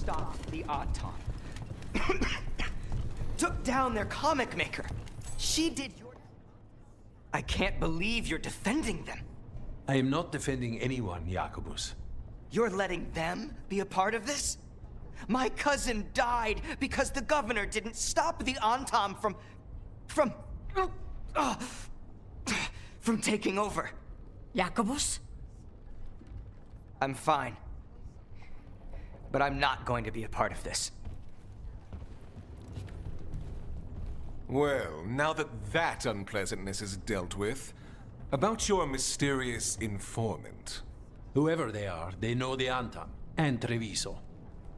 stopped the Auton. Took down their comic maker. She did your... I can't believe you're defending them. I am not defending anyone, Jacobus. You're letting them be a part of this? My cousin died because the governor didn't stop the Auton from taking over. Jacobus? I'm fine. But I'm not going to be a part of this. Well, now that unpleasantness is dealt with, about your mysterious informant. Whoever they are, they know the Antam and Treviso.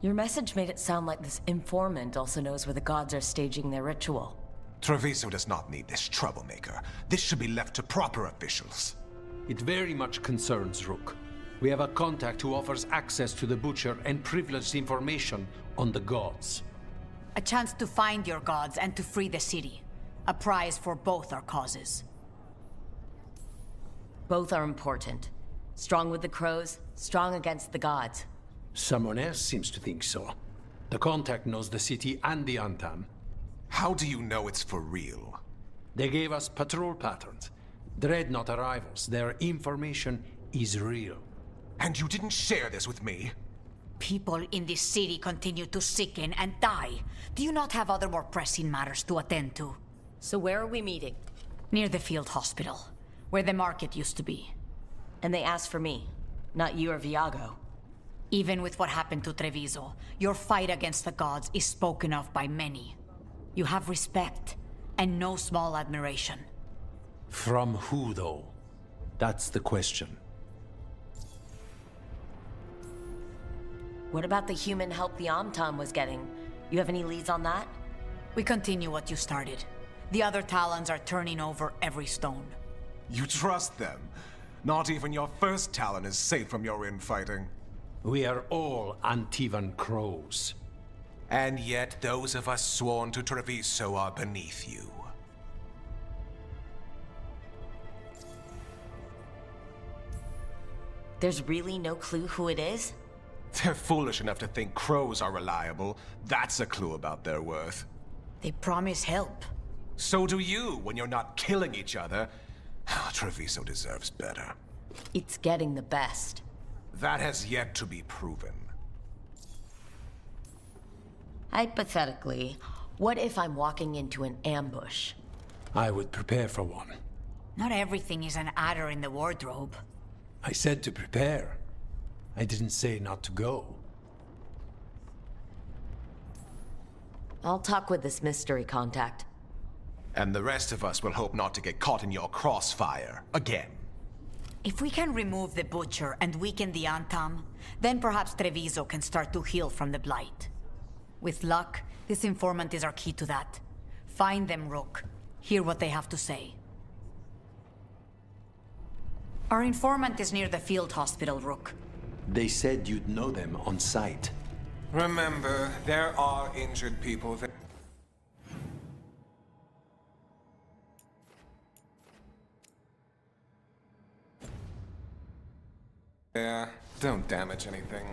Your message made it sound like this informant also knows where the gods are staging their ritual. Treviso does not need this troublemaker. This should be left to proper officials. It very much concerns Rook. We have a contact who offers access to the Butcher and privileged information on the gods. A chance to find your gods and to free the city. A prize for both our causes. Both are important. Strong with the crows, strong against the gods. Someone else seems to think so. The contact knows the city and the Antam. How do you know it's for real? They gave us patrol patterns. Dreadnought arrivals. Their information is real. And you didn't share this with me? People in this city continue to sicken and die. Do you not have other more pressing matters to attend to? So where are we meeting? Near the field hospital, where the market used to be. And they asked for me, not you or Viago. Even with what happened to Treviso, your fight against the gods is spoken of by many. You have respect, and no small admiration. From who, though? That's the question. What about the human help the Amtam was getting? You have any leads on that? We continue what you started. The other Talons are turning over every stone. You trust them? Not even your first Talon is safe from your infighting. We are all Antivan crows. And yet those of us sworn to Treviso are beneath you. There's really no clue who it is? They're foolish enough to think crows are reliable. That's a clue about their worth. They promise help. So do you when you're not killing each other. Treviso deserves better. It's getting the best. That has yet to be proven. Hypothetically, what if I'm walking into an ambush? I would prepare for one. Not everything is an adder in the wardrobe. I said to prepare. I didn't say not to go. I'll talk with this mystery contact. And the rest of us will hope not to get caught in your crossfire again. If we can remove the Butcher and weaken the Antam, then perhaps Treviso can start to heal from the Blight. With luck, this informant is our key to that. Find them, Rook. Hear what they have to say. Our informant is near the field hospital, Rook. They said you'd know them on sight. Remember, there are injured people there. Yeah, don't damage anything.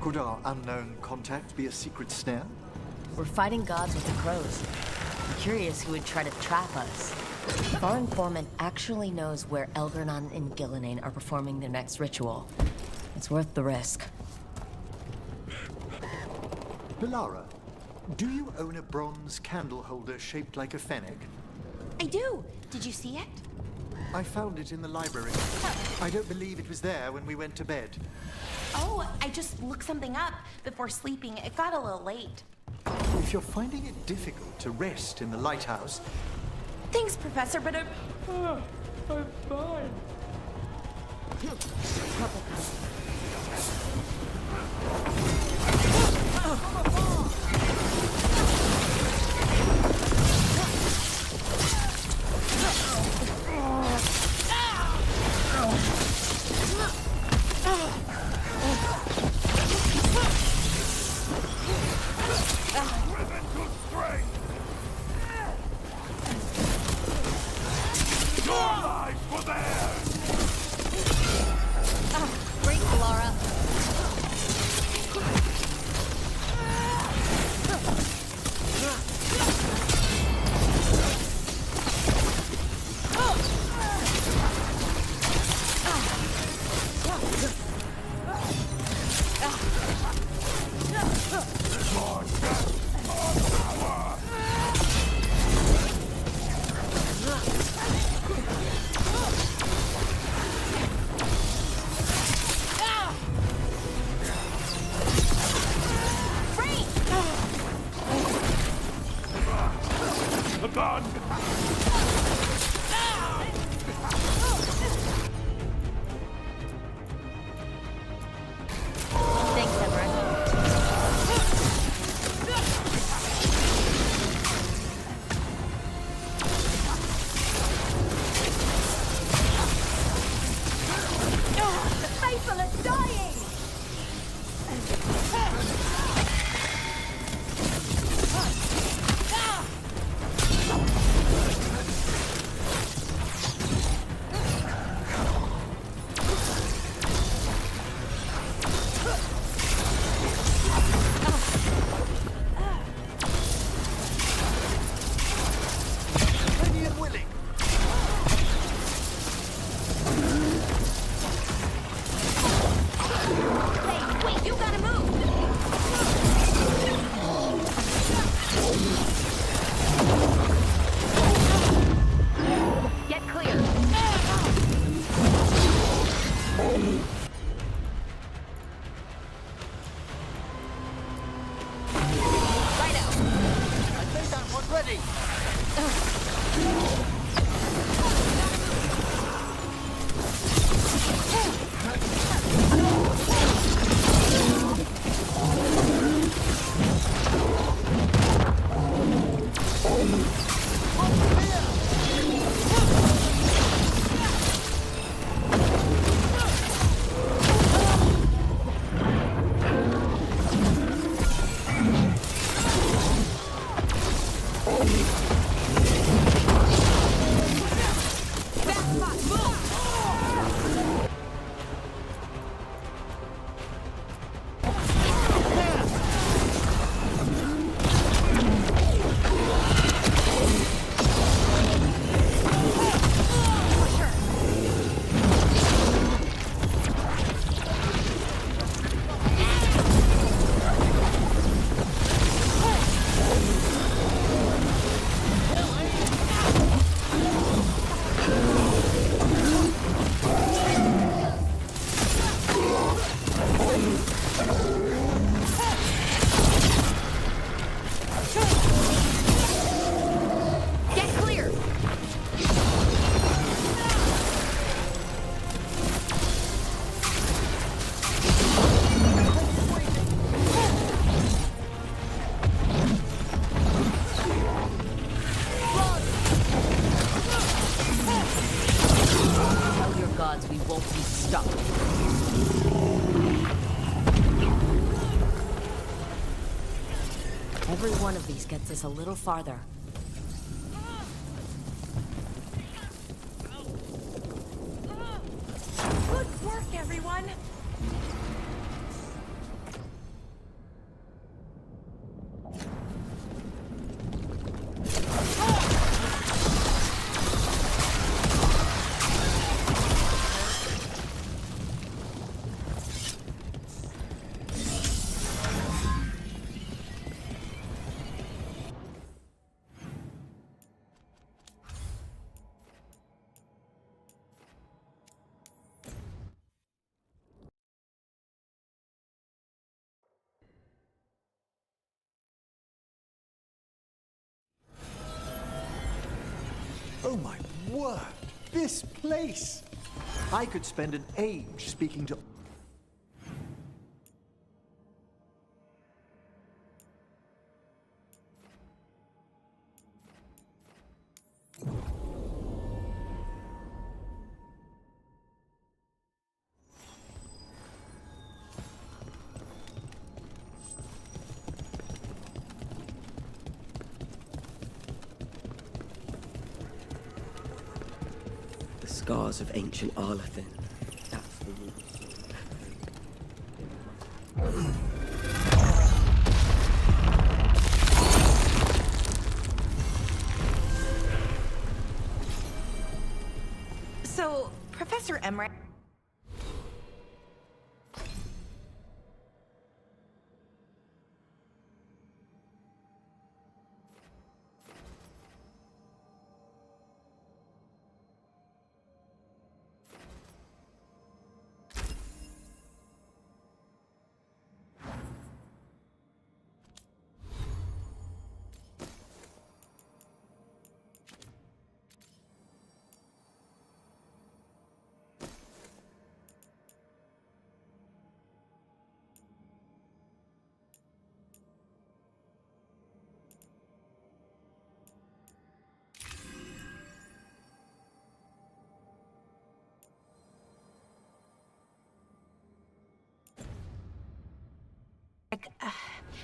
Could our unknown contact be a secret snare? We're fighting gods with the crows. I'm curious who would try to trap us. If our informant actually knows where Elgernon and Gillenane are performing their next ritual, it's worth the risk. Belara, do you own a bronze candle holder shaped like a fennec? I do. Did you see it? I found it in the library. I don't believe it was there when we went to bed. Oh, I just looked something up before sleeping. It got a little late. If you're finding it difficult to rest in the lighthouse... Thanks, Professor, but I'm fine. People are dying! Every one of these gets us a little farther. Good work, everyone! Oh my word! This place! I could spend an age speaking to... Scars of ancient Arlathan. That's the So, Professor Emmerich...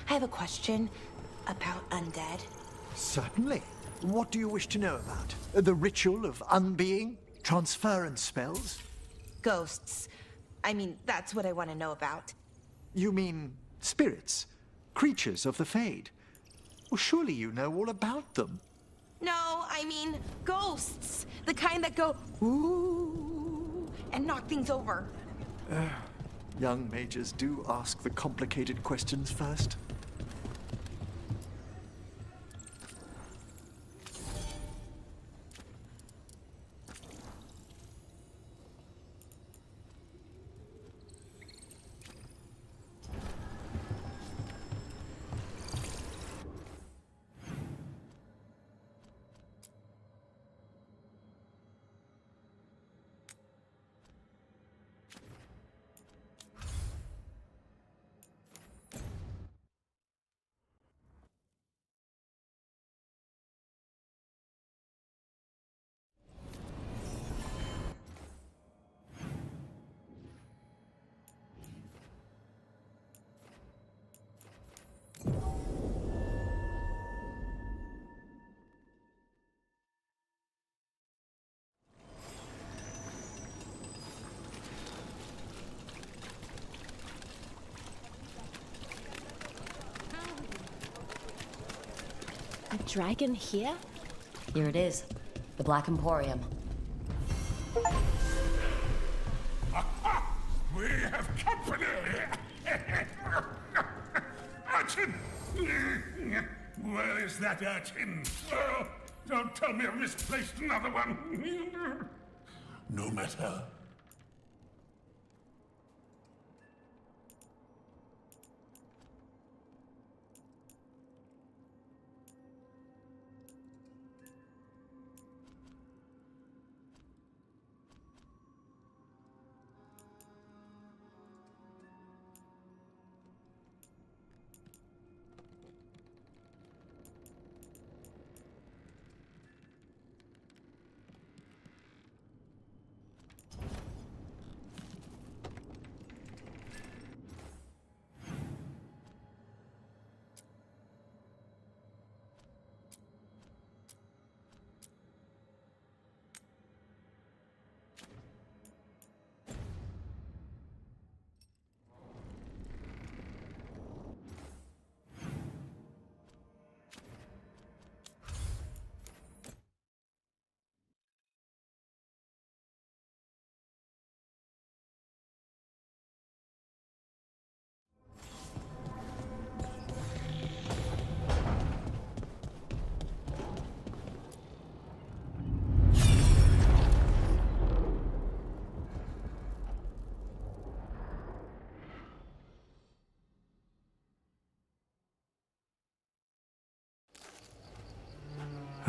I have a question about undead. Certainly. What do you wish to know about? The ritual of unbeing? Transference spells? Ghosts. I mean, that's what I want to know about. You mean spirits? Creatures of the Fade? Well, surely you know all about them. No, I mean ghosts. The kind that go, ooh, and knock things over. Young mages do ask the complicated questions first. A dragon here? Here it is. The Black Emporium. We have company! Urchin! Where is that urchin? Oh, don't tell me I've misplaced another one! No matter.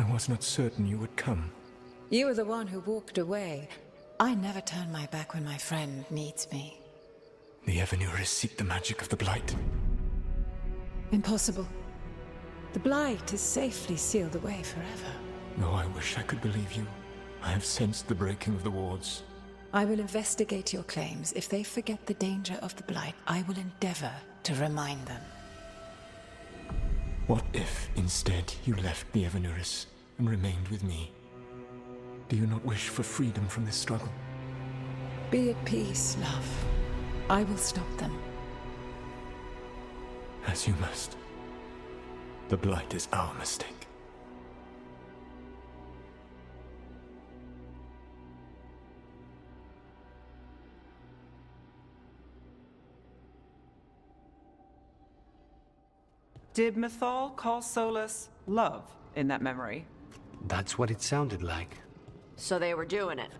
I was not certain you would come. You were the one who walked away. I never turn my back when my friend needs me. The Evanurists seek the magic of the Blight. Impossible. The Blight is safely sealed away forever. Though I wish I could believe you. I have sensed the breaking of the wards. I will investigate your claims. If they forget the danger of the Blight, I will endeavor to remind them. What if, instead, you left the Evanurists and remained with me? Do you not wish for freedom from this struggle? Be at peace, love. I will stop them. As you must. The Blight is our mistake. Did Mythal call Solus love in that memory? That's what it sounded like. So they were doing it.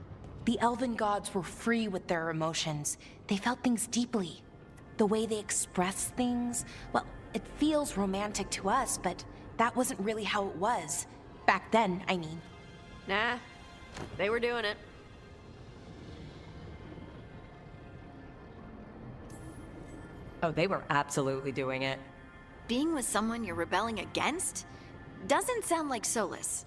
The elven gods were free with their emotions. They felt things deeply. The way they expressed things, well, it feels romantic to us, but that wasn't really how it was. Back then, I mean. Nah, they were doing it. Oh, they were absolutely doing it. Being with someone you're rebelling against? Doesn't sound like Solus.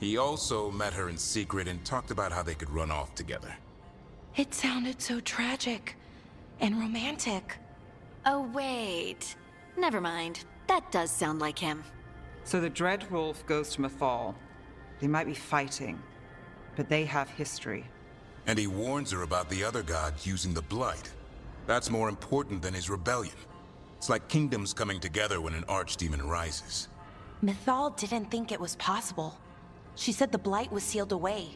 He also met her in secret and talked about how they could run off together. It sounded so tragic and romantic. Oh, wait. Never mind. That does sound like him. So the Dread Wolf goes to Mythal. They might be fighting, but they have history. And he warns her about the other gods using the Blight. That's more important than his rebellion. It's like kingdoms coming together when an archdemon rises. Mythal didn't think it was possible. She said the Blight was sealed away.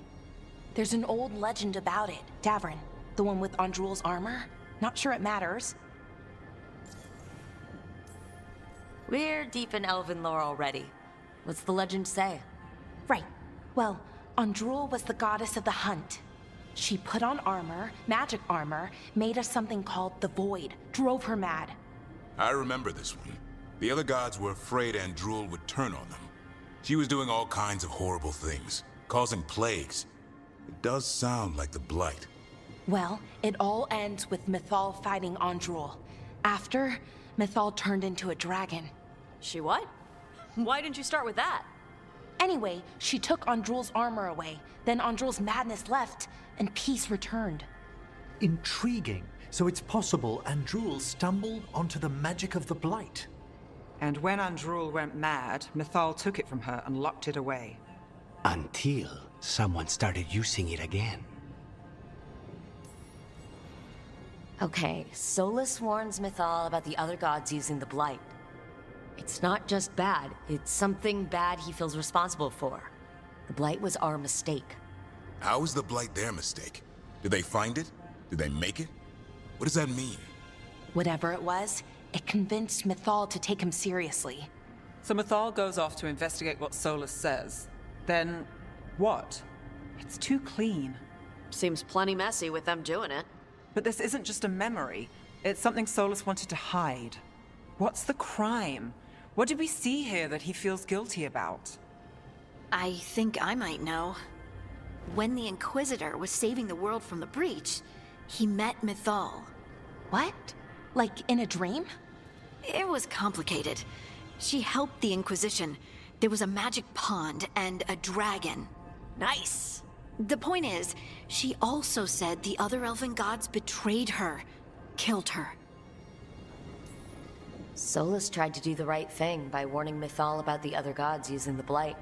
There's an old legend about it. Davrin, the one with Andrul's armor? Not sure it matters. We're deep in elven lore already. What's the legend say? Right. Well, Andrul was the goddess of the hunt. She put on armor, magic armor, made of something called the Void, drove her mad. I remember this one. The other gods were afraid Andrul would turn on them. She was doing all kinds of horrible things, causing plagues. It does sound like the Blight. Well, it all ends with Mythal fighting Andrul. After, Mythal turned into a dragon. She what? Why didn't you start with that? Anyway, she took Andrul's armor away. Then Andrul's madness left, and peace returned. Intriguing. So it's possible Andrul stumbled onto the magic of the Blight. And when Andrul went mad, Mythal took it from her and locked it away. Until someone started using it again. Okay, Solus warns Mythal about the other gods using the Blight. It's not just bad, it's something bad he feels responsible for. The Blight was our mistake. How is the Blight their mistake? Did they find it? Did they make it? What does that mean? Whatever it was, it convinced Mythal to take him seriously. So Mythal goes off to investigate what Solus says. Then, what? It's too clean. Seems plenty messy with them doing it. But this isn't just a memory. It's something Solus wanted to hide. What's the crime? What did we see here that he feels guilty about? I think I might know. When the Inquisitor was saving the world from the breach, he met Mythal. What? Like in a dream? It was complicated. She helped the Inquisition. There was a magic pond and a dragon. Nice! The point is, she also said the other elven gods betrayed her, killed her. Solus tried to do the right thing by warning Mythal about the other gods using the Blight.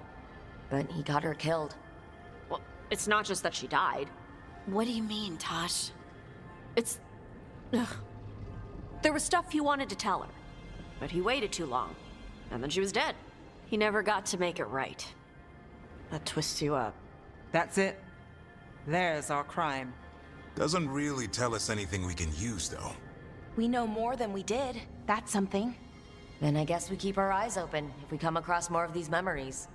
But he got her killed. Well, it's not just that she died. What do you mean, Tosh? It's... Ugh. There was stuff he wanted to tell her, but he waited too long, and then she was dead. He never got to make it right. That twists you up. That's it. There's our crime. Doesn't really tell us anything we can use, though. We know more than we did. That's something. Then I guess we keep our eyes open if we come across more of these memories.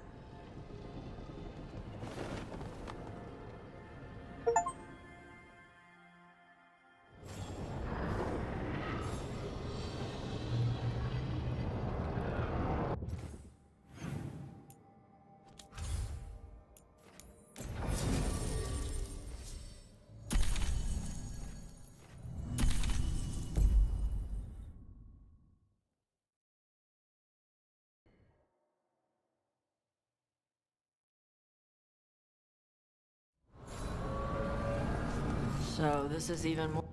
So this is even more...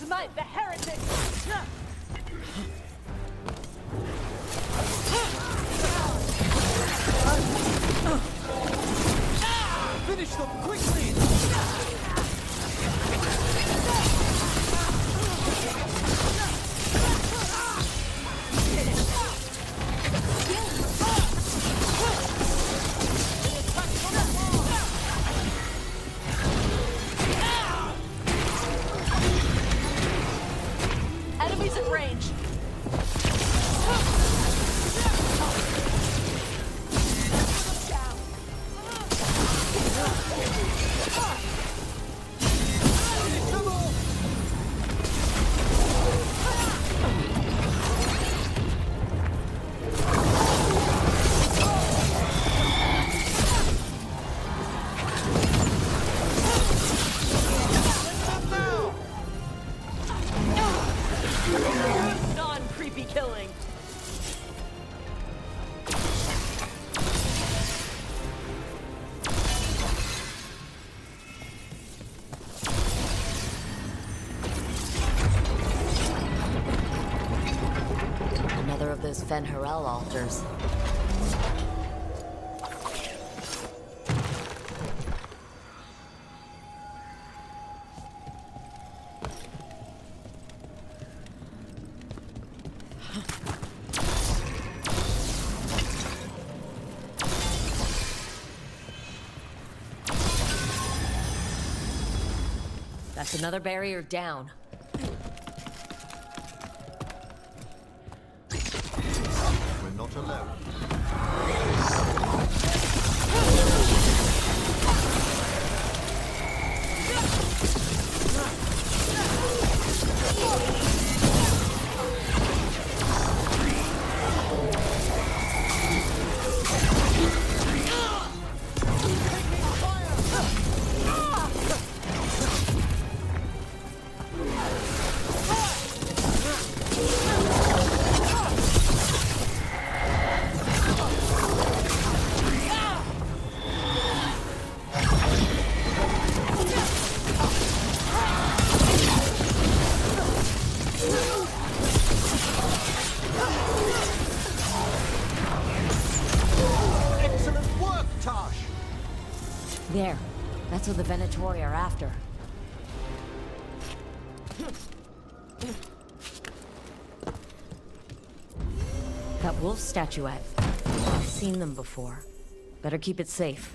Smite the heretic! Finish them quickly! Fen-Harel altars. That's another barrier down. We're not alone. There. That's what the Venatori are after. That wolf statuette. I've seen them before. Better keep it safe.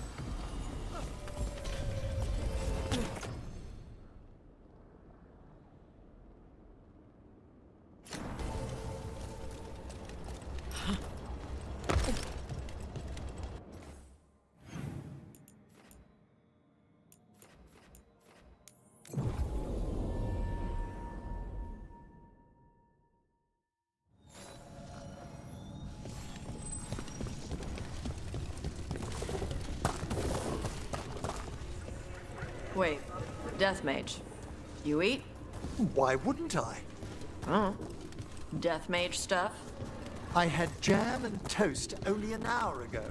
Wait, Death Mage. You eat? Why wouldn't I? Oh. Death Mage stuff? I had jam and toast only an hour ago.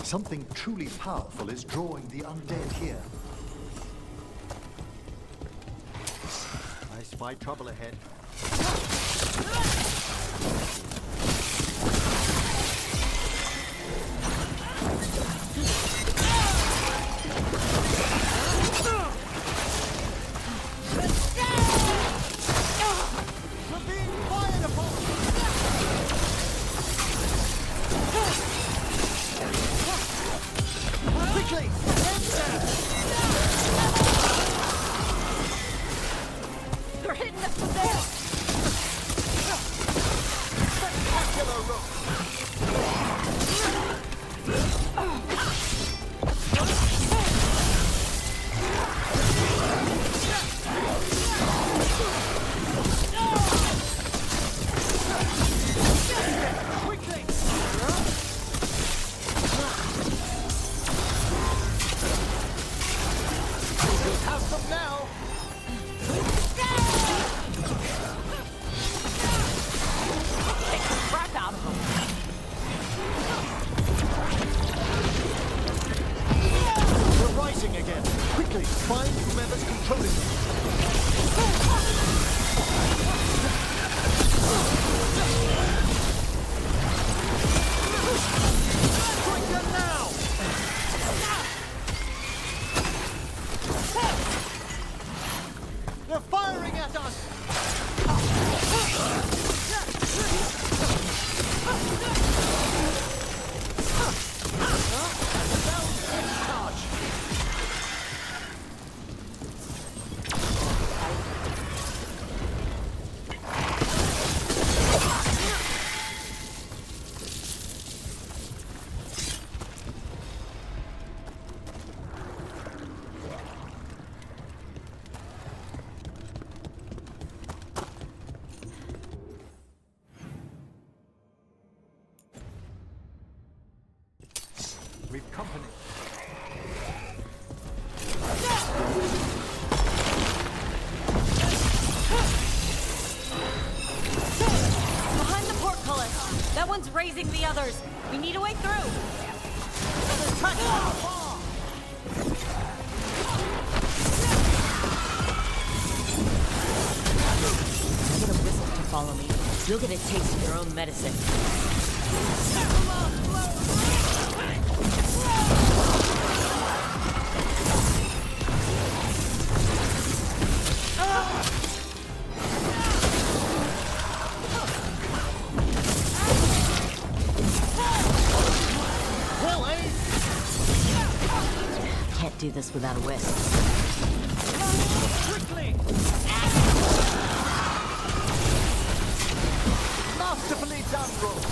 Something truly powerful is drawing the undead here. I spy trouble ahead. They're hitting us from there! We've company. Behind the portcullis! That one's raising the others! We need a way through! Get a whistle to follow me. You'll get a taste of your own medicine. Can't do this without a whisk. Quickly! Masterfully done, Rook!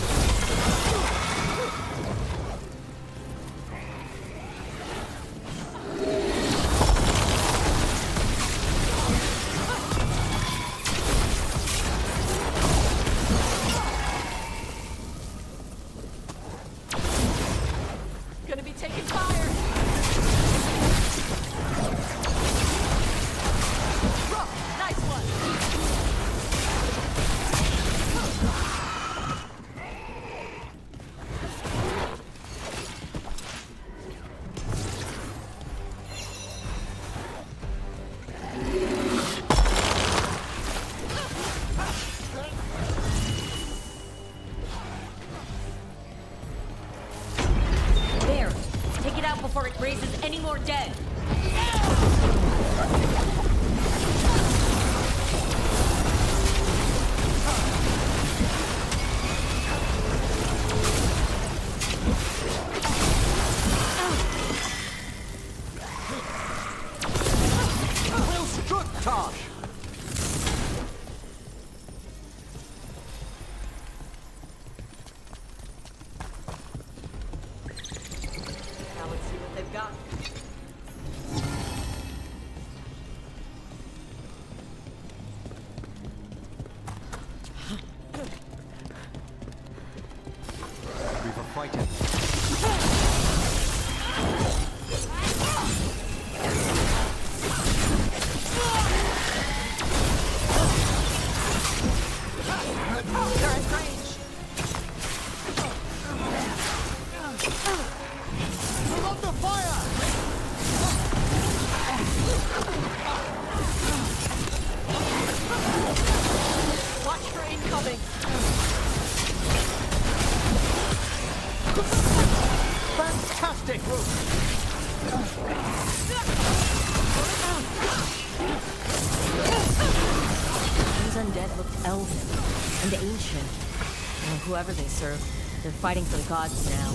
Gonna be taking fire! Nice one! There! Take it out before it raises any more dead! Well struck, Tosh! Now let's see what they've got. We've a fighter. They're at range! These undead looked elven and ancient. Or whoever they serve, they're fighting for the gods now.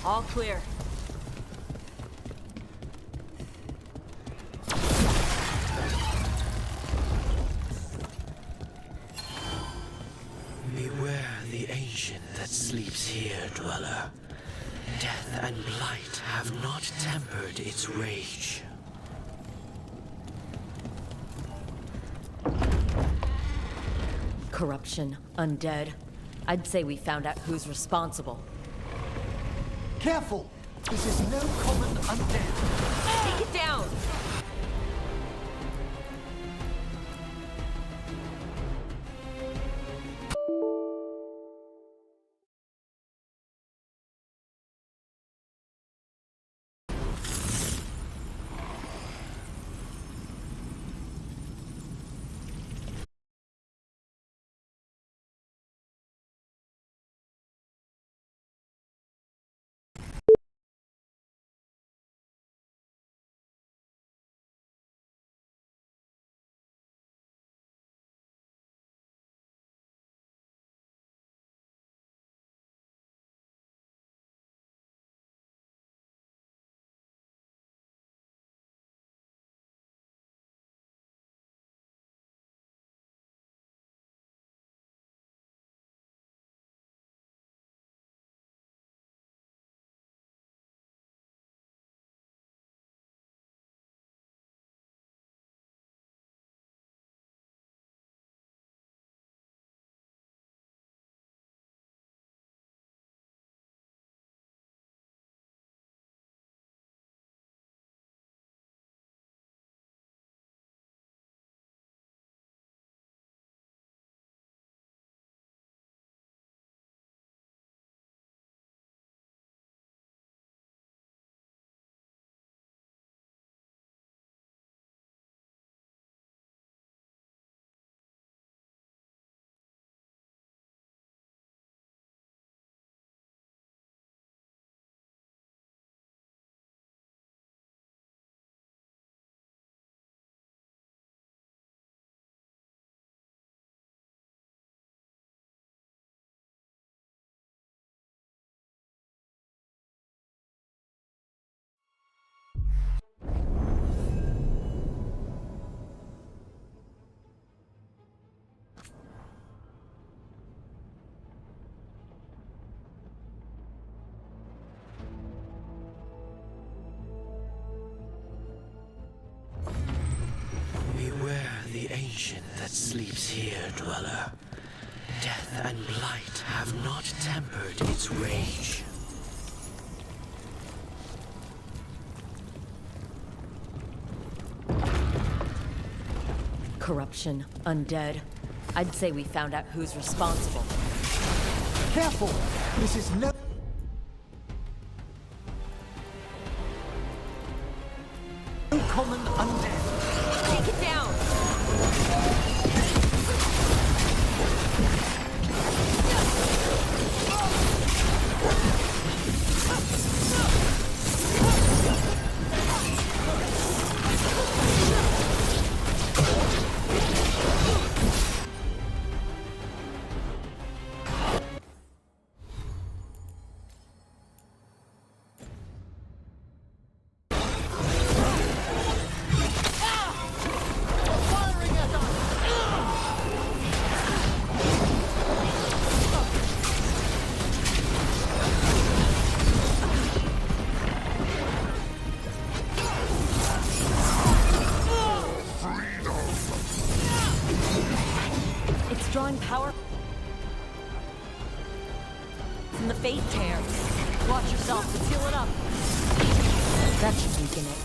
All clear. Beware the ancient that sleeps here, dweller. Death and blight have not tempered its rage. Corruption, undead. I'd say we found out who's responsible. Careful! This is no common undead. Take it down! The ancient that sleeps here, dweller. Death and blight have not tempered its rage. Corruption, undead. I'd say we found out who's responsible. Careful! This is no... common undead. Take it down! Drawing power from the Fate Tear. Watch yourself, let's seal it up. That should weaken it.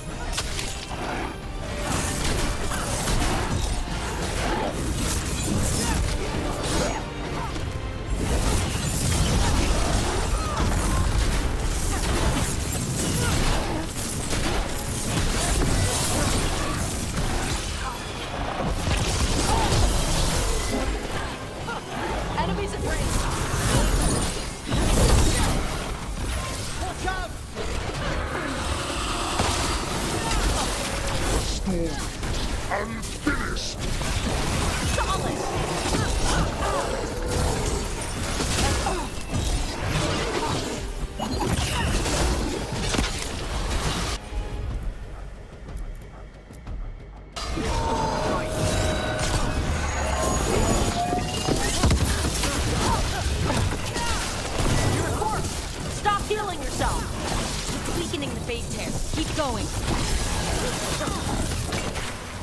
Enemies at range.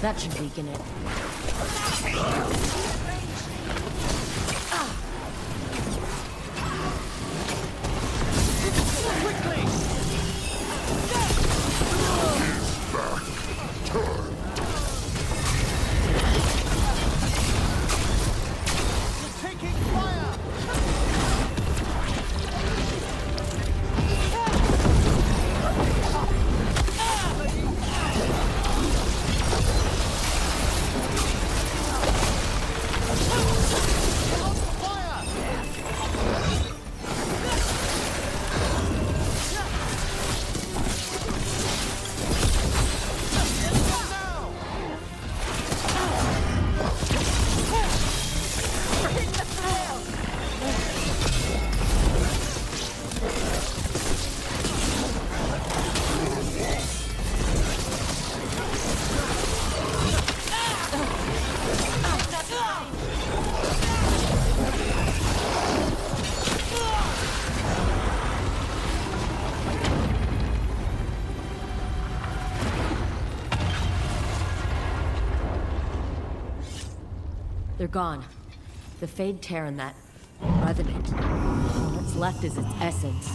That should weaken it. They're gone. The Fade tear and that revenant. What's left is its essence.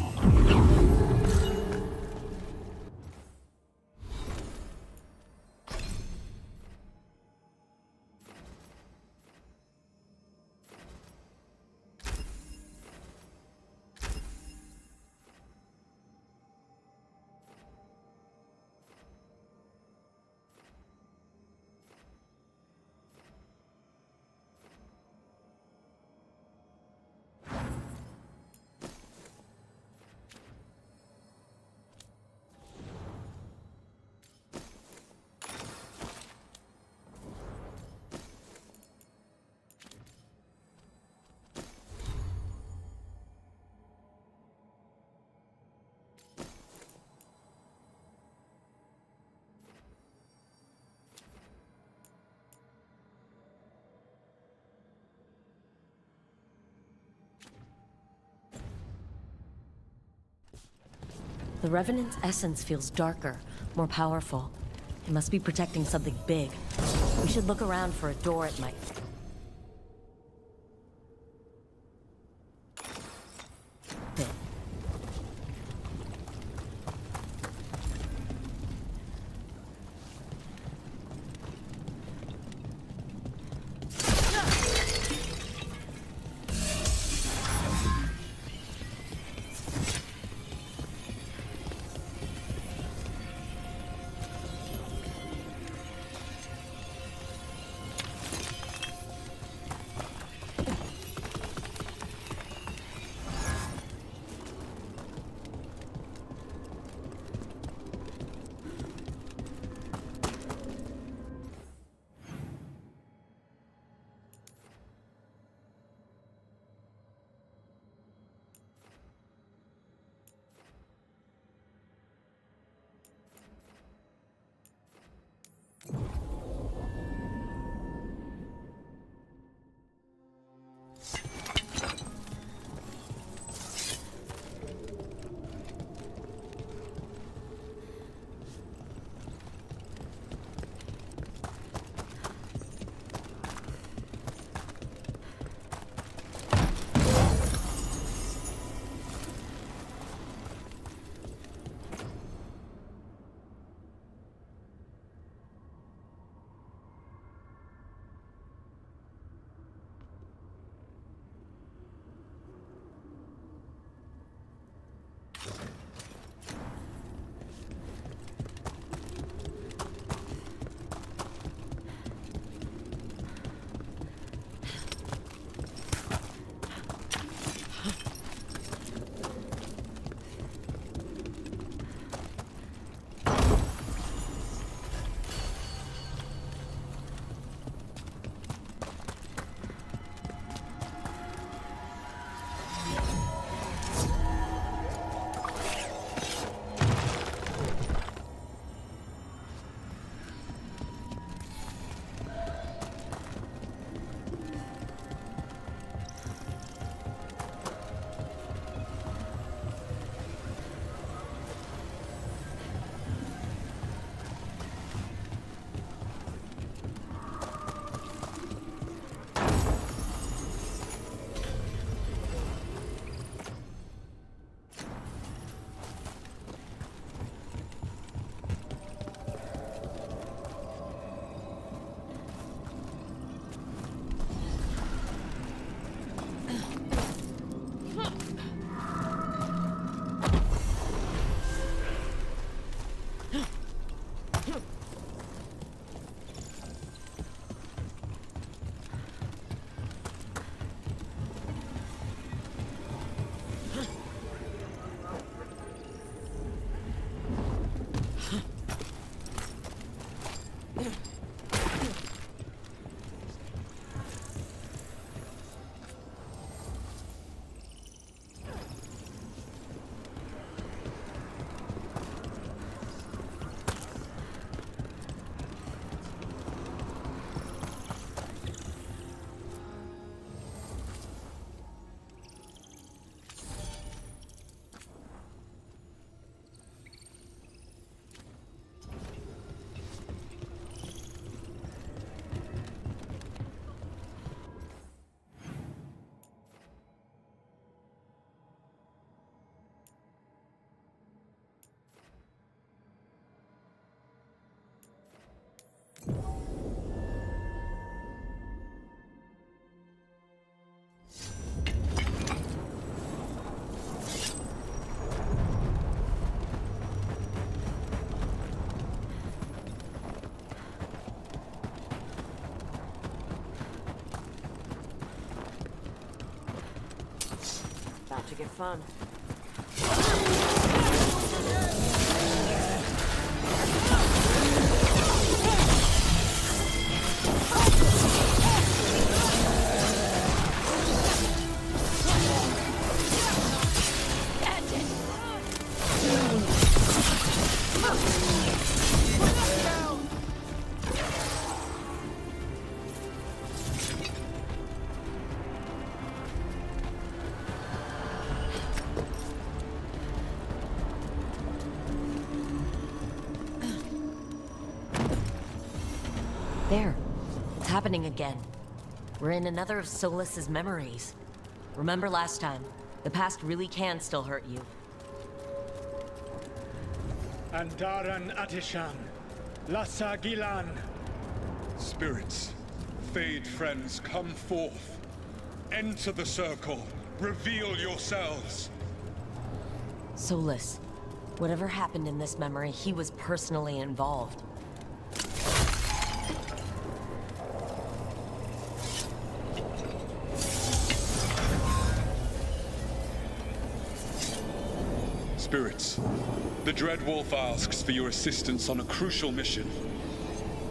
The Revenant's essence feels darker, more powerful. It must be protecting something big. We should look around for a door it might... fit. to get fun. There. It's happening again. We're in another of Solus's memories. Remember last time? The past really can still hurt you. Andaran Atishan, Lassa Gilan. Spirits, fade friends, come forth. Enter the circle. Reveal yourselves. Solus. Whatever happened in this memory, he was personally involved. Spirits, the Dread Wolf asks for your assistance on a crucial mission.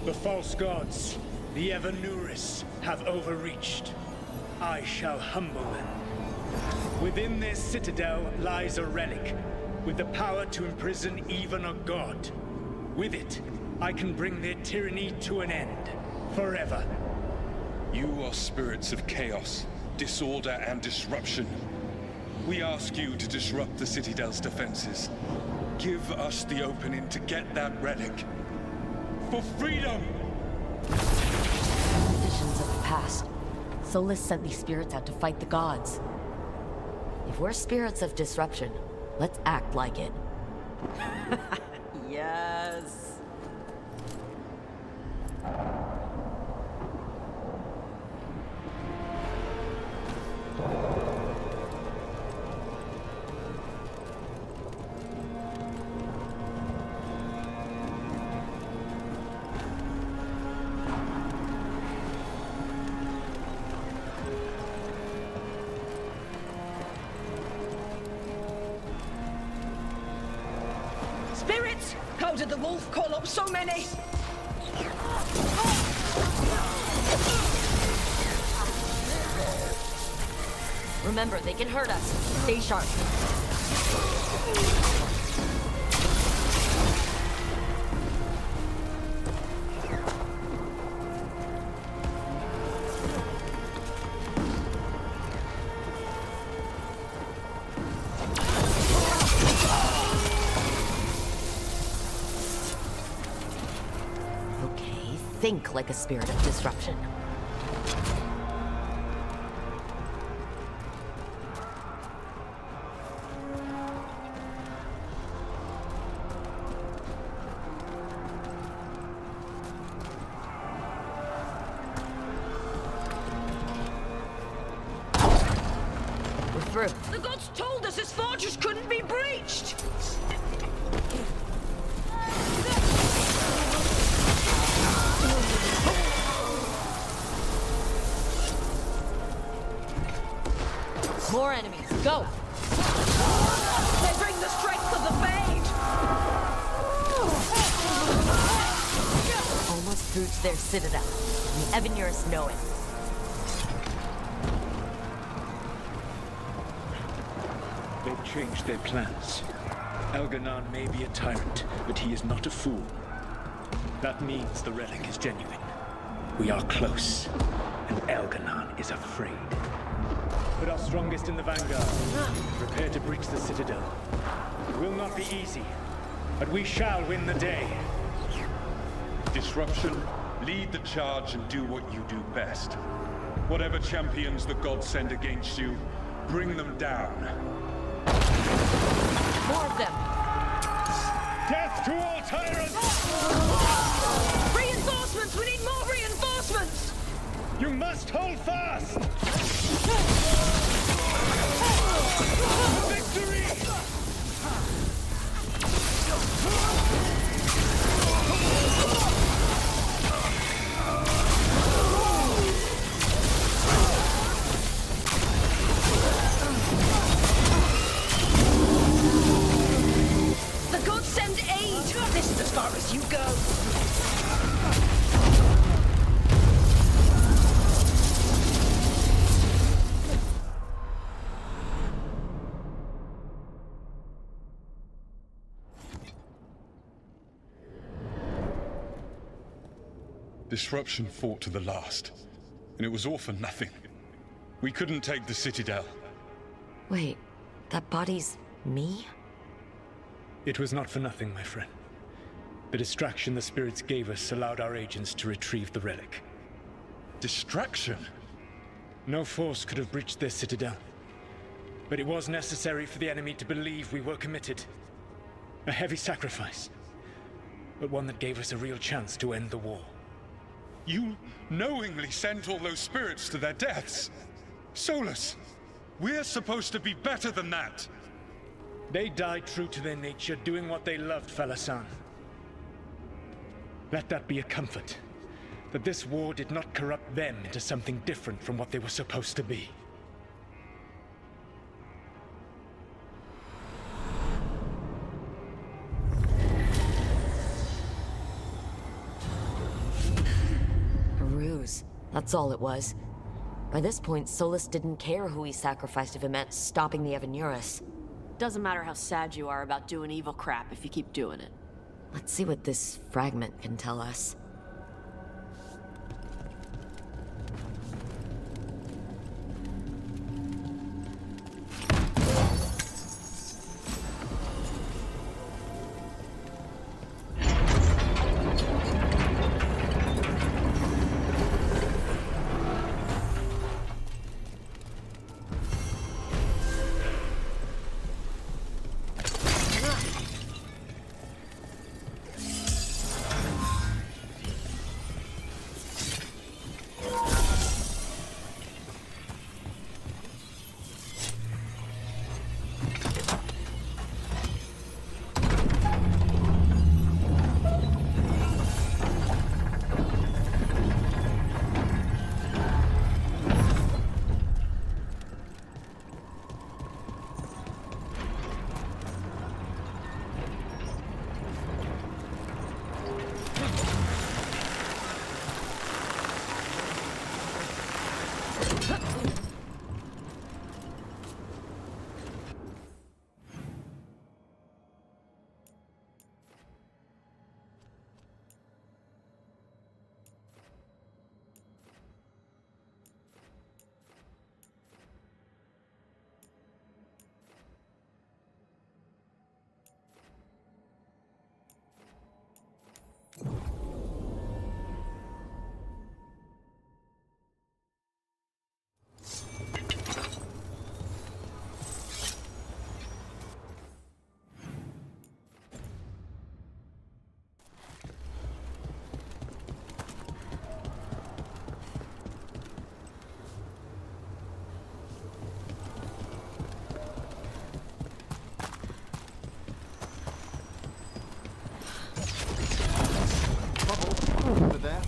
The false gods, the Evanuris, have overreached. I shall humble them. Within this citadel lies a relic, with the power to imprison even a god. With it, I can bring their tyranny to an end, forever. You are spirits of chaos, disorder, and disruption. We ask you to disrupt the Citadel's defenses. Give us the opening to get that relic. For freedom! Visions of the past. Solus sent these spirits out to fight the gods. If we're spirits of disruption, let's act like it. Yes. Spirits! How did the wolf call up so many? Remember, they can hurt us. Stay sharp. Okay, think like a spirit of disruption. The gods told us his fortress couldn't be breached! More enemies, go! They bring the strength of the Fade! Almost through to their citadel. The Evanuris know it. They've changed their plans. Elganon may be a tyrant, but he is not a fool. That means the relic is genuine. We are close, and Elganon is afraid. Put our strongest in the vanguard. Prepare to breach the citadel. It will not be easy, but we shall win the day. Disruption, lead the charge and do what you do best. Whatever champions the gods send against you, bring them down. More of them! Death to all tyrants! Reinforcements! We need more reinforcements! You must hold fast! Victory! Disruption fought to the last, and it was all for nothing. We couldn't take the Citadel. Wait, that body's me? It was not for nothing, my friend. The distraction the spirits gave us allowed our agents to retrieve the relic. Distraction? No force could have breached their Citadel. But it was necessary for the enemy to believe we were committed. A heavy sacrifice, but one that gave us a real chance to end the war. You knowingly sent all those spirits to their deaths. Solus, we're supposed to be better than that. They died true to their nature, doing what they loved, Falasan. Let that be a comfort, that this war did not corrupt them into something different from what they were supposed to be. A ruse. That's all it was. By this point, Solus didn't care who he sacrificed if it meant stopping the Evanurus. Doesn't matter how sad you are about doing evil crap if you keep doing it. Let's see what this fragment can tell us. Over there.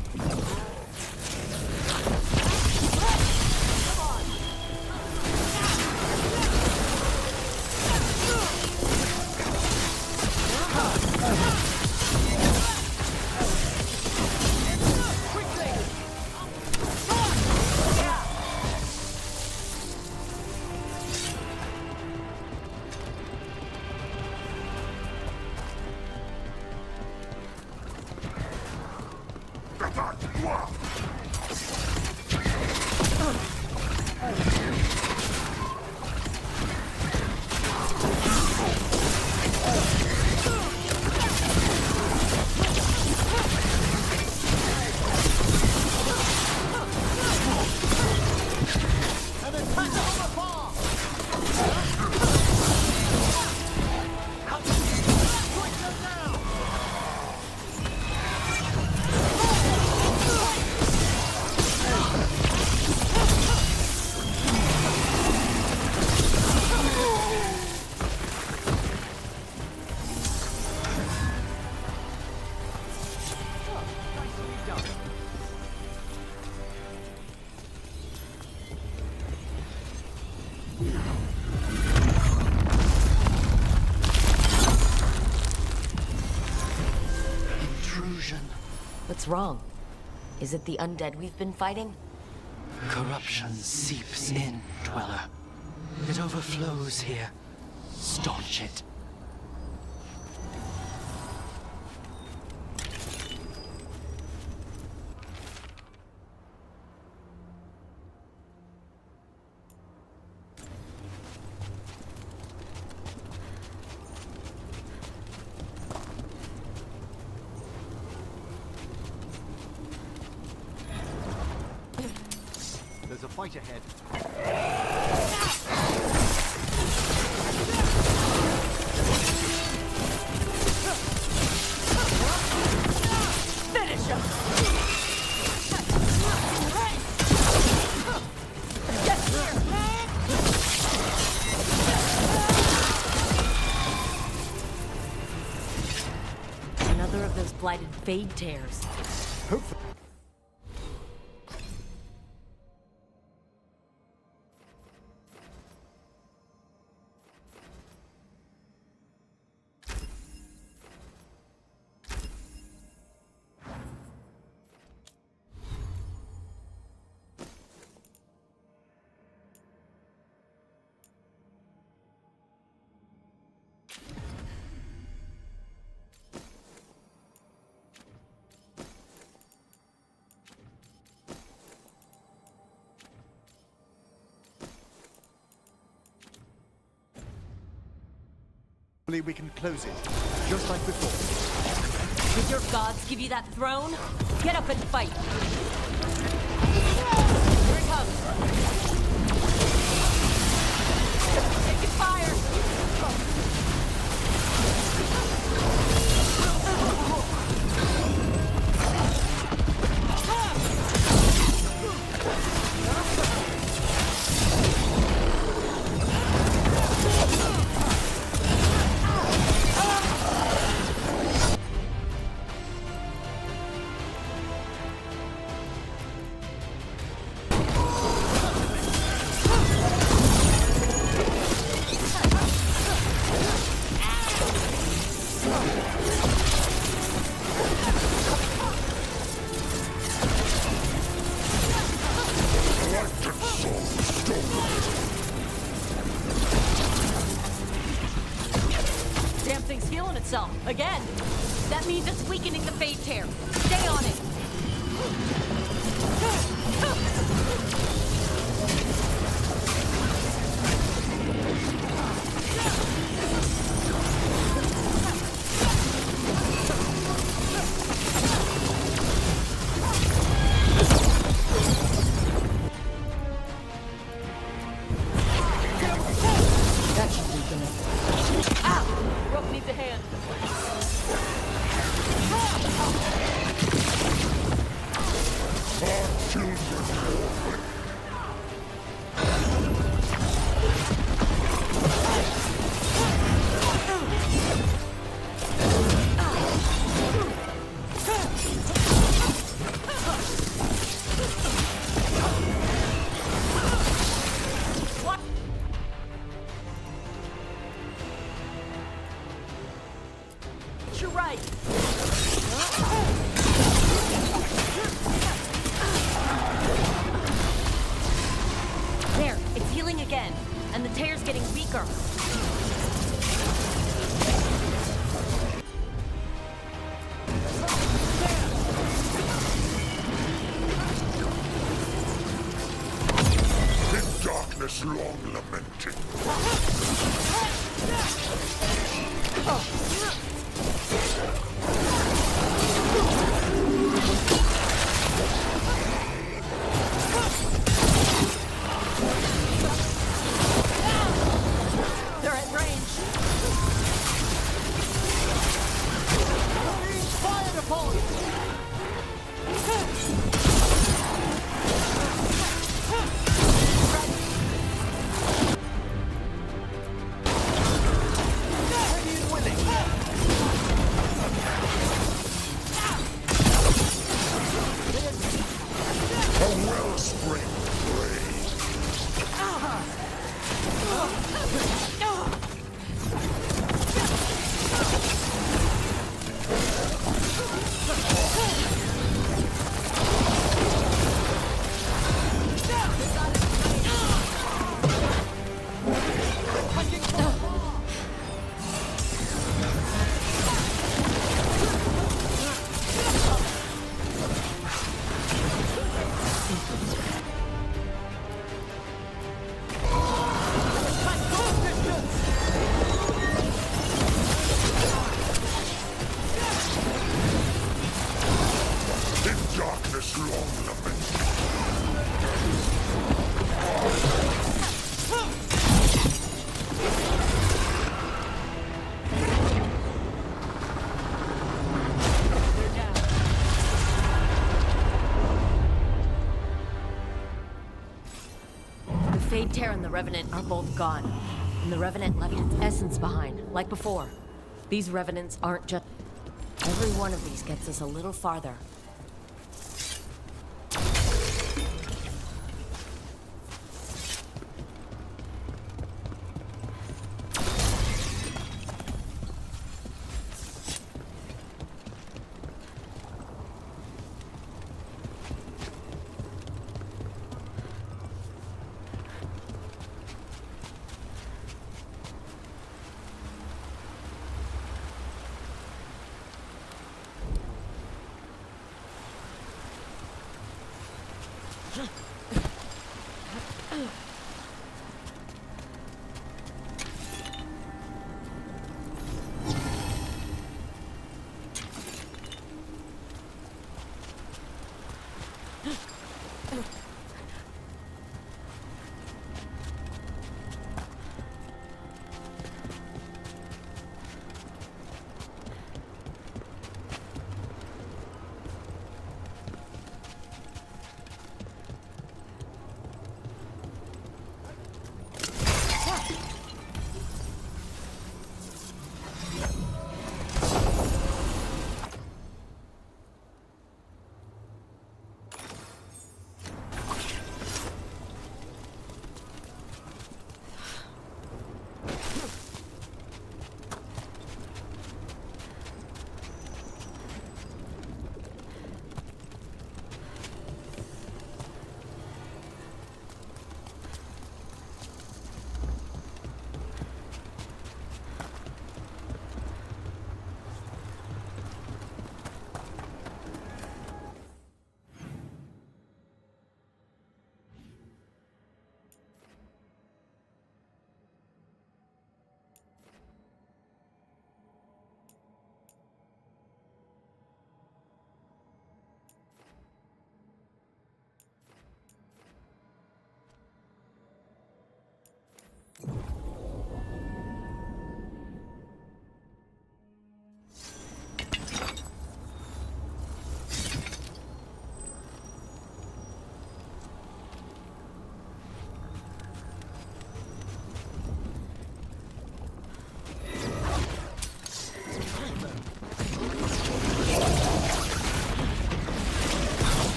What's wrong? Is it the undead we've been fighting? Corruption seeps in, Dweller. It overflows here. Staunch it. fight ahead. Finish him! Get here! Another of those blighted fade tears. Hopefully. We can close it, just like before. Did your gods give you that throne? Get up and fight. Here it comes. Taking fire. Damn thing's healing itself. Again. That means it's weakening the fade tear. Stay on it. That should weaken it. Ah! Rope needs a hand. You're right. There, it's healing again, and the tear's getting weaker. In darkness long lamented. They're at range. Fire the pole! Ready and willing. Fade Tear and the Revenant are both gone. And the Revenant left its essence behind, like before. These Revenants aren't just... Every one of these gets us a little farther.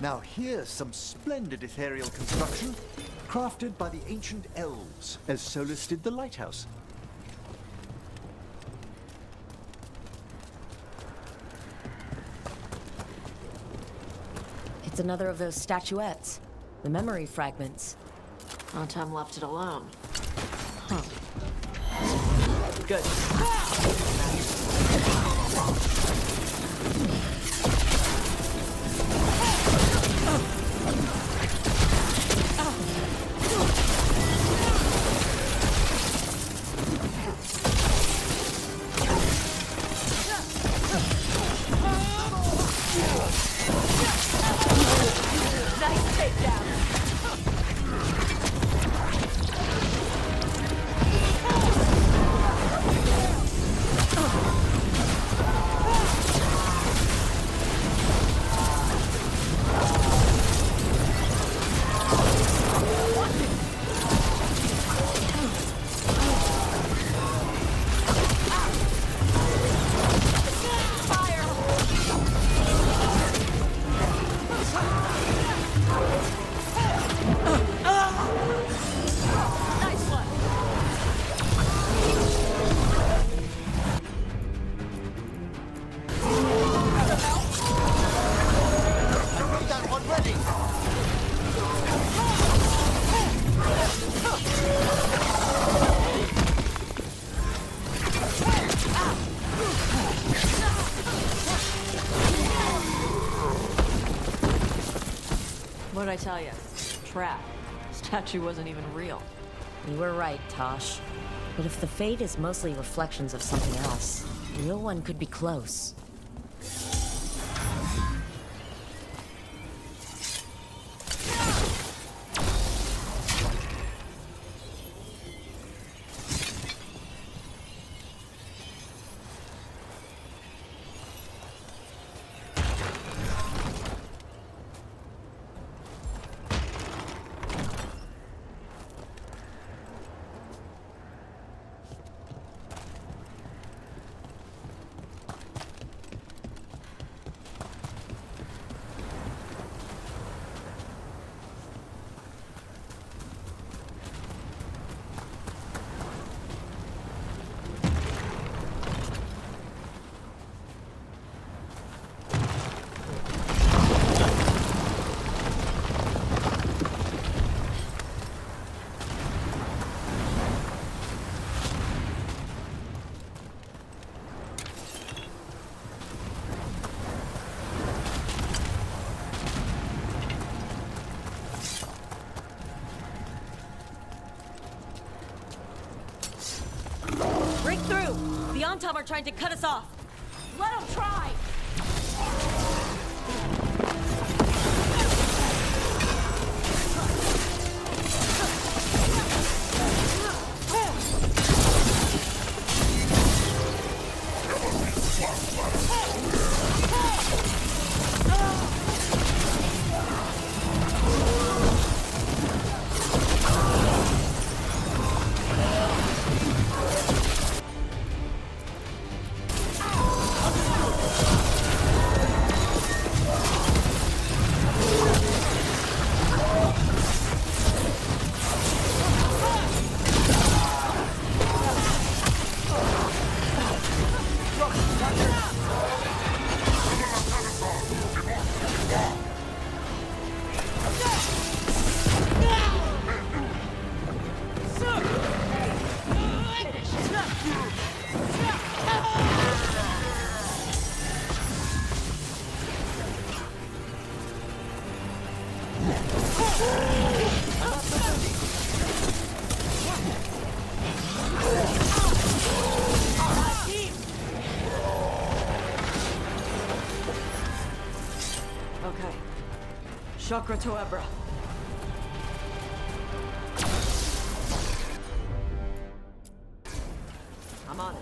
Now here's some splendid ethereal construction, crafted by the ancient elves, as Solus did the lighthouse. It's another of those statuettes. The memory fragments. Antam left it alone. Huh. Good. Nice takedown. What'd I tell you? Trap. Statue wasn't even real. You were right, Tosh. But if the fate is mostly reflections of something else, the real one could be close. Break through! The Antam are trying to cut us off! Let them try! Okay. Chakra to Ebra. I'm on it.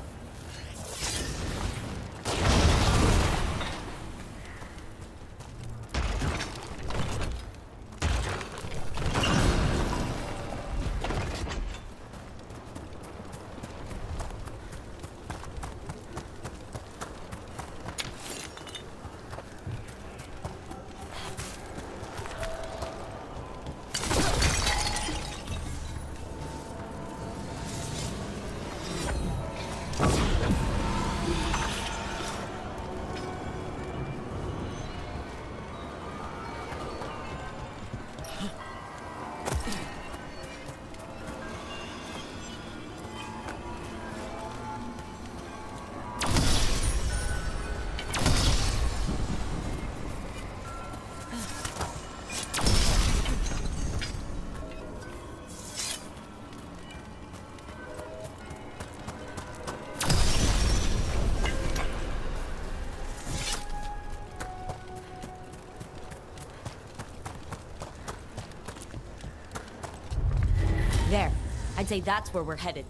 There. I'd say that's where we're headed.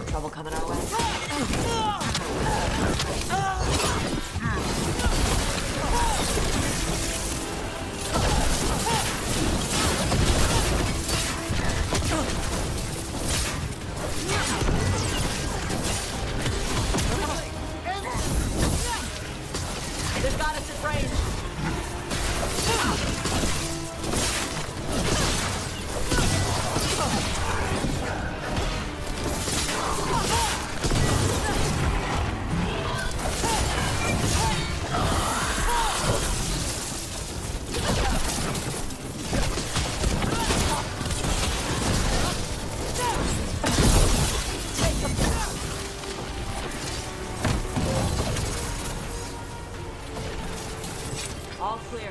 Trouble coming our way. They've got us at range. All clear.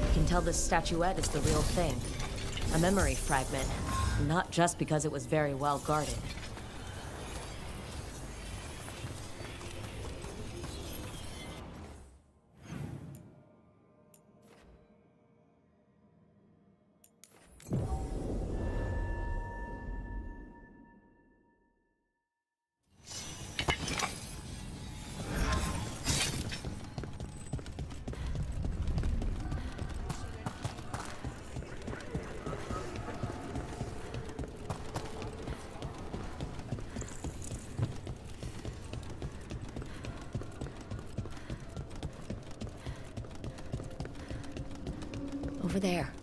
You can tell this statuette is the real thing. A memory fragment. Not just because it was very well guarded. Over there.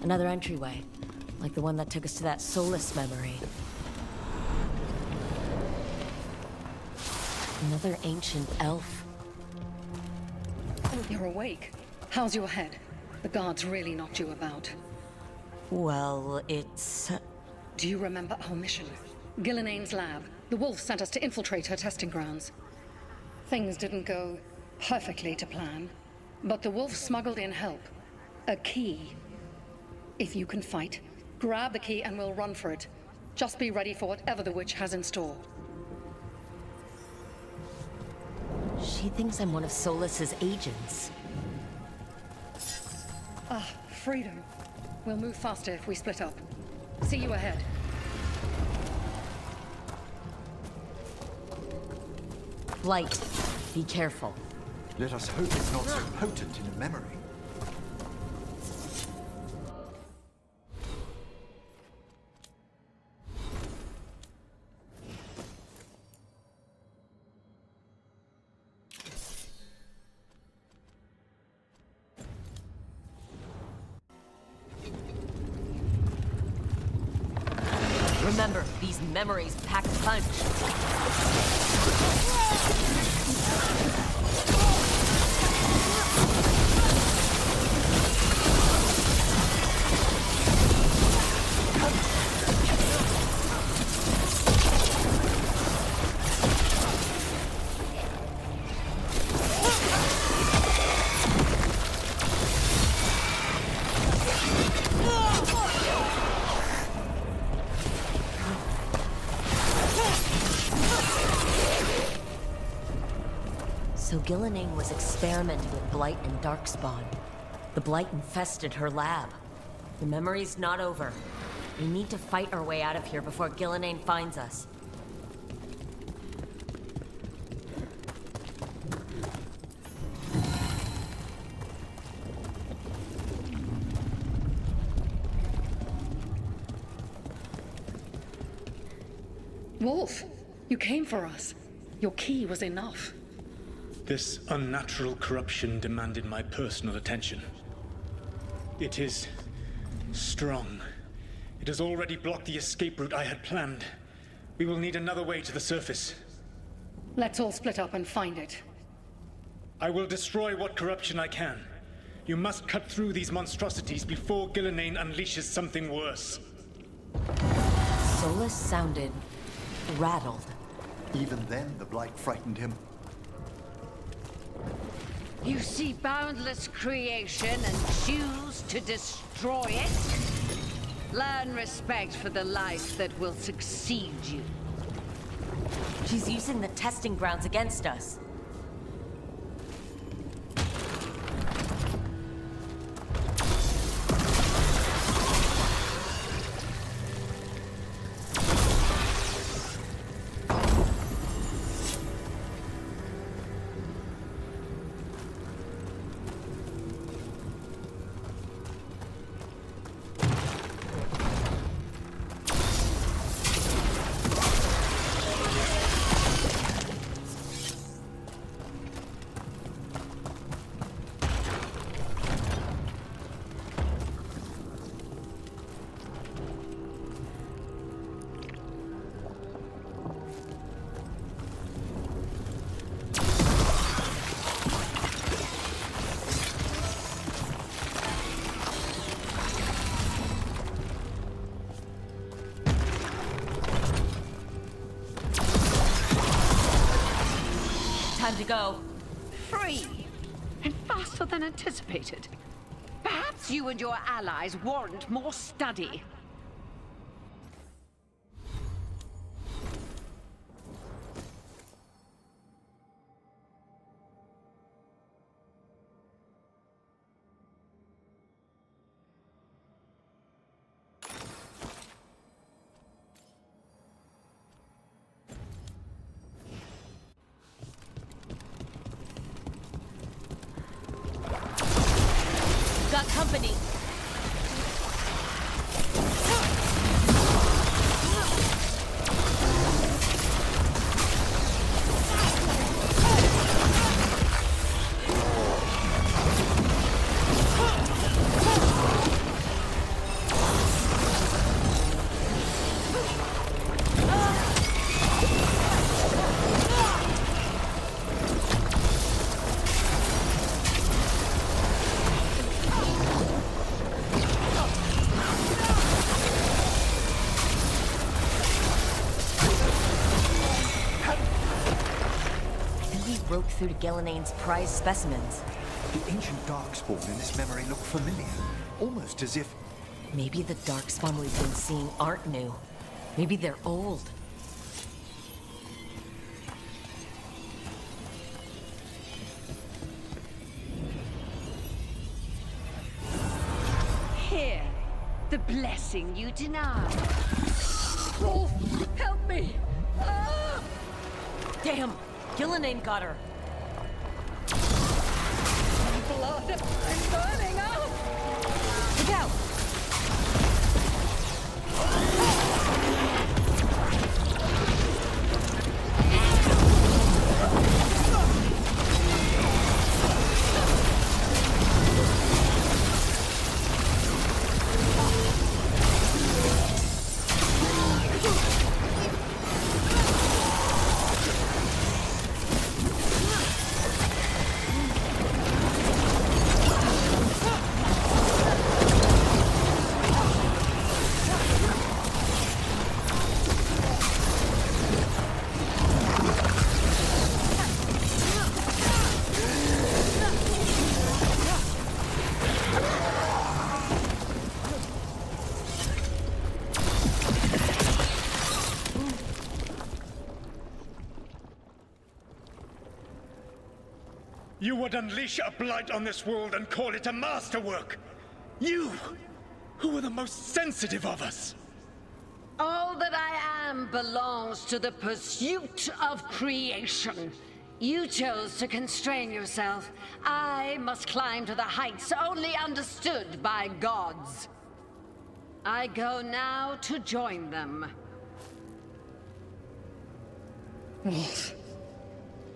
Another entryway. Like the one that took us to that soulless memory. Another ancient elf. You're awake. How's your head? The guards really knocked you about. Well, it's... Do you remember our mission? Gillenane's lab. The wolf sent us to infiltrate her testing grounds. Things didn't go perfectly to plan, but the wolf smuggled in help. A key. If you can fight, grab the key and we'll run for it. Just be ready for whatever the witch has in store. She thinks I'm one of Solus's agents. Ah, freedom. We'll move faster if we split up. See you ahead. Blight, be careful. Let us hope it's not so potent in a memory. Remember, these memories pack a punch. So Gillenane was experimenting with Blight and Darkspawn. The Blight infested her lab. The memory's not over. We need to fight our way out of here before Gillenane finds us. Wolf, you came for us. Your key was enough. This unnatural corruption demanded my personal attention. It is strong. It has already blocked the escape route I had planned. We will need another way to the surface. Let's all split up and find it. I will destroy what corruption I can. You must cut through these monstrosities before Gillenane unleashes something worse. Solus sounded rattled. Even then, the Blight frightened him. You see boundless creation and choose to destroy it? Learn respect for the life that will succeed you. She's using the testing grounds against us. Time to go. Free! And faster than anticipated. Perhaps you and your allies warrant more study. Got company. Broke through to Gillinane's prized specimens. The ancient darkspawn in this memory look familiar. Almost as if... Maybe the darkspawn we've been seeing aren't new. Maybe they're old. Here, the blessing you denied. Rolf, help me! Ah! Damn! Gillinane got her. Blood! I'm burning up! Look out! You would unleash a blight on this world and call it a masterwork! You, who are the most sensitive of us! All that I am belongs to the pursuit of creation. You chose to constrain yourself. I must climb to the heights only understood by gods. I go now to join them. Wolf,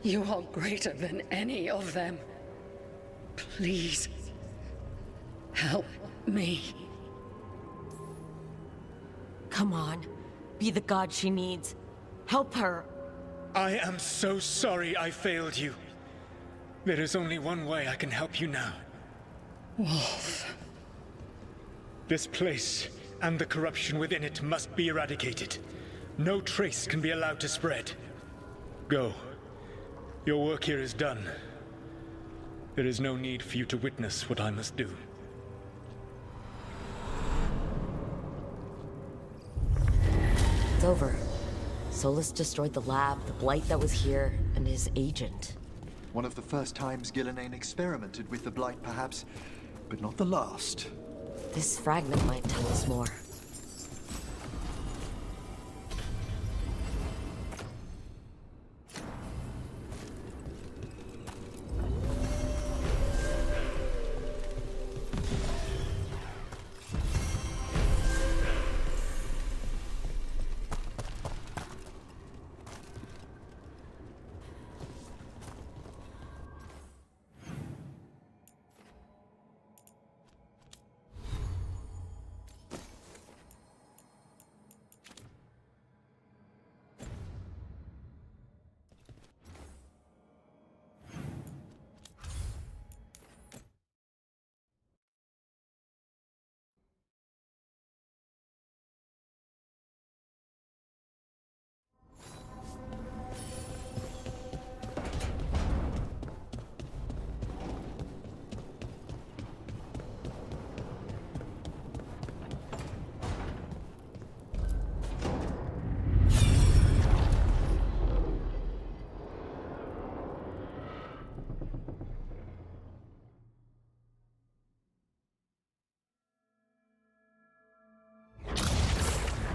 you are greater than any of them. Please, help me. Come on. Be the god she needs. Help her. I am so sorry I failed you. There is only one way I can help you now. Wolf. This place and the corruption within it must be eradicated. No trace can be allowed to spread. Go. Your work here is done. There is no need for you to witness what I must do. It's over. Solus destroyed the lab, the blight that was here, and his agent. One of the first times Gillenane experimented with the blight, perhaps, but not the last. This fragment might tell us more.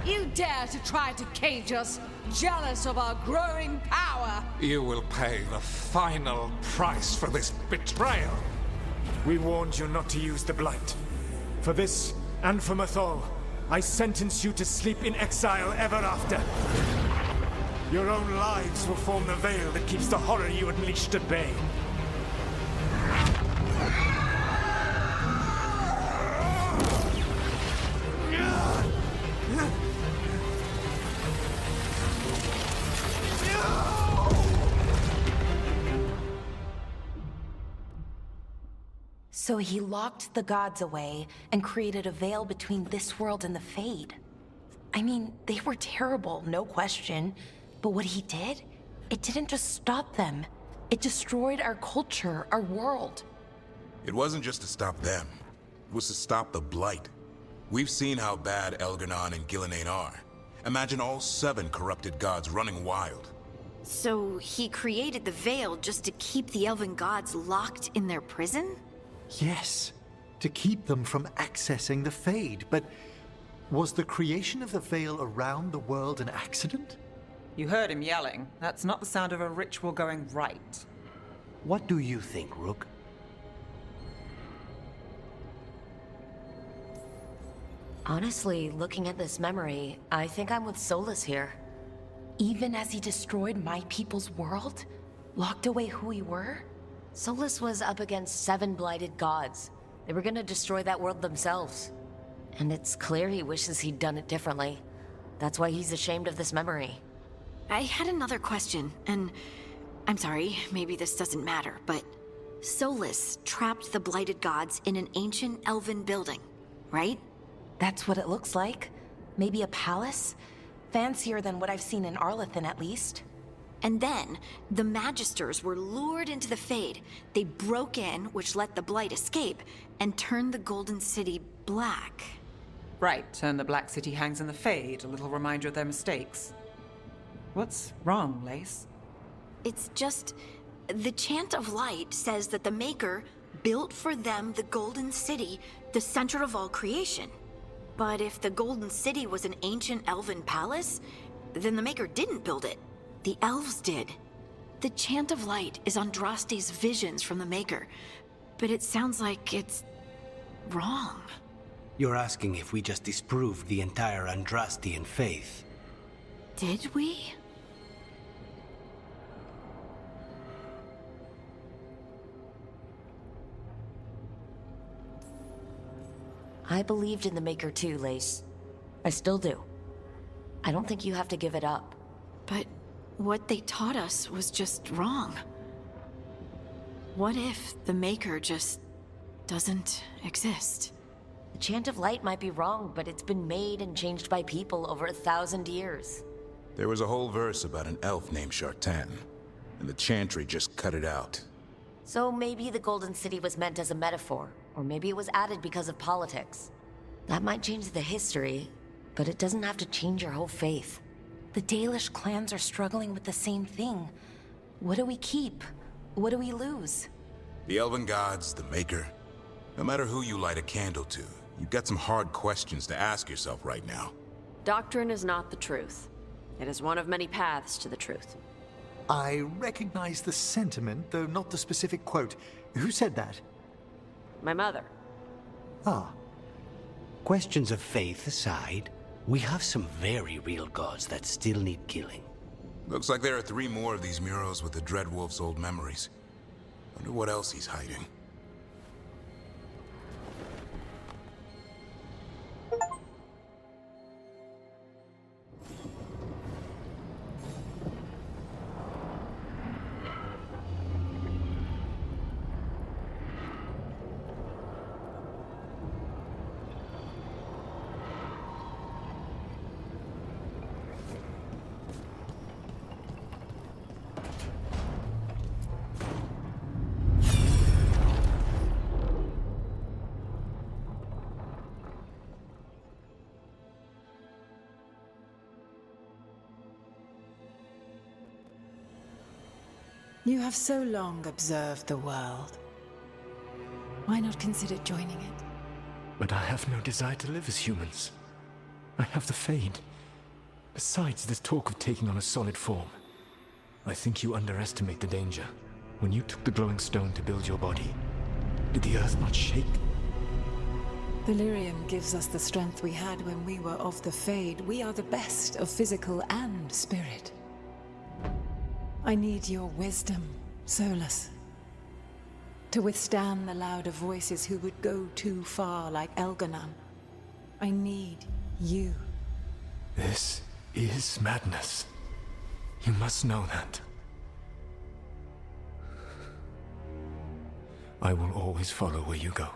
You dare to try to cage us, jealous of our growing power! You will pay the final price for this betrayal. We warned you not to use the Blight. For this, and for Mathol, I sentence you to sleep in exile ever after. Your own lives will form the veil that keeps the horror you unleashed at bay. So he locked the gods away and created a veil between this world and the Fade. I mean, they were terrible, no question. But what he did, it didn't just stop them. It destroyed our culture, our world. It wasn't just to stop them. It was to stop the Blight. We've seen how bad Elgar'nan and Gillenane are. Imagine all 7 corrupted gods running wild. So he created the Veil just to keep the elven gods locked in their prison? Yes, to keep them from accessing the Fade. But was the creation of the Veil around the world an accident? You heard him yelling. That's not the sound of a ritual going right. What do you think, Rook? Honestly, looking at this memory, I think I'm with Solus here. Even as he destroyed my people's world? Locked away who we were? Solus was up against 7 blighted gods. They were gonna destroy that world themselves. And it's clear he wishes he'd done it differently. That's why he's ashamed of this memory. I had another question, and I'm sorry, maybe this doesn't matter, but Solus trapped the blighted gods in an ancient elven building, right? That's what it looks like. Maybe a palace? Fancier than what I've seen in Arlethan, at least. And then, the Magisters were lured into the Fade. They broke in, which let the Blight escape, and turned the Golden City black. Right, and the Black City hangs in the Fade, a little reminder of their mistakes. What's wrong, Lace? It's just... the Chant of Light says that the Maker built for them the Golden City, the center of all creation. But if the Golden City was an ancient elven palace, then the Maker didn't build it. The elves did. The Chant of Light is Andraste's visions from the Maker, but it sounds like it's wrong. You're asking if we just disproved the entire Andrastian faith. Did we? I believed in the Maker too, Lace. I still do. I don't think you have to give it up. But what they taught us was just wrong. What if the Maker just doesn't exist? The Chant of Light might be wrong, but it's been made and changed by people over 1,000 years. There was a whole verse about an elf named Shartan, and the Chantry just cut it out. So maybe the Golden City was meant as a metaphor, or maybe it was added because of politics. That might change the history, but it doesn't have to change your whole faith. The Dalish clans are struggling with the same thing. What do we keep? What do we lose? The Elven Gods, the Maker. No matter who you light a candle to, you've got some hard questions to ask yourself right now. Doctrine is not the truth. It is one of many paths to the truth. I recognize the sentiment, though not the specific quote. Who said that? My mother. Ah. Questions of faith aside, we have some very real gods that still need killing. Looks like there are 3 more of these murals with the Dreadwolf's old memories. Wonder what else he's hiding. You have so long observed the world. Why not consider joining it? But I have no desire to live as humans. I have the Fade. Besides, this talk of taking on a solid form. I think you underestimate the danger. When you took the glowing stone to build your body, did the earth not shake? Delirium gives us the strength we had when we were of the Fade. We are the best of physical and spirit. I need your wisdom, Solus. To withstand the louder voices who would go too far like Elganon. I need you. This is madness. You must know that. I will always follow where you go.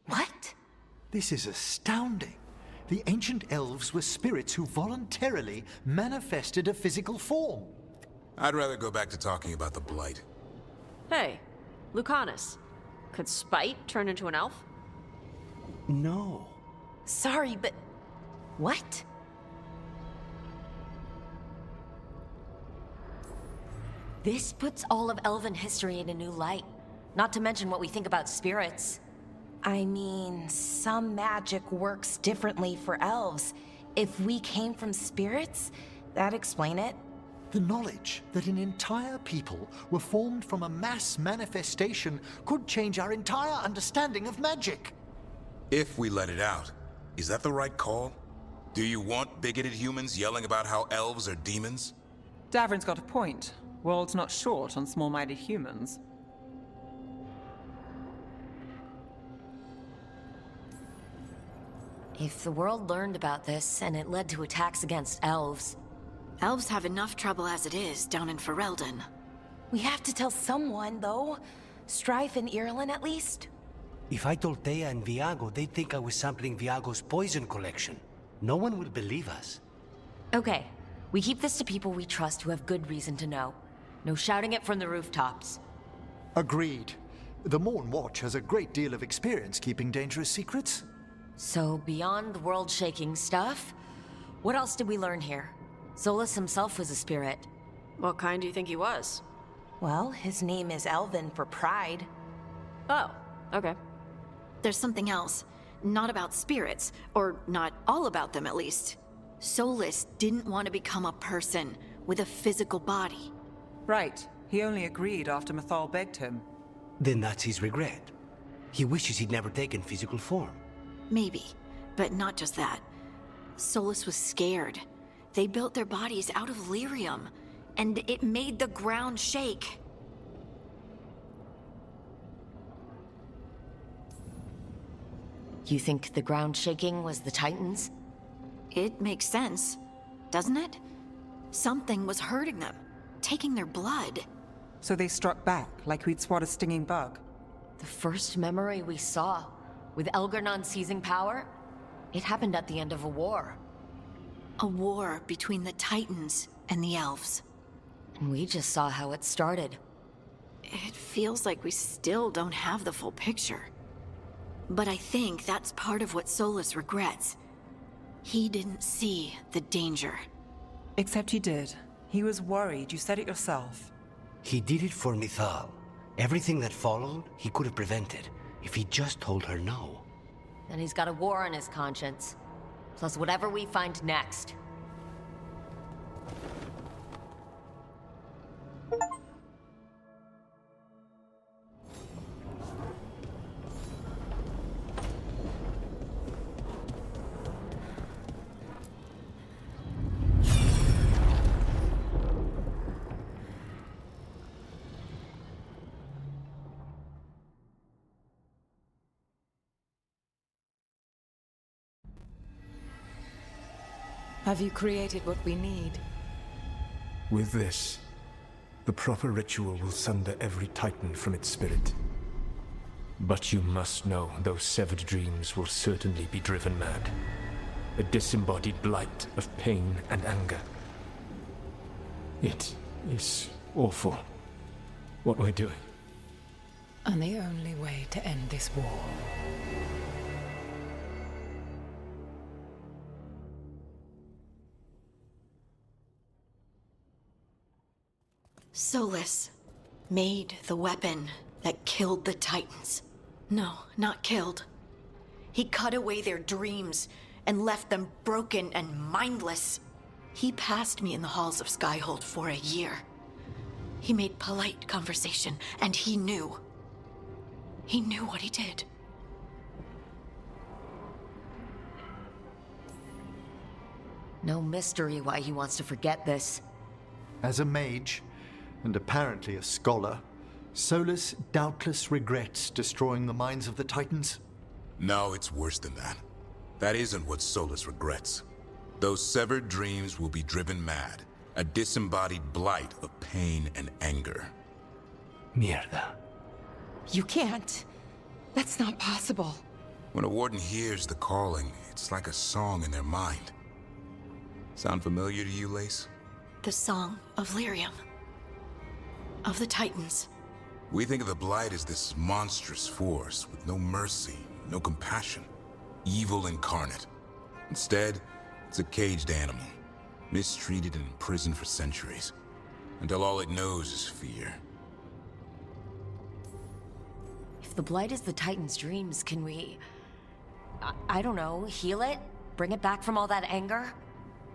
What? This is astounding. The ancient elves were spirits who voluntarily manifested a physical form. I'd rather go back to talking about the Blight. Hey, Lucanus. Could Spite turn into an elf? No. Sorry, but... what? This puts all of elven history in a new light. Not to mention what we think about spirits. I mean, some magic works differently for elves. If we came from spirits, that'd explain it. The knowledge that an entire people were formed from a mass manifestation could change our entire understanding of magic. If we let it out, is that the right call? Do you want bigoted humans yelling about how elves are demons? Davrin's got a point. World's not short on small-minded humans. If the world learned about this, and it led to attacks against elves... Elves have enough trouble as it is down in Ferelden. We have to tell someone, though. Strife and Irulan, at least. If I told Thea and Viago, they'd think I was sampling Viago's poison collection. No one will believe us. Okay, we keep this to people we trust who have good reason to know. No shouting it from the rooftops. Agreed. The Morn Watch has a great deal of experience keeping dangerous secrets. So, beyond the world-shaking stuff, what else did we learn here? Solus himself was a spirit. What kind do you think he was? Well, his name is Elven for pride. Oh, okay. There's something else. Not about spirits, or not all about them at least. Solus didn't want to become a person with a physical body. Right. He only agreed after Mathal begged him. Then that's his regret. He wishes he'd never taken physical form. Maybe, but not just that. Solus was scared. They built their bodies out of lyrium, and it made the ground shake. You think the ground shaking was the Titans? It makes sense, doesn't it? Something was hurting them, taking their blood. So they struck back, like we'd swat a stinging bug. The first memory we saw, with Elgarnon seizing power, it happened at the end of a war. A war between the Titans and the elves. And we just saw how it started. It feels like we still don't have the full picture. But I think that's part of what Solus regrets. He didn't see the danger. Except he did. He was worried. You said it yourself. He did it for Mithal. Everything that followed, he could have prevented if he just told her no. And he's got a war on his conscience. Plus whatever we find next. Have you created what we need? With this, the proper ritual will sunder every Titan from its spirit. But you must know those severed dreams will certainly be driven mad. A disembodied blight of pain and anger. It is awful what we're doing. And the only way to end this war. Solus made the weapon that killed the Titans. No, not killed. He cut away their dreams and left them broken and mindless. He passed me in the halls of Skyhold for a year. He made polite conversation, and he knew. He knew what he did. No mystery why he wants to forget this. As a mage, and apparently a scholar, Solus doubtless regrets destroying the minds of the Titans. No, it's worse than that. That isn't what Solus regrets. Those severed dreams will be driven mad, a disembodied blight of pain and anger. Mierda. You can't. That's not possible. When a warden hears the calling, it's like a song in their mind. Sound familiar to you, Lace? The song of Lyrium. Of the Titans. We think of the Blight as this monstrous force with no mercy, no compassion. Evil incarnate. Instead, it's a caged animal, mistreated and imprisoned for centuries, until all it knows is fear. If the Blight is the Titan's dreams, can we... I don't know, heal it? Bring it back from all that anger?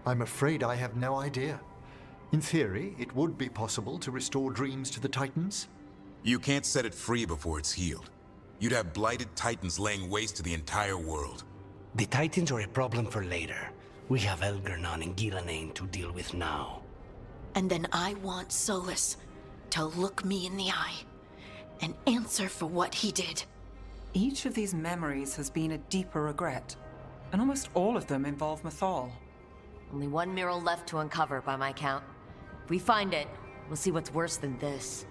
I'm afraid I have no idea. In theory, it would be possible to restore dreams to the Titans. You can't set it free before it's healed. You'd have blighted Titans laying waste to the entire world. The Titans are a problem for later. We have Elgernon and Gillenane to deal with now. And then I want Solus to look me in the eye and answer for what he did. Each of these memories has been a deeper regret, and almost all of them involve Mithal. Only one mural left to uncover by my count. If we find it, we'll see what's worse than this.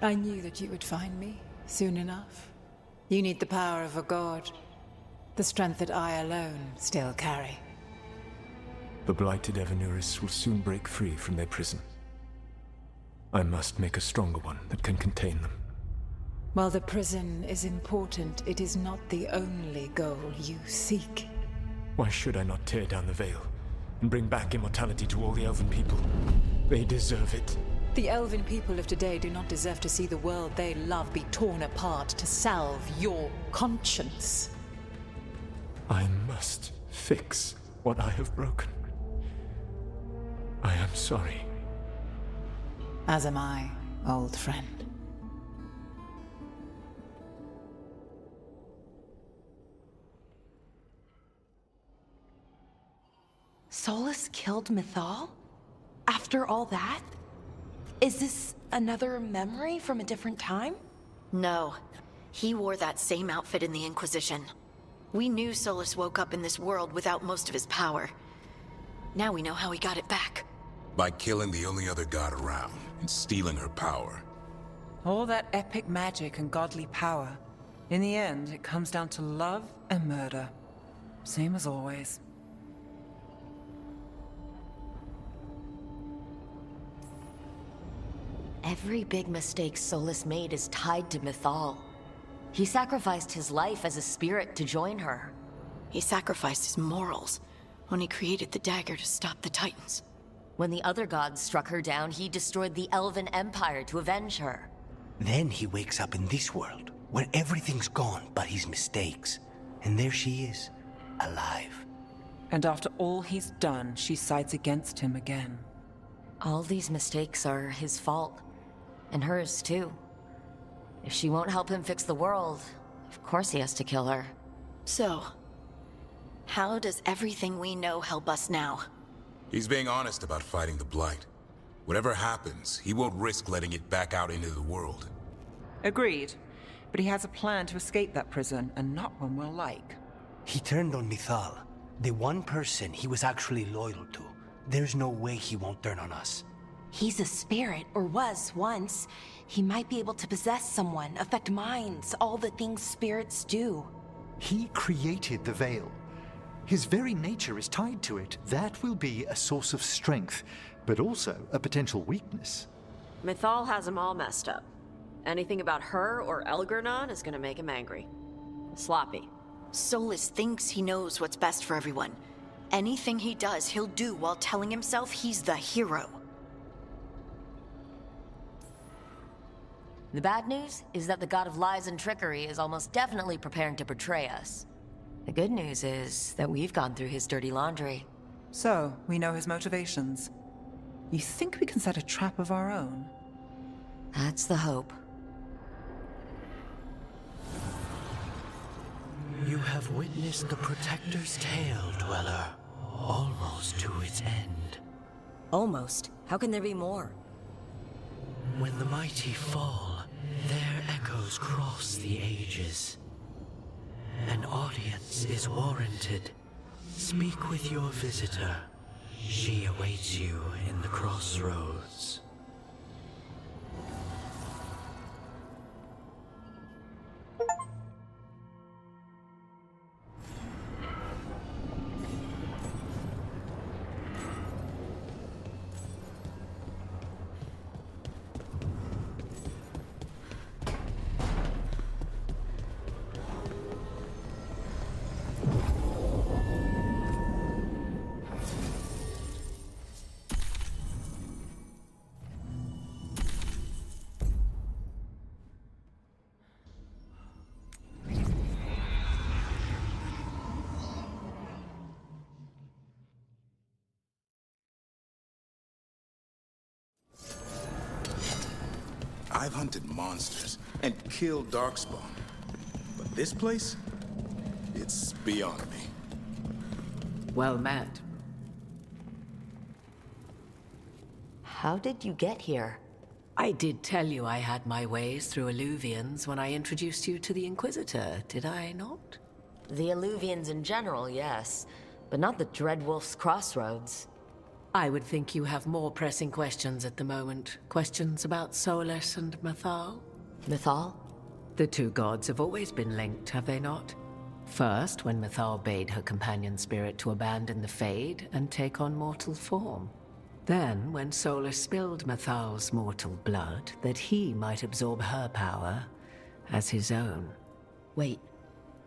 I knew that you would find me soon enough. You need the power of a god, the strength that I alone still carry. The blighted Evanuris will soon break free from their prison. I must make a stronger one that can contain them. While the prison is important, it is not the only goal you seek. Why should I not tear down the veil and bring back immortality to all the Elven people? They deserve it. The Elven people of today do not deserve to see the world they love be torn apart to salve your conscience. I must fix what I have broken. I am sorry. As am I, old friend. Solus killed Mythal? After all that? Is this another memory from a different time? No. He wore that same outfit in the Inquisition. We knew Solus woke up in this world without most of his power. Now we know how he got it back. By killing the only other god around and stealing her power. All that epic magic and godly power. In the end, it comes down to love and murder. Same as always. Every big mistake Solus made is tied to Mythal. He sacrificed his life as a spirit to join her. He sacrificed his morals when he created the dagger to stop the Titans. When the other gods struck her down, he destroyed the Elven Empire to avenge her. Then he wakes up in this world, where everything's gone but his mistakes. And there she is, alive. And after all he's done, she sides against him again. All these mistakes are his fault. And hers, too. If she won't help him fix the world, of course he has to kill her. So, how does everything we know help us now? He's being honest about fighting the Blight. Whatever happens, he won't risk letting it back out into the world. Agreed. But he has a plan to escape that prison, and not one we'll like. He turned on Mythal, the one person he was actually loyal to. There's no way he won't turn on us. He's a spirit, or was once. He might be able to possess someone, affect minds, all the things spirits do. He created the Veil. His very nature is tied to it. That will be a source of strength, but also a potential weakness. Mythal has him all messed up. Anything about her or Elgernon is gonna make him angry. Sloppy. Solus thinks he knows what's best for everyone. Anything he does, he'll do while telling himself he's the hero. The bad news is that the god of lies and trickery is almost definitely preparing to betray us. The good news is that we've gone through his dirty laundry. So, we know his motivations. You think we can set a trap of our own? That's the hope. You have witnessed the Protector's tale, Dweller, almost to its end. Almost? How can there be more? When the mighty fall, their echoes cross the ages. An audience is warranted. Speak with your visitor. She awaits you in the crossroads. I've hunted monsters and killed Darkspawn. But this place? It's beyond me. Well met. How did you get here? I did tell you I had my ways through Illuvians when I introduced you to the Inquisitor, did I not? The Illuvians in general, yes. But not the Dreadwolf's Crossroads. I would think you have more pressing questions at the moment. Questions about Solus and Mythal? Mythal? The two gods have always been linked, have they not? First, when Mythal bade her companion spirit to abandon the Fade and take on mortal form. Then, when Solus spilled Mythal's mortal blood, that he might absorb her power as his own. Wait,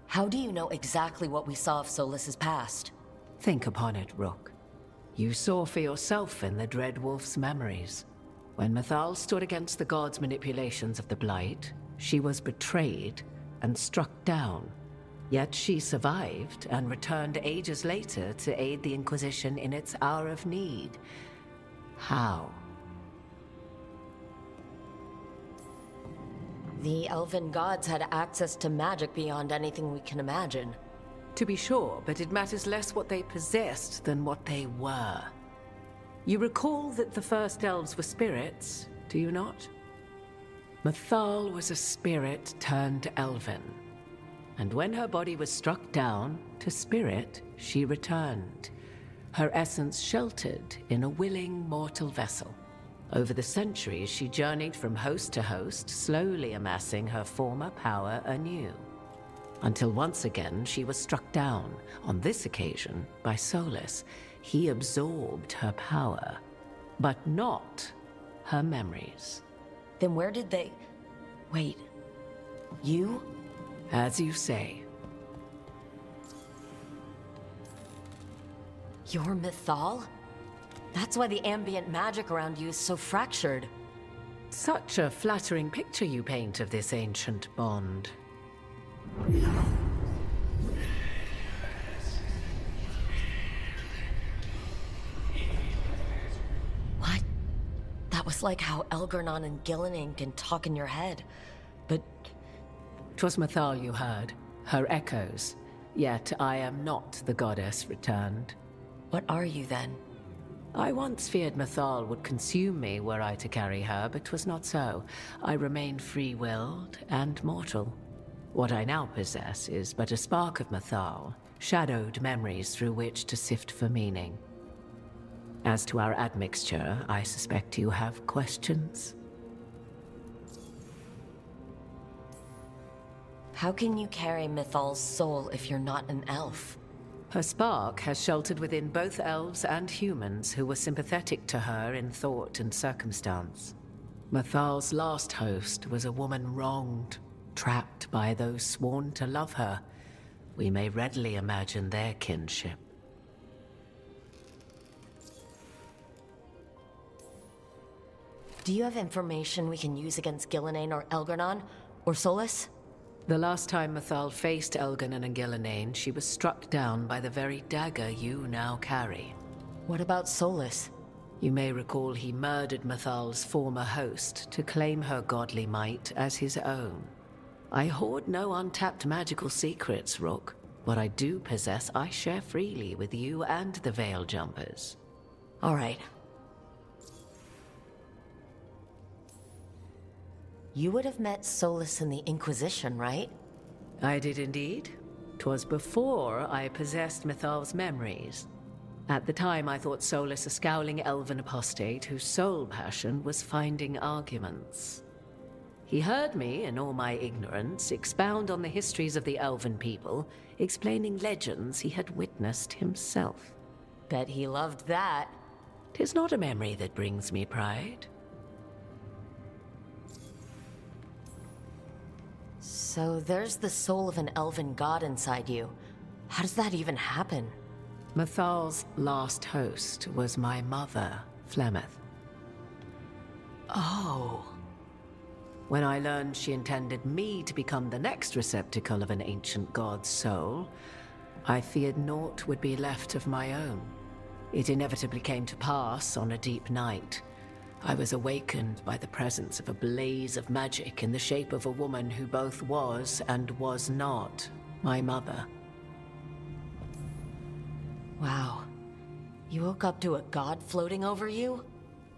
how do you know exactly what we saw of Solus's past? Think upon it, Rook. You saw for yourself in the Dreadwolf's memories. When Mythal stood against the gods' manipulations of the Blight, she was betrayed and struck down. Yet she survived and returned ages later to aid the Inquisition in its hour of need. How? The Elven gods had access to magic beyond anything we can imagine. To be sure, but it matters less what they possessed than what they were. You recall that the first elves were spirits, do you not? Mythal was a spirit turned elven. And when her body was struck down, to spirit she returned, her essence sheltered in a willing mortal vessel. Over the centuries, she journeyed from host to host, slowly amassing her former power anew. Until once again she was struck down, on this occasion by Solus. He absorbed her power, but not her memories. Then where did they... Wait, you? As you say. You're Mythal? That's why the ambient magic around you is so fractured. Such a flattering picture you paint of this ancient bond. What? That was like how Elgar'nan and Gillenane can talk in your head, but... 'Twas Mythal you heard, her echoes. Yet I am not the goddess returned. What are you then? I once feared Mythal would consume me were I to carry her, but 'twas not so. I remain free-willed and mortal. What I now possess is but a spark of Mythal, shadowed memories through which to sift for meaning. As to our admixture, I suspect you have questions. How can you carry Mythal's soul if you're not an elf? Her spark has sheltered within both elves and humans who were sympathetic to her in thought and circumstance. Mythal's last host was a woman wronged, trapped by those sworn to love her. We may readily imagine their kinship. Do you have information we can use against Gillenane or Elgar'nan? Or Solus? The last time Mythal faced Elgar'nan and Gillenane, she was struck down by the very dagger you now carry. What about Solus? You may recall he murdered Mythal's former host to claim her godly might as his own. I hoard no untapped magical secrets, Rook. What I do possess, I share freely with you and the Veil Jumpers. All right. You would have met Solus in the Inquisition, right? I did indeed. 'Twas before I possessed Mythal's memories. At the time, I thought Solus a scowling elven apostate whose sole passion was finding arguments. He heard me, in all my ignorance, expound on the histories of the elven people, explaining legends he had witnessed himself. Bet he loved that. 'Tis not a memory that brings me pride. So there's the soul of an elven god inside you. How does that even happen? Mythal's last host was my mother, Flemeth. Oh. When I learned she intended me to become the next receptacle of an ancient god's soul, I feared naught would be left of my own. It inevitably came to pass on a deep night. I was awakened by the presence of a blaze of magic in the shape of a woman who both was and was not my mother. Wow. You woke up to a god floating over you?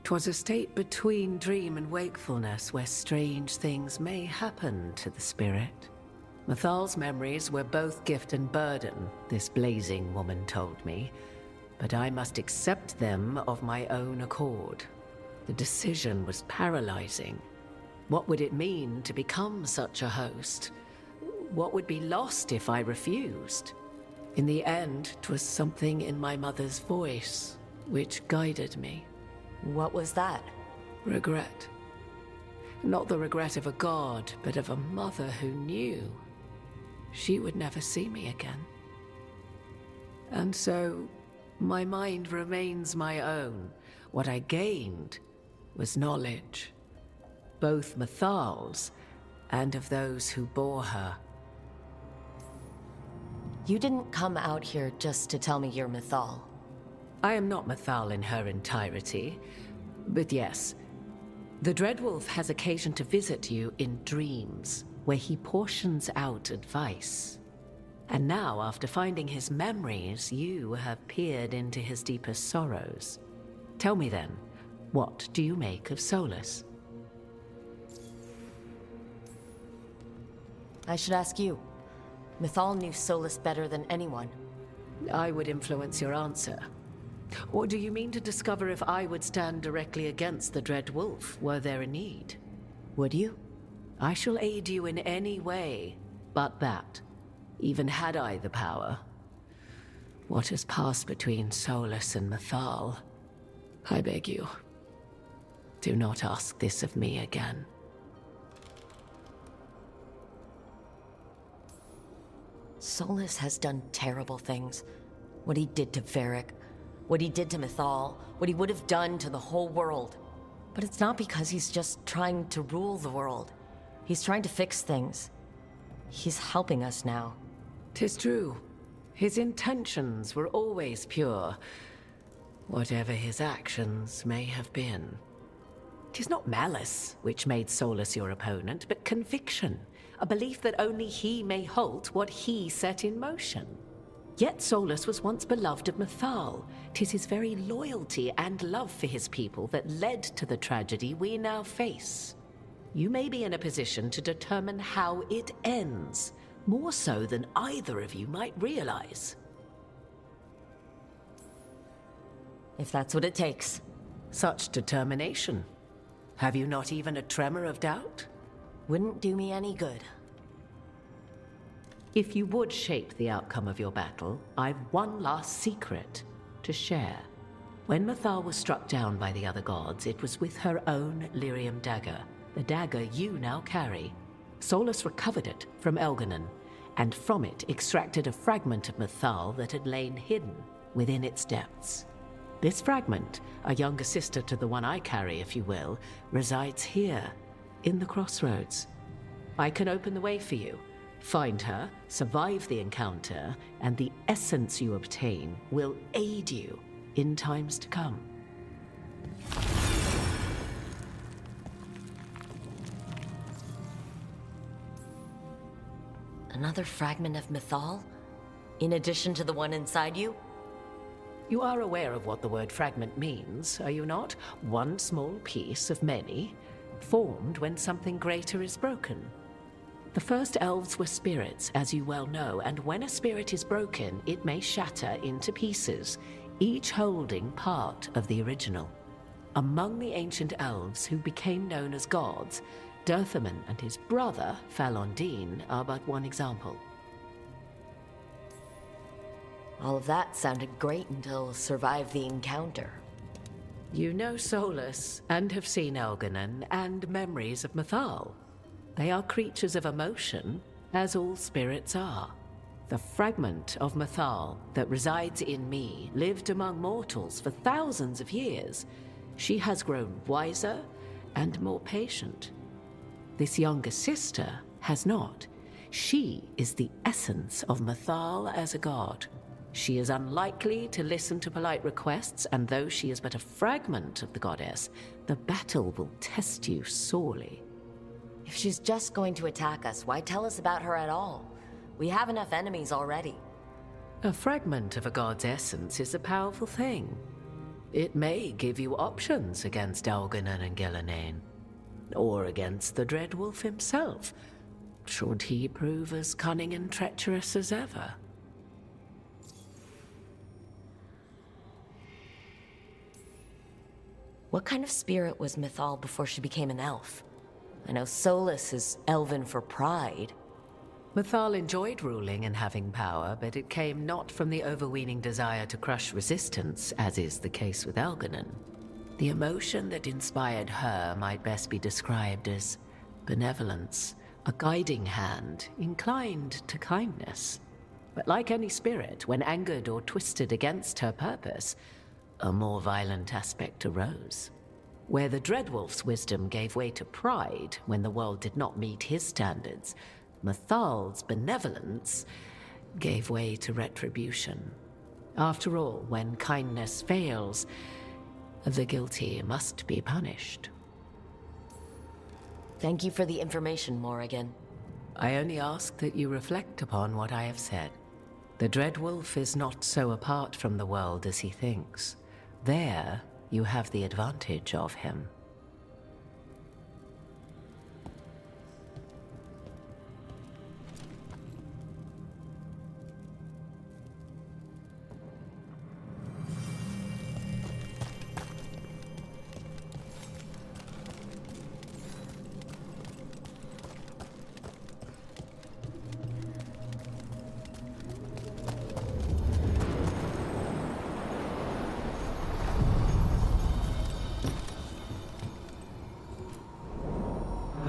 'Twas a state between dream and wakefulness where strange things may happen to the spirit. Mythal's memories were both gift and burden, this blazing woman told me, but I must accept them of my own accord. The decision was paralyzing. What would it mean to become such a host? What would be lost if I refused? In the end, 'twas something in my mother's voice which guided me. What was that? Regret. Not the regret of a god, but of a mother who knew she would never see me again. And so, my mind remains my own. What I gained was knowledge, both Mythal's and of those who bore her. You didn't come out here just to tell me you're Mythal. I am not Mythal in her entirety, but yes, the Dreadwolf has occasion to visit you in dreams, where he portions out advice. And now, after finding his memories, you have peered into his deepest sorrows. Tell me then, what do you make of Solus? I should ask you. Mythal knew Solus better than anyone. I would influence your answer. Or do you mean to discover if I would stand directly against the Dread Wolf were there a need? Would you? I shall aid you in any way but that, even had I the power. What has passed between Solus and Mythal? I beg you, do not ask this of me again. Solus has done terrible things. What he did to Varric, what he did to Mythal, what he would have done to the whole world. But it's not because he's just trying to rule the world. He's trying to fix things. He's helping us now. 'Tis true. His intentions were always pure, whatever his actions may have been. 'Tis not malice which made Solus your opponent, but conviction, a belief that only he may halt what he set in motion. Yet Solus was once beloved of Mythal. 'Tis his very loyalty and love for his people that led to the tragedy we now face. You may be in a position to determine how it ends, more so than either of you might realize. If that's what it takes. Such determination. Have you not even a tremor of doubt? Wouldn't do me any good. If you would shape the outcome of your battle, I've one last secret to share. When Mythal was struck down by the other gods, it was with her own lyrium dagger, the dagger you now carry. Solus recovered it from Elganon, and from it extracted a fragment of Mythal that had lain hidden within its depths. This fragment, a younger sister to the one I carry, if you will, resides here, in the crossroads. I can open the way for you. Find her, survive the encounter, and the essence you obtain will aid you in times to come. Another fragment of Mythal? In addition to the one inside you? You are aware of what the word fragment means, are you not? One small piece of many, formed when something greater is broken. The first elves were spirits, as you well know, and when a spirit is broken, it may shatter into pieces, each holding part of the original. Among the ancient elves who became known as gods, Dirthaman and his brother, Falondine, are but one example. All of that sounded great until survive the encounter. You know Solus, and have seen Elganon, and memories of Mythal. They are creatures of emotion, as all spirits are. The fragment of Mythal that resides in me lived among mortals for thousands of years. She has grown wiser and more patient. This younger sister has not. She is the essence of Mythal as a god. She is unlikely to listen to polite requests, and though she is but a fragment of the goddess, the battle will test you sorely. If she's just going to attack us, why tell us about her at all? We have enough enemies already. A fragment of a god's essence is a powerful thing. It may give you options against Elganon and Gillenane, or against the Dread Wolf himself, should he prove as cunning and treacherous as ever. What kind of spirit was Mythal before she became an elf? I know Solus is elven for pride. Mythal enjoyed ruling and having power, but it came not from the overweening desire to crush resistance, as is the case with Elganon. The emotion that inspired her might best be described as benevolence, a guiding hand, inclined to kindness. But like any spirit, when angered or twisted against her purpose, a more violent aspect arose. Where the Dreadwolf's wisdom gave way to pride when the world did not meet his standards, Mythal's benevolence gave way to retribution. After all, when kindness fails, the guilty must be punished. Thank you for the information, Morrigan. I only ask that you reflect upon what I have said. The Dreadwolf is not so apart from the world as he thinks. There, you have the advantage of him.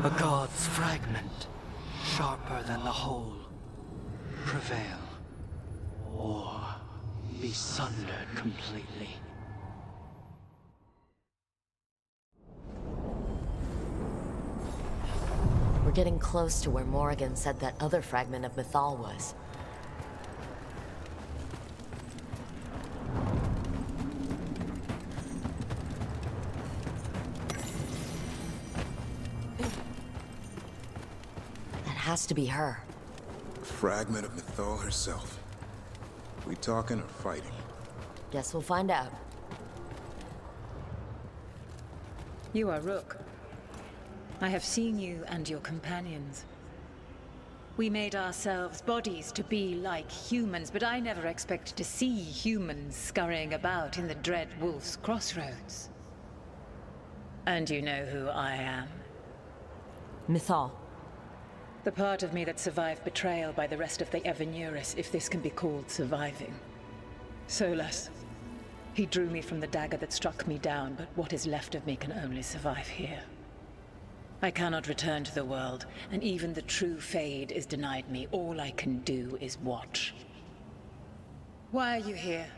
A god's fragment, sharper than the whole. Prevail, or be sundered completely. We're getting close to where Morrigan said that other fragment of Mythal was. Has to be her. A fragment of Mythal herself. We talking or fighting? Guess we'll find out. You are Rook. I have seen you and your companions. We made ourselves bodies to be like humans, but I never expected to see humans scurrying about in the Dread Wolf's crossroads. And you know who I am? Mythal. The part of me that survived betrayal by the rest of the Evanuris, if this can be called surviving. Solas. He drew me from the dagger that struck me down, but what is left of me can only survive here. I cannot return to the world, and even the true Fade is denied me. All I can do is watch. Why are you here?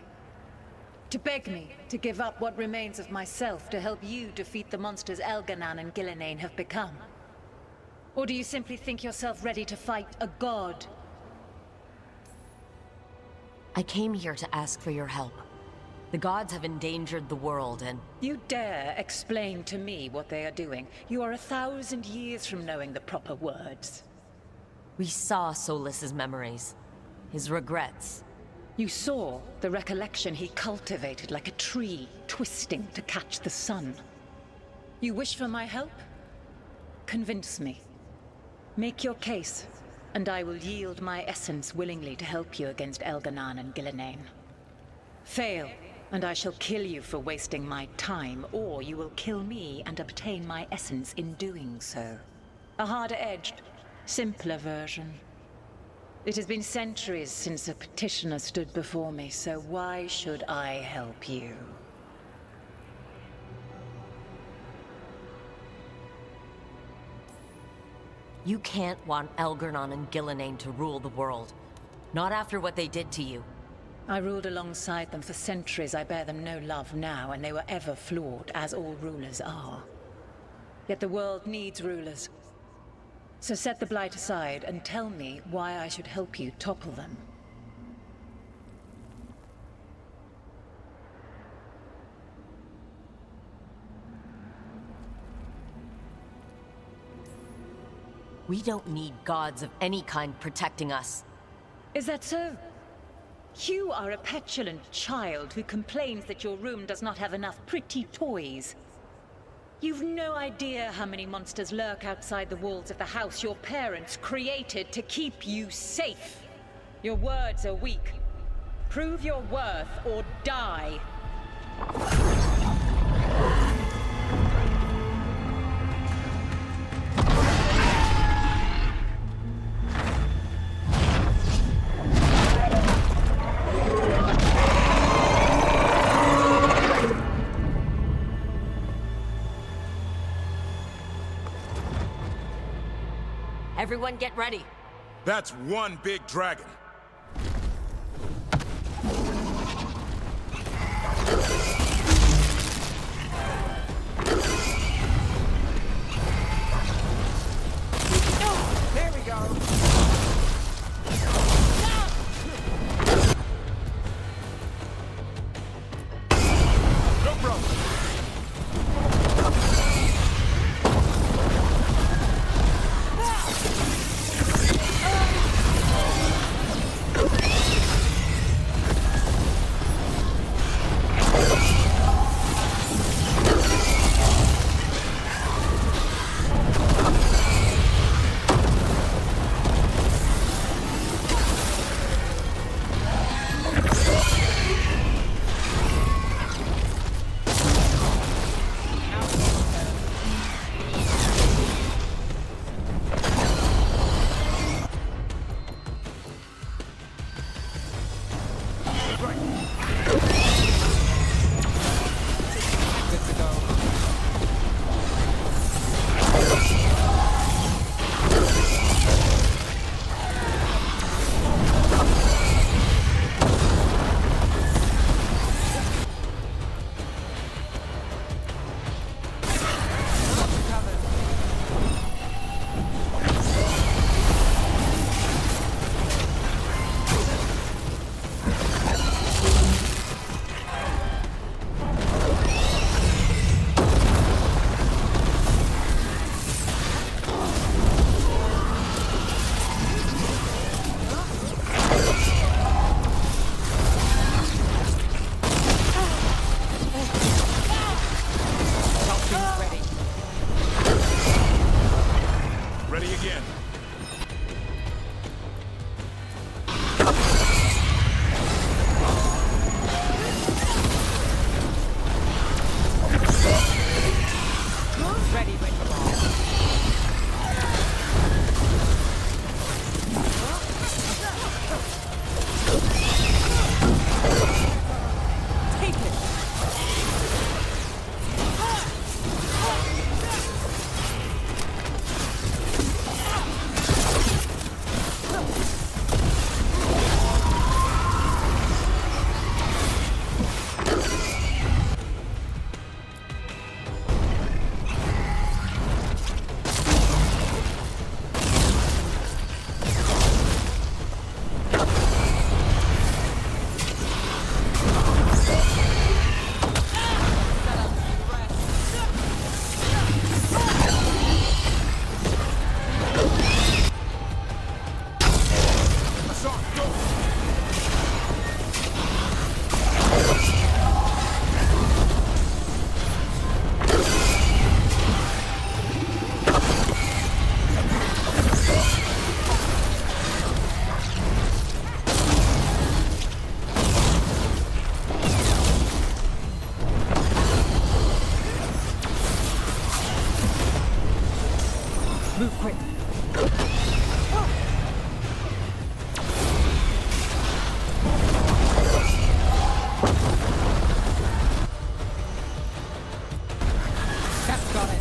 To beg me to give up what remains of myself to help you defeat the monsters Elganan and Gillenane have become? Or do you simply think yourself ready to fight a god? I came here to ask for your help. The gods have endangered the world and... You dare explain to me what they are doing? You are 1,000 years from knowing the proper words. We saw Solas's memories. His regrets. You saw the recollection he cultivated like a tree, twisting to catch the sun. You wish for my help? Convince me. Make your case, and I will yield my essence willingly to help you against Elganan and Gillenane. Fail, and I shall kill you for wasting my time, or you will kill me and obtain my essence in doing so. A harder-edged, simpler version. It has been centuries since a petitioner stood before me, so why should I help you? You can't want Elgar'nan and Gillenane to rule the world. Not after what they did to you. I ruled alongside them for centuries. I bear them no love now, and they were ever flawed, as all rulers are. Yet the world needs rulers. So set the Blight aside and tell me why I should help you topple them. We don't need gods of any kind protecting us. Is that so? You are a petulant child who complains that your room does not have enough pretty toys. You've no idea how many monsters lurk outside the walls of the house your parents created to keep you safe. Your words are weak. Prove your worth or die. Everyone get ready. That's one big dragon. There we go. No problem. Move quick. That's got it.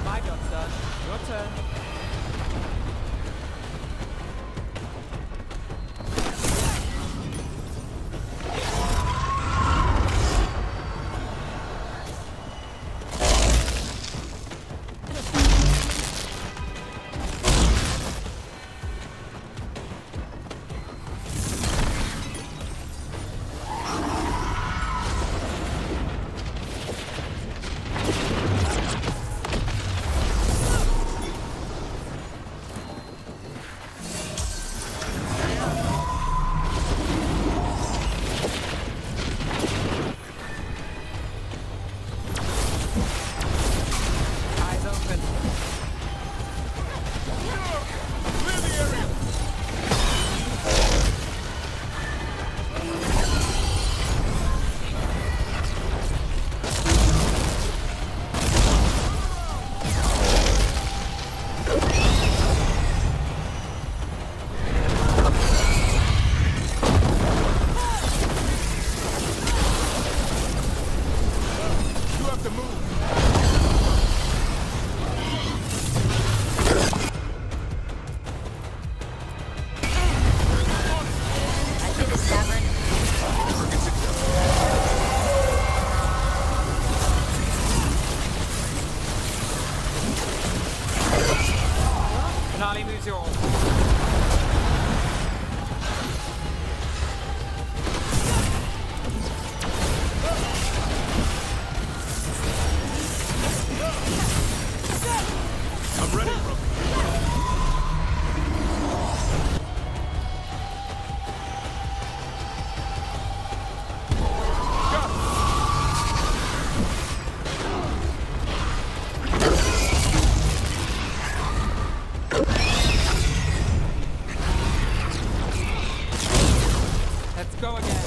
My job's done. Your turn. Finale moves yours. I'm ready, bro. Let's go again.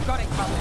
Got it covered.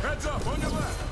Heads up, on your left.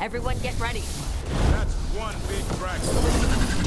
Everyone get ready. That's one big dragon.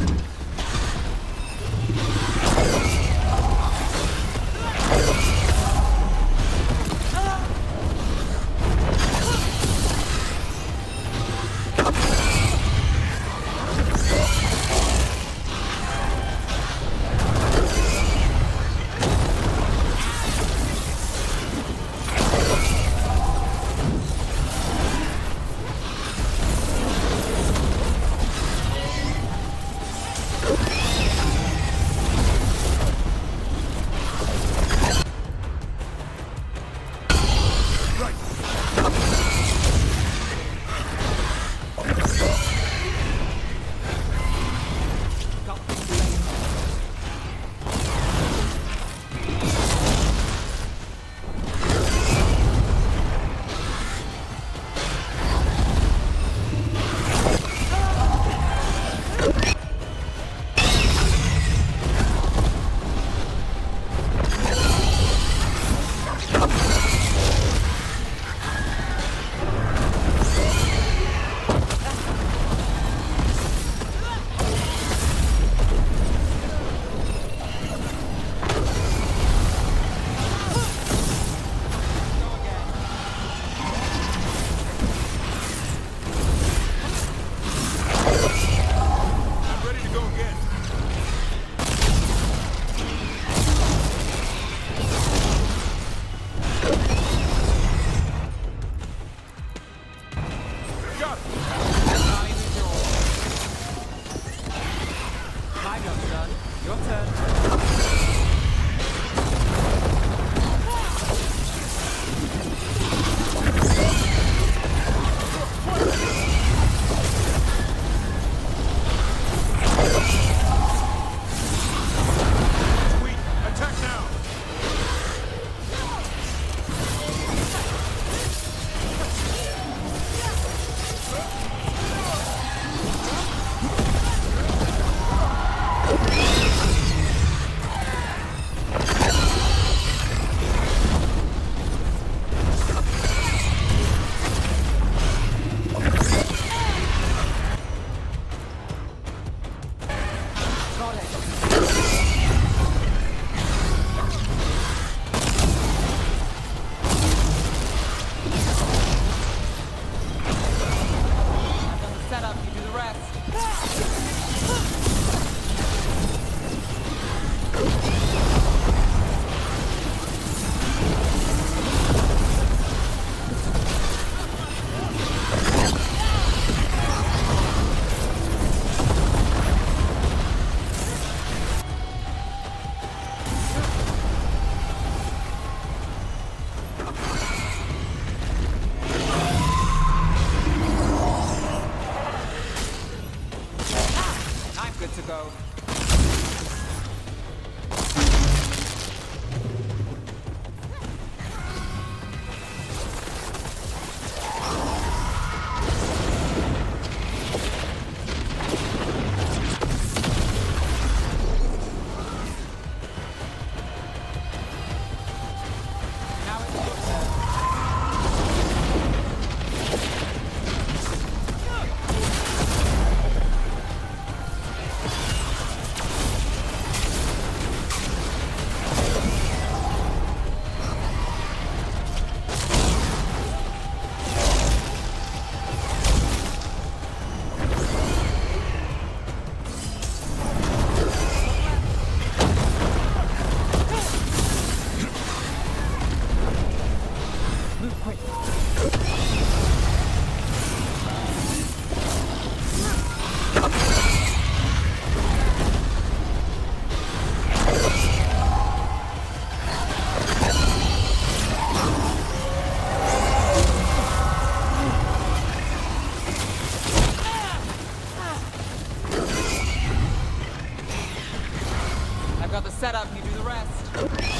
setup, you do the rest.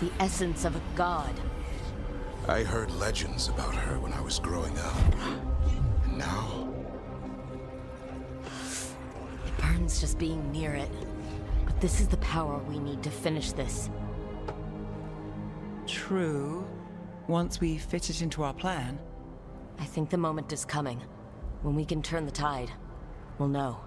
The essence of a god. I heard legends about her when I was growing up. And now... It burns just being near it. But this is the power we need to finish this. True. Once we fit it into our plan. I think the moment is coming. When we can turn the tide, we'll know.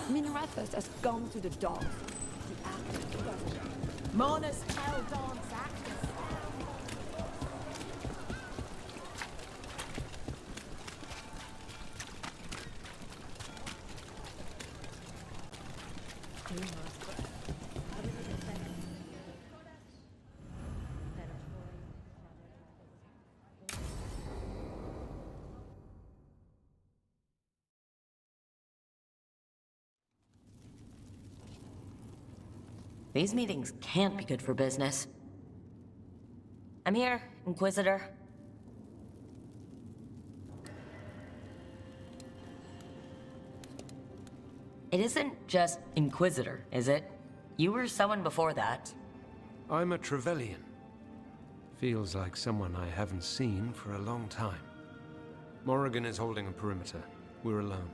Minarethus has gone to the dogs. Mona's tell dogs actors. These meetings can't be good for business. I'm here, Inquisitor. It isn't just Inquisitor, is it? You were someone before that. I'm a Trevelyan. Feels like someone I haven't seen for a long time. Morrigan is holding a perimeter. We're alone.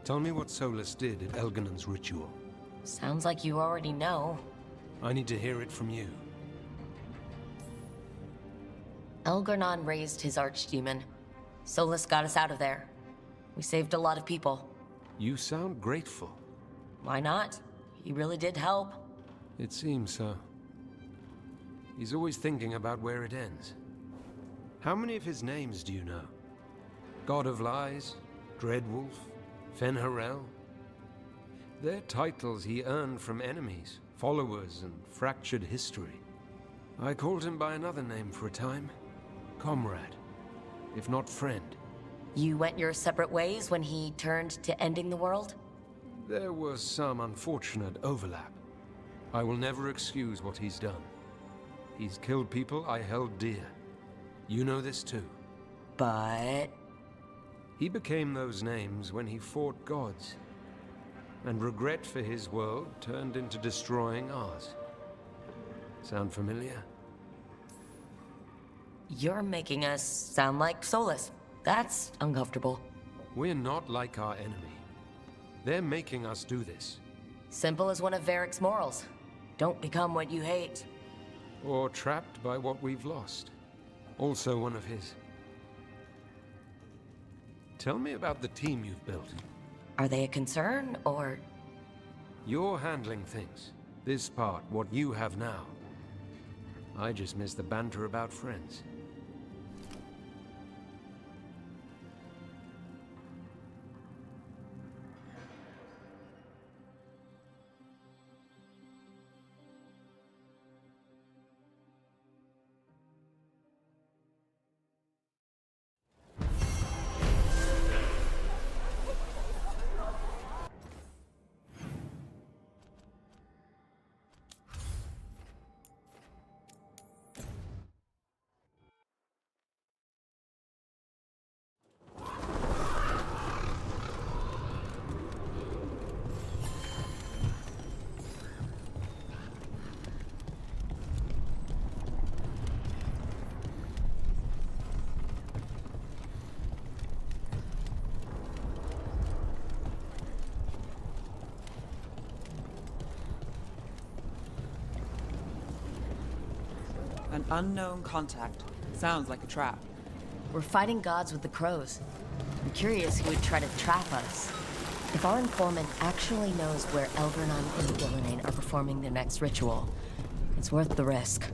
Tell me what Solus did at Elganon's ritual. Sounds like you already know. I need to hear it from you. Elgarnon raised his archdemon. Solus got us out of there. We saved a lot of people. You sound grateful. Why not? He really did help. It seems so. He's always thinking about where it ends. How many of his names do you know? God of Lies, Dreadwolf, Fen'Harel? They're titles he earned from enemies, followers, and fractured history. I called him by another name for a time. Comrade, if not friend. You went your separate ways when he turned to ending the world? There was some unfortunate overlap. I will never excuse what he's done. He's killed people I held dear. You know this too. But... He became those names when he fought gods. And regret for his world turned into destroying ours. Sound familiar? You're making us sound like Solus. That's uncomfortable. We're not like our enemy. They're making us do this. Simple as one of Varric's morals. Don't become what you hate. Or trapped by what we've lost. Also one of his. Tell me about the team you've built. Are they a concern, or... You're handling things. This part, what you have now. I just miss the banter about friends. An unknown contact. Sounds like a trap. We're fighting gods with the crows. I'm curious who would try to trap us. If our informant actually knows where Elgernon and Gillenane are performing their next ritual, it's worth the risk.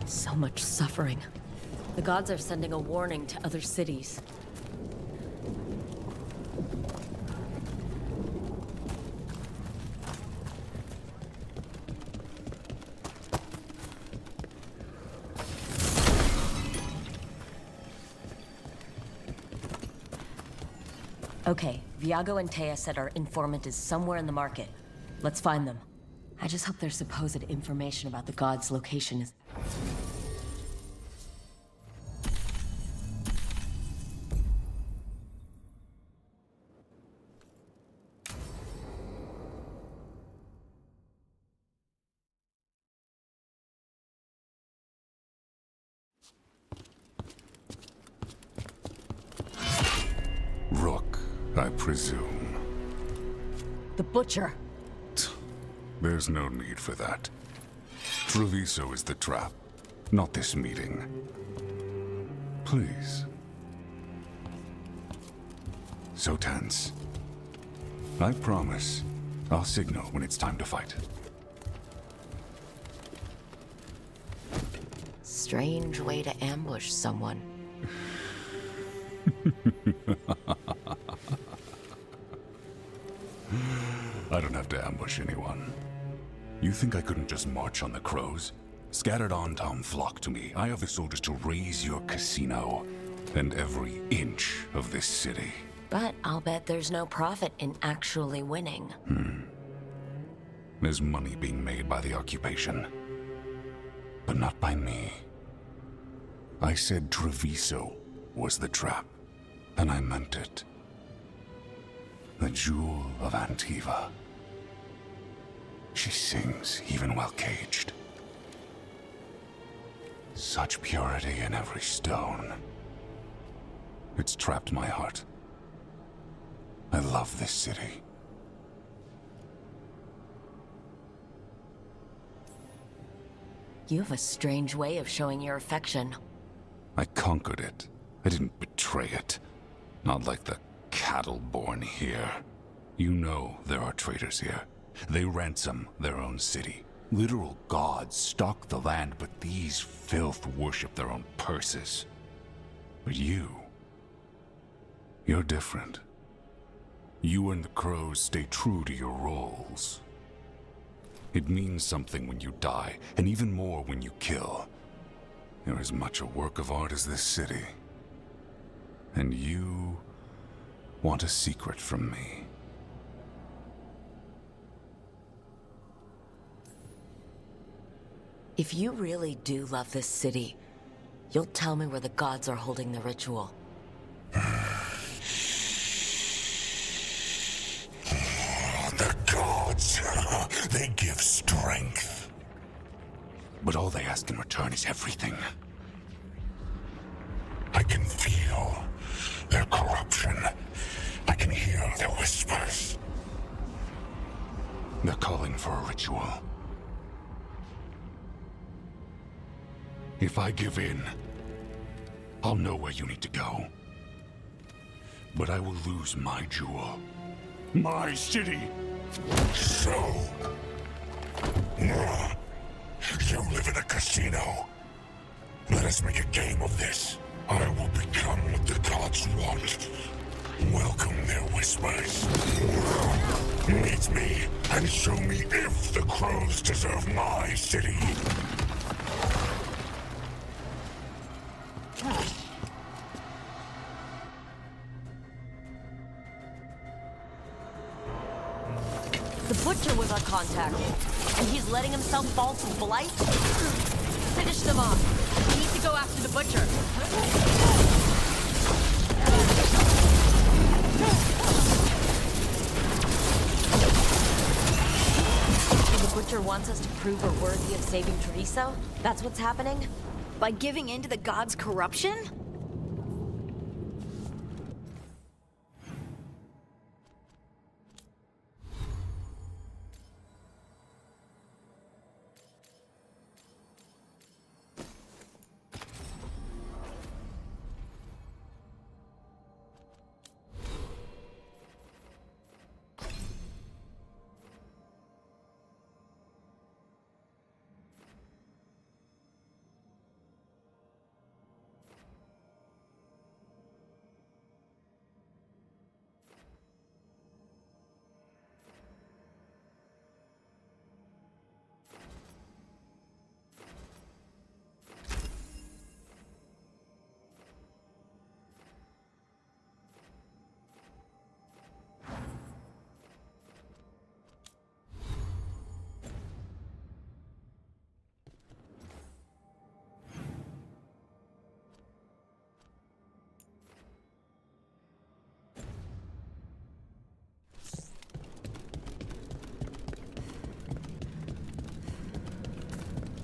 So much suffering. The gods are sending a warning to other cities. Okay, Viago and Taya said our informant is somewhere in the market. Let's find them. I just hope their supposed information about the god's location is... Rook, I presume. The Butcher. There's no need for that. Treviso is the trap, not this meeting. Please. So tense. I promise, I'll signal when it's time to fight. Strange way to ambush someone. I don't have to ambush anyone. You think I couldn't just march on the crows? Scattered on town flock to me. I have the soldiers to raise your casino and every inch of this city. But I'll bet there's no profit in actually winning. There's money being made by the occupation. But not by me. I said Treviso was the trap, and I meant it. The Jewel of Antiva. She sings even while caged. Such purity in every stone. It's trapped my heart. I love this city. You have a strange way of showing your affection. I conquered it. I didn't betray it. Not like the cattle born here. You know there are traitors here. They ransom their own city. Literal gods stalk the land, but these filth worship their own purses. But you're different. You and the crows stay true to your roles. It means something when you die, and even more when you kill. You're as much a work of art as this city. And you want a secret from me. If you really do love this city, you'll tell me where the gods are holding the ritual. The gods, they give strength. But all they ask in return is everything. I can feel their corruption. I can hear their whispers. They're calling for a ritual. If I give in, I'll know where you need to go. But I will lose my jewel. My city. So... you live in a casino. Let us make a game of this. I will become what the gods want. Welcome their whispers. Meet me and show me if the crows deserve my city. The Butcher was our contact, and he's letting himself fall to Blight? Finish them off. We need to go after the Butcher. The Butcher wants us to prove we're worthy of saving Teresa? That's what's happening? By giving in to the gods' corruption?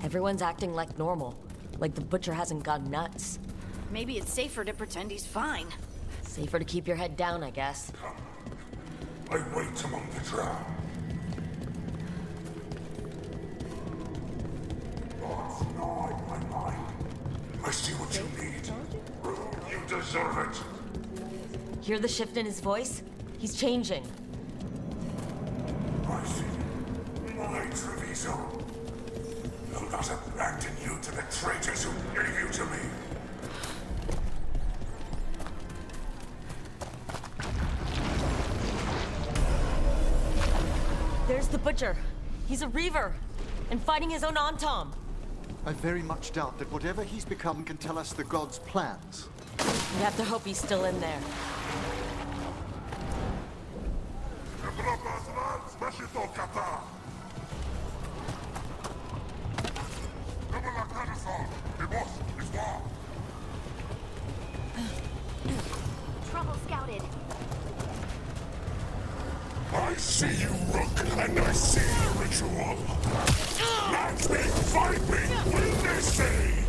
Everyone's acting like normal. Like the Butcher hasn't gone nuts. Maybe it's safer to pretend he's fine. Safer to keep your head down, I guess. I wait among the drowned. Thoughts gnaw at my mind. I see what you need. You deserve it. Hear the shift in his voice? He's changing. I see. My Treviso. Will not abandon you to the traitors who gave you to me. There's the Butcher. He's a Reaver, and fighting his own Antom. I very much doubt that whatever he's become can tell us the gods' plans. We have to hope he's still in there. Trouble scouted. I see you, Rook, and I see the ritual. Match me, fight me, win this city!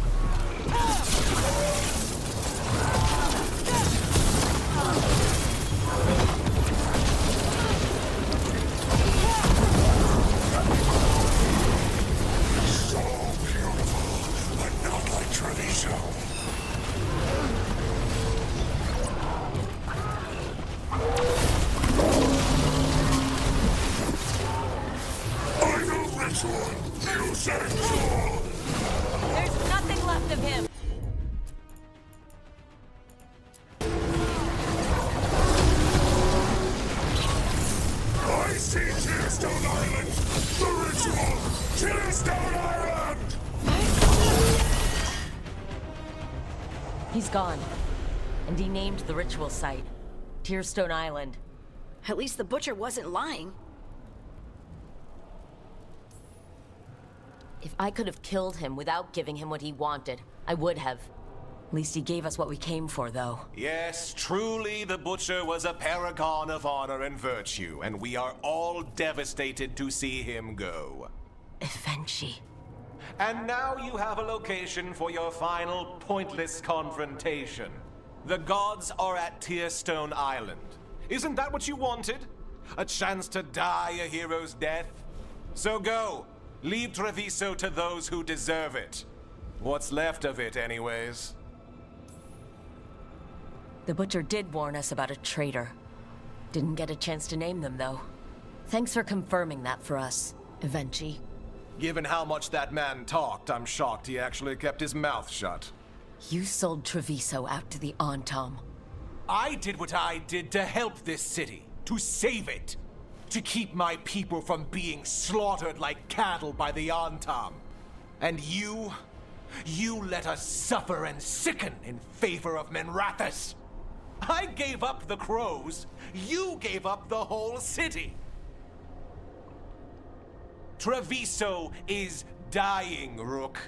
So beautiful, but not like Treviso. There's nothing left of him. I see Tearstone Island! The ritual! Tearstone Island! He's gone. And he named the ritual site. Tearstone Island. At least the Butcher wasn't lying. If I could have killed him without giving him what he wanted, I would have. At least he gave us what we came for, though. Yes, truly the Butcher was a paragon of honor and virtue, and we are all devastated to see him go. Eventually. And now you have a location for your final pointless confrontation. The gods are at Tearstone Island. Isn't that what you wanted? A chance to die a hero's death? So go. Leave Treviso to those who deserve it. What's left of it, anyways. The Butcher did warn us about a traitor. Didn't get a chance to name them, though. Thanks for confirming that for us, Evenchi. Given how much that man talked, I'm shocked he actually kept his mouth shut. You sold Treviso out to the Antam. I did what I did to help this city, to save it, to keep my people from being slaughtered like cattle by the Antam. And you let us suffer and sicken in favor of Menrathus. I gave up the crows, you gave up the whole city. Treviso is dying, Rook,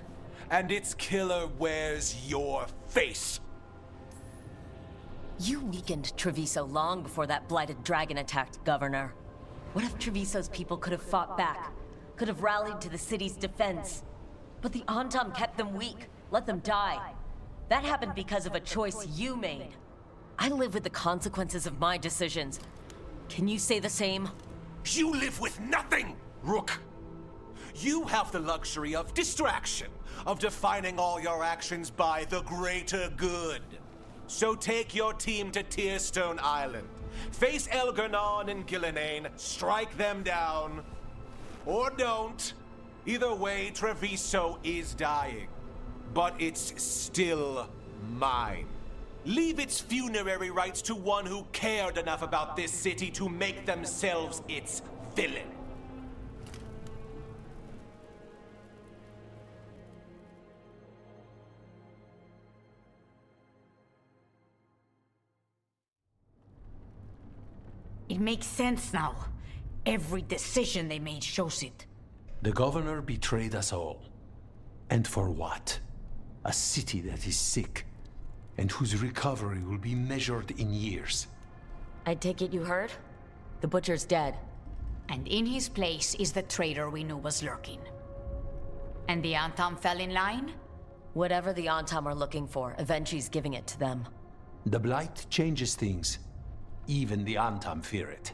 and its killer wears your face. You weakened Treviso long before that blighted dragon attacked Governor. What if Treviso's people could have fought back? Could have rallied to the city's defense? But the Antam kept them weak, let them die. That happened because of a choice you made. I live with the consequences of my decisions. Can you say the same? You live with nothing, Rook! You have the luxury of distraction, of defining all your actions by the greater good. So take your team to Tearstone Island. Face Elgernon and Gillenane, strike them down. Or don't. Either way, Treviso is dying. But it's still mine. Leave its funerary rites to one who cared enough about this city to make themselves its villain. It makes sense now. Every decision they made shows it. The governor betrayed us all. And for what? A city that is sick, and whose recovery will be measured in years. I take it you heard? The Butcher's dead. And in his place is the traitor we knew was lurking. And the Antam fell in line? Whatever the Antam are looking for, Evenchi's giving it to them. The Blight changes things. Even the Antam fear it.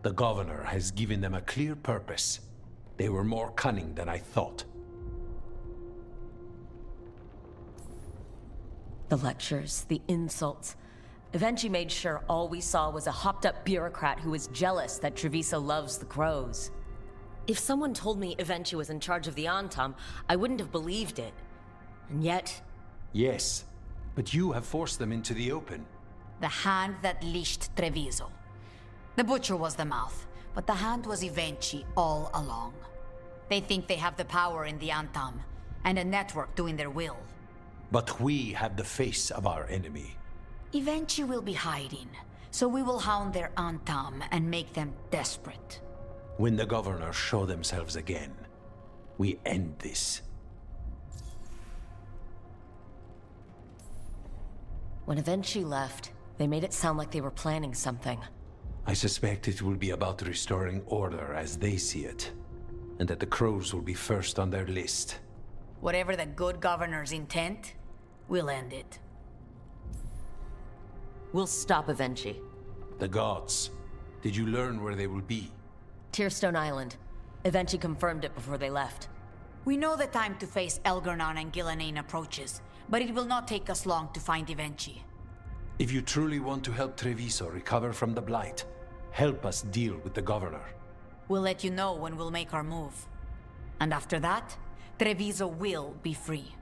The governor has given them a clear purpose. They were more cunning than I thought. The lectures, the insults. Evenchi made sure all we saw was a hopped-up bureaucrat who was jealous that Treviso loves the crows. If someone told me Evenchi was in charge of the Antam, I wouldn't have believed it. And yet... Yes, but you have forced them into the open. The hand that leashed Treviso. The Butcher was the mouth, but the hand was Evenchi all along. They think they have the power in the Antam, and a network doing their will. But we have the face of our enemy. Evenchi will be hiding, so we will hound their Antam and make them desperate. When the governors show themselves again, we end this. When Evenchi left, they made it sound like they were planning something. I suspect it will be about restoring order as they see it, and that the crows will be first on their list. Whatever the good governor's intent, we'll end it. We'll stop Evenchi. The gods. Did you learn where they will be? Tearstone Island. Evenchi confirmed it before they left. We know the time to face Elgernon and Gillenane approaches, but it will not take us long to find Evenchi. If you truly want to help Treviso recover from the Blight, help us deal with the governor. We'll let you know when we'll make our move. And after that, Treviso will be free.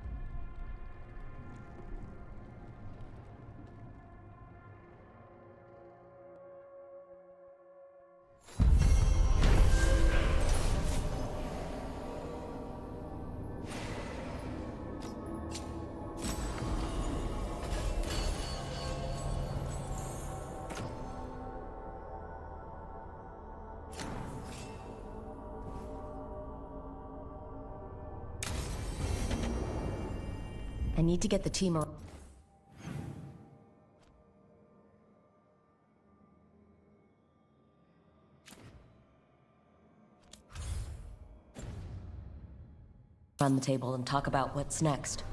I need to get the team around. Around the table and talk about what's next.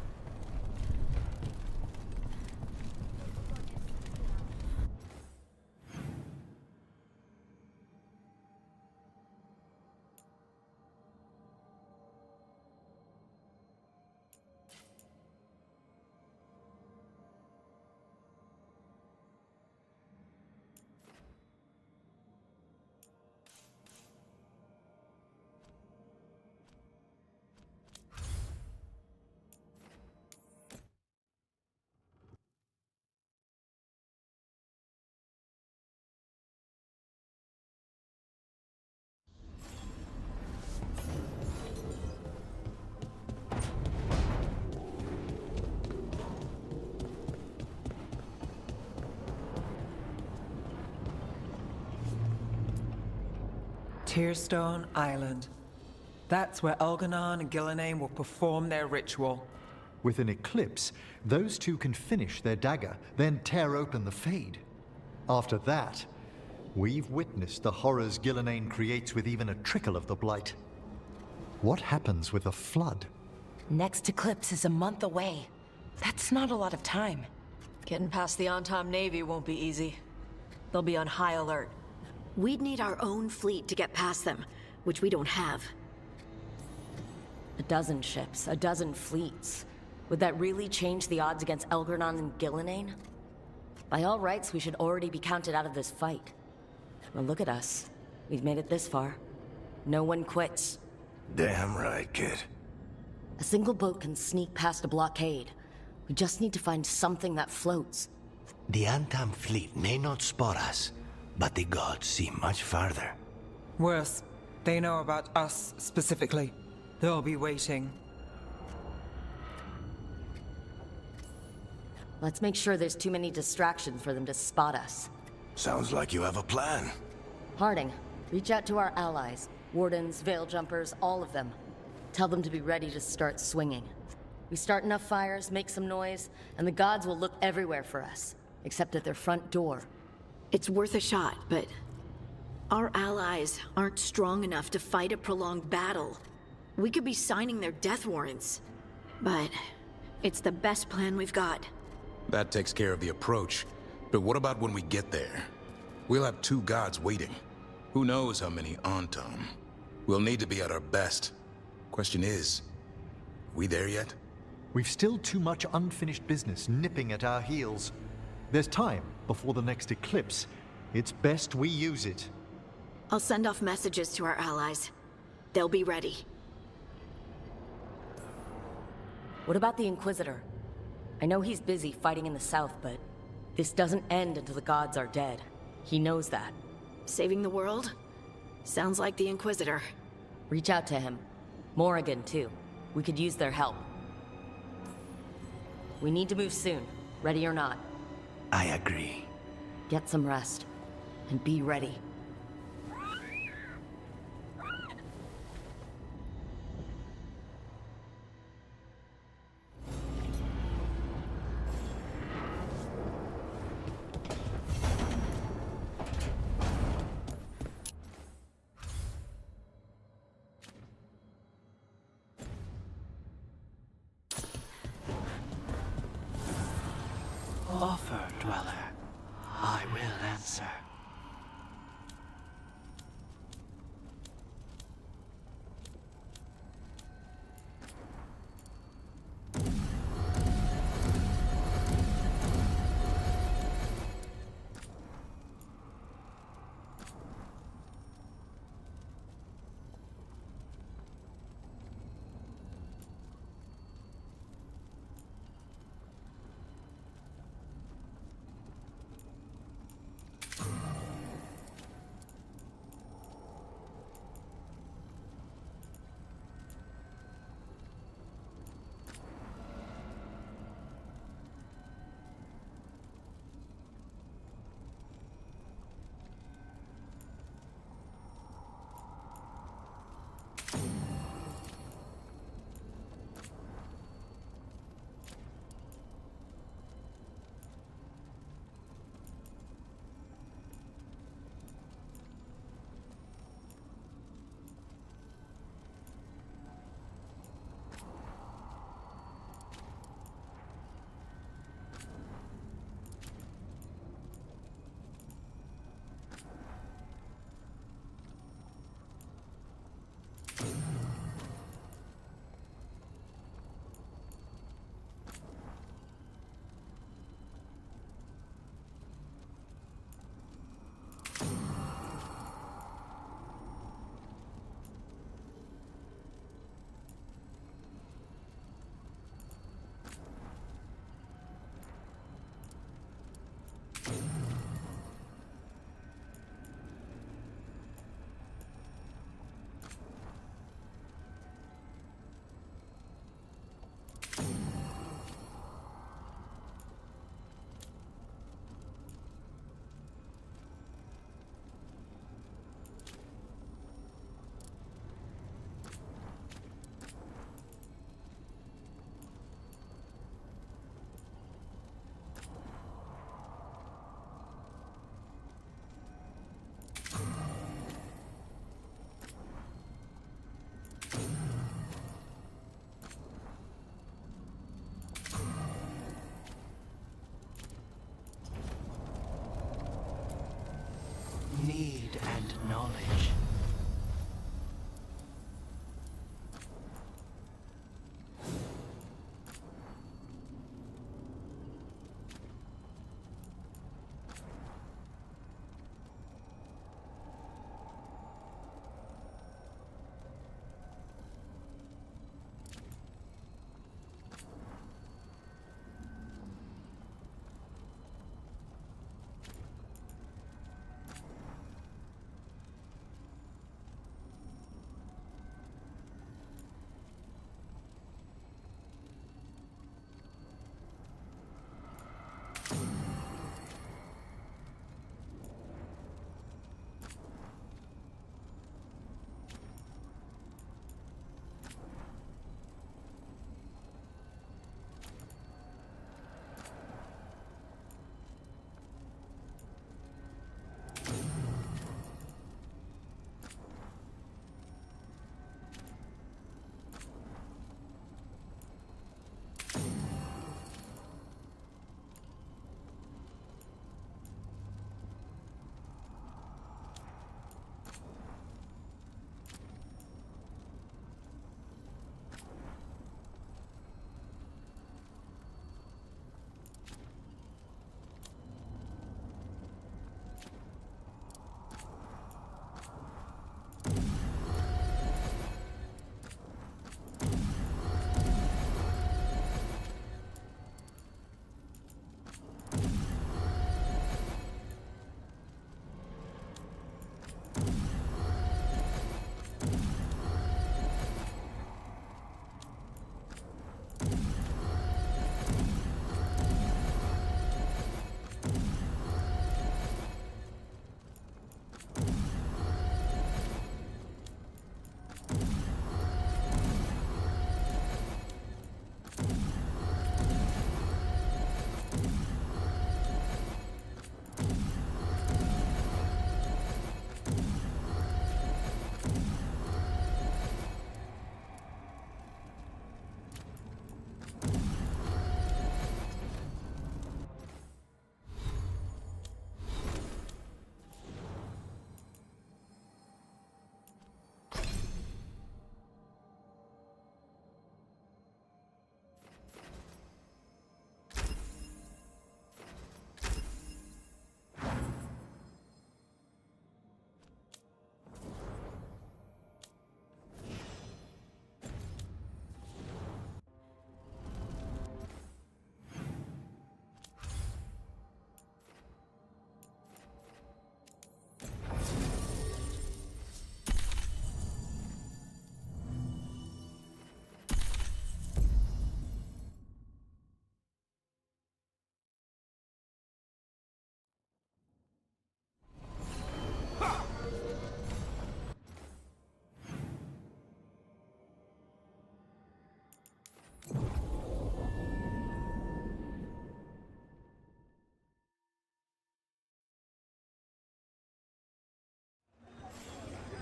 Tearstone Island. That's where Elgar'nan and Gillenane will perform their ritual. With an eclipse, those two can finish their dagger, then tear open the Fade. After that, we've witnessed the horrors Gillenane creates with even a trickle of the Blight. What happens with a flood? Next eclipse is a month away. That's not a lot of time. Getting past the Antam Navy won't be easy. They'll be on high alert. We'd need our own fleet to get past them, which we don't have. A dozen ships, a dozen fleets. Would that really change the odds against Elgar'nan and Gillenane? By all rights, we should already be counted out of this fight. Well, look at us. We've made it this far. No one quits. Damn right, kid. A single boat can sneak past a blockade. We just need to find something that floats. The Antam fleet may not spot us, but the gods see much farther. Worse, they know about us specifically. They'll be waiting. Let's make sure there's too many distractions for them to spot us. Sounds like you have a plan. Harding, reach out to our allies. Wardens, Veil Jumpers, all of them. Tell them to be ready to start swinging. We start enough fires, make some noise, and the gods will look everywhere for us. Except at their front door. It's worth a shot, but our allies aren't strong enough to fight a prolonged battle. We could be signing their death warrants. But it's the best plan we've got. That takes care of the approach. But what about when we get there? We'll have two gods waiting. Who knows how many Antam? We'll need to be at our best. Question is, we there yet? We've still too much unfinished business nipping at our heels. There's time before the next eclipse. It's best we use it. I'll send off messages to our allies. They'll be ready. What about the Inquisitor? I know he's busy fighting in the south, but this doesn't end until the gods are dead. He knows that. Saving the world? Sounds like the Inquisitor. Reach out to him. Morrigan, too. We could use their help. We need to move soon, ready or not. I agree. Get some rest, and be ready. Offer, Dweller. I will answer. and knowledge.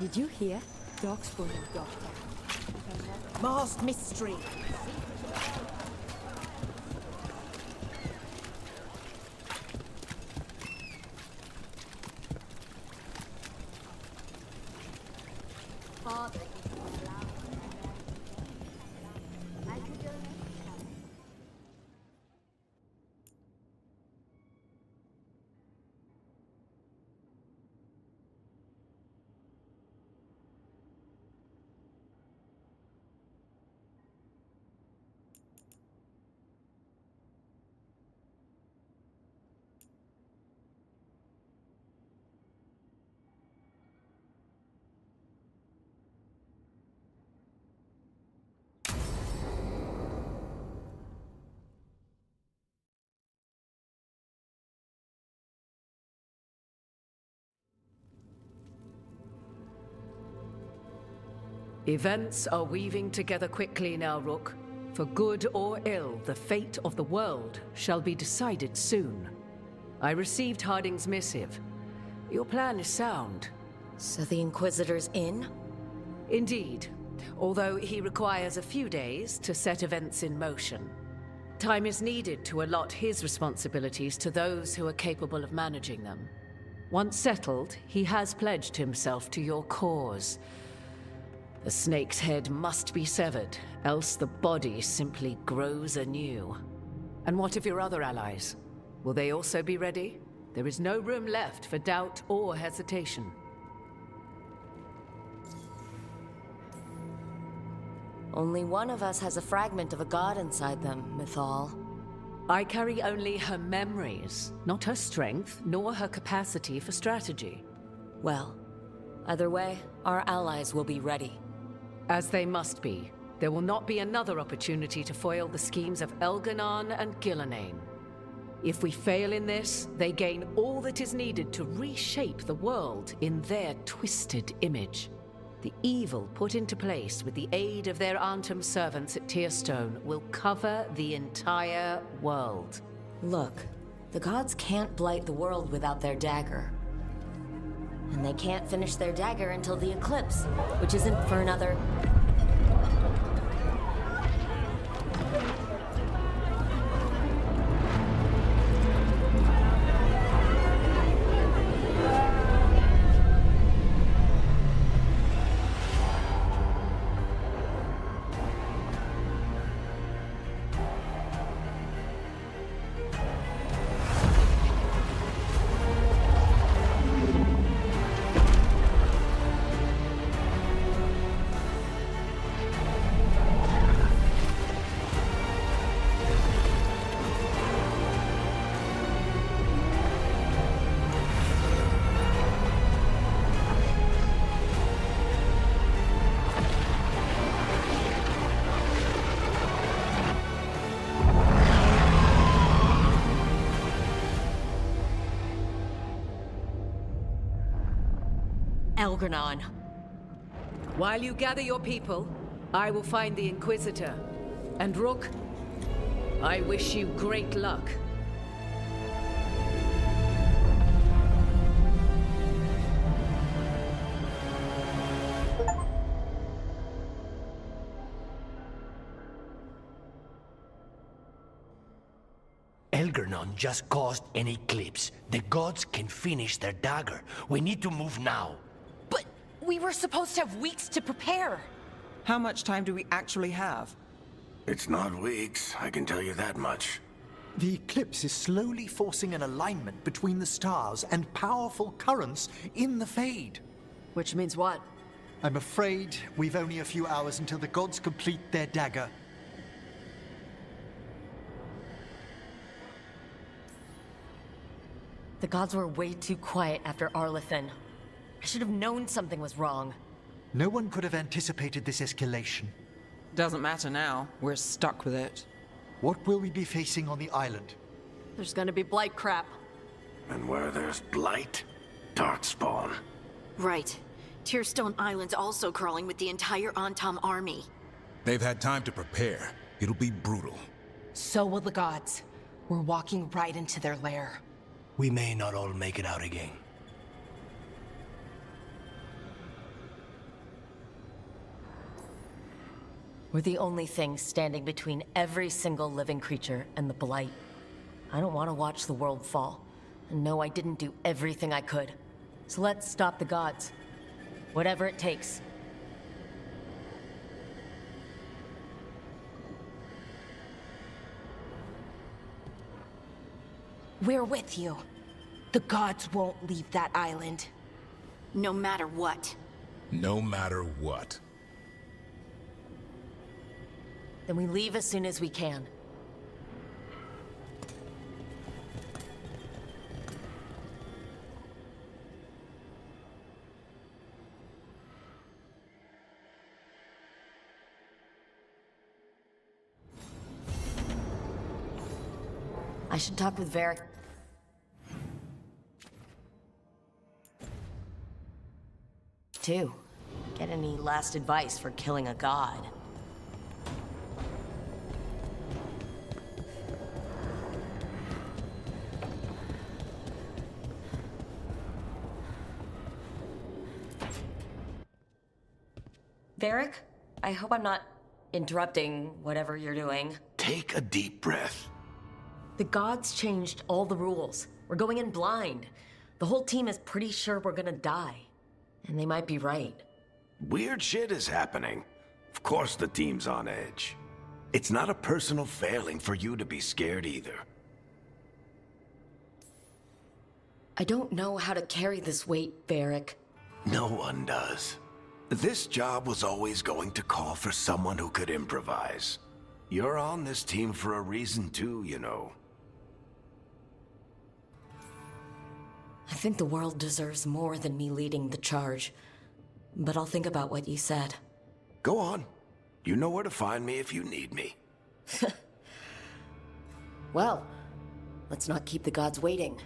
Did you hear? Darkspawn, Doctor. Masked mystery. Events are weaving together quickly now, Rook. For good or ill, the fate of the world shall be decided soon. I received Harding's missive. Your plan is sound. So the Inquisitor's in? Indeed, although he requires a few days to set events in motion. Time is needed to allot his responsibilities to those who are capable of managing them. Once settled, he has pledged himself to your cause. The snake's head must be severed, else the body simply grows anew. And what of your other allies? Will they also be ready? There is no room left for doubt or hesitation. Only one of us has a fragment of a god inside them, Mythal. I carry only her memories, not her strength, nor her capacity for strategy. Well, either way, our allies will be ready. As they must be. There will not be another opportunity to foil the schemes of Elgar'nan and Gillenane. If we fail in this, they gain all that is needed to reshape the world in their twisted image. The evil put into place with the aid of their Antum servants at Tearstone will cover the entire world. Look, the gods can't blight the world without their dagger. And they can't finish their dagger until the eclipse, which isn't for another... Elgar'nan. While you gather your people, I will find the Inquisitor. And Rook, I wish you great luck. Elgar'nan just caused an eclipse. The gods can finish their dagger. We need to move now. But we were supposed to have weeks to prepare. How much time do we actually have? It's not weeks, I can tell you that much. The eclipse is slowly forcing an alignment between the stars and powerful currents in the Fade. Which means what? I'm afraid we've only a few hours until the gods complete their dagger. The gods were way too quiet after Arlathan. I should have known something was wrong. No one could have anticipated this escalation. Doesn't matter now. We're stuck with it. What will we be facing on the island? There's gonna be blight crap. And where there's blight, darkspawn. Right. Tearstone Island's also crawling with the entire Antam army. They've had time to prepare. It'll be brutal. So will the gods. We're walking right into their lair. We may not all make it out again. We're the only thing standing between every single living creature and the Blight. I don't want to watch the world fall. And no, I didn't do everything I could. So let's stop the gods. Whatever it takes. We're with you. The gods won't leave that island. No matter what. No matter what. Then we leave as soon as we can. I should talk with Varric. Too. Get any last advice for killing a god? Varric, I hope I'm not interrupting whatever you're doing. Take a deep breath. The gods changed all the rules. We're going in blind. The whole team is pretty sure we're gonna die. And they might be right. Weird shit is happening. Of course the team's on edge. It's not a personal failing for you to be scared either. I don't know how to carry this weight, Varric. No one does. This job was always going to call for someone who could improvise. You're on this team for a reason too, you know. I think the world deserves more than me leading the charge. But I'll think about what you said. Go on. You know where to find me if you need me. Well, let's not keep the gods waiting.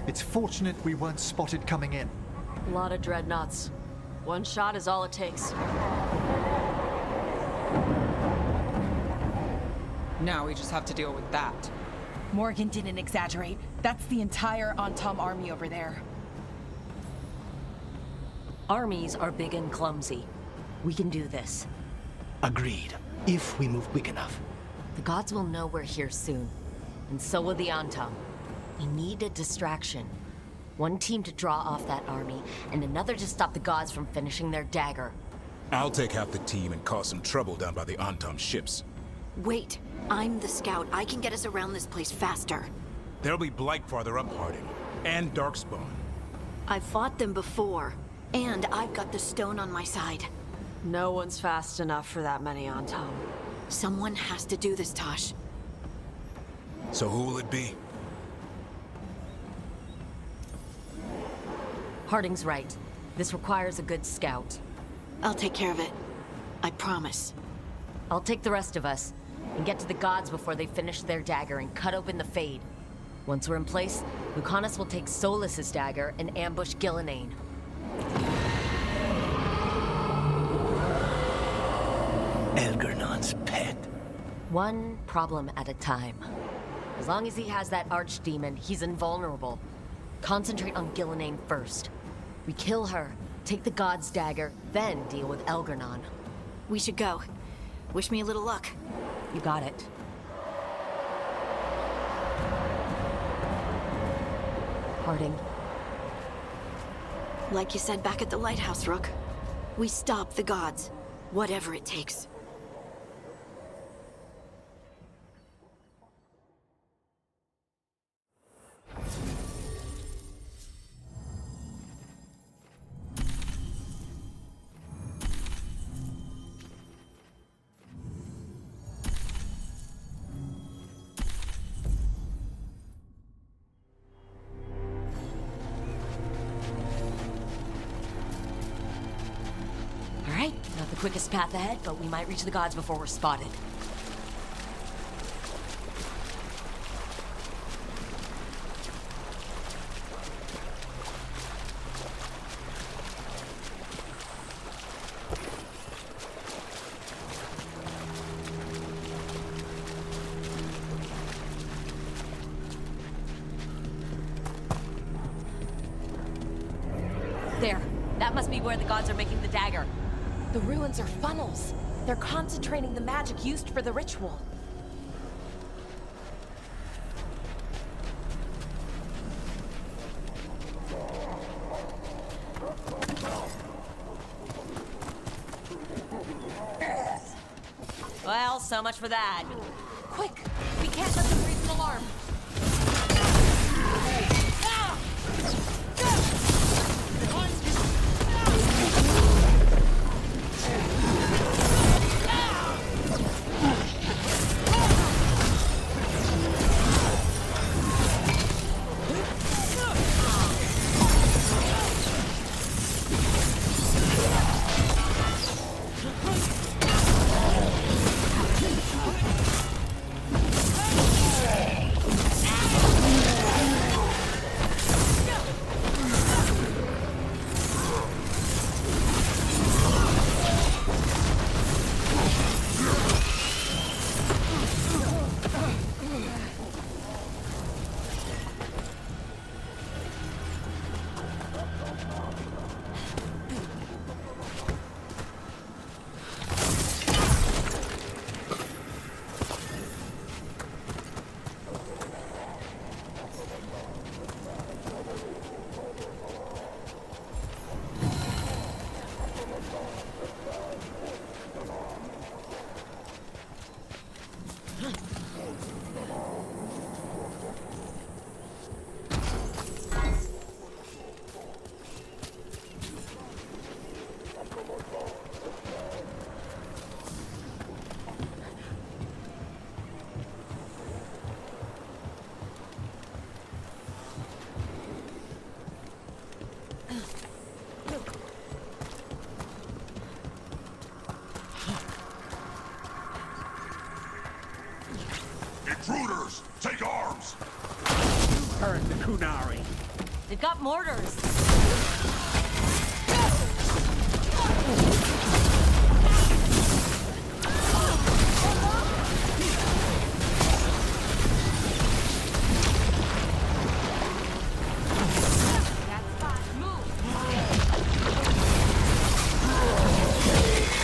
It's fortunate we weren't spotted coming in. A lot of dreadnoughts. One shot is all it takes. Now we just have to deal with that. Morgan didn't exaggerate. That's the entire Antam army over there. Armies are big and clumsy. We can do this. Agreed. If we move quick enough. The gods will know we're here soon. And so will the Antam. We need a distraction. One team to draw off that army, and another to stop the gods from finishing their dagger. I'll take half the team and cause some trouble down by the Antam ships. Wait, I'm the scout. I can get us around this place faster. There'll be Blight farther up, Harding. And Darkspawn. I've fought them before. And I've got the stone on my side. No one's fast enough for that many Antam. Someone has to do this, Tosh. So who will it be? Harding's right. This requires a good scout. I'll take care of it. I promise. I'll take the rest of us, and get to the gods before they finish their dagger and cut open the Fade. Once we're in place, Lucanus will take Solus's dagger and ambush Gillenane. Elgernon's pet. One problem at a time. As long as he has that archdemon, he's invulnerable. Concentrate on Gillenane first. We kill her, take the god's dagger, then deal with Elgernon. We should go. Wish me a little luck. You got it. Harding. Like you said back at the lighthouse, Rook. We stop the gods. Whatever it takes. Not the quickest path ahead, but we might reach the gods before we're spotted. There. That must be where the gods are making the dagger. The ruins are funnels. They're concentrating the magic used for the ritual. Well, so much for that. Quick! We can't let them raise an alarm. Kunari. They've got mortars.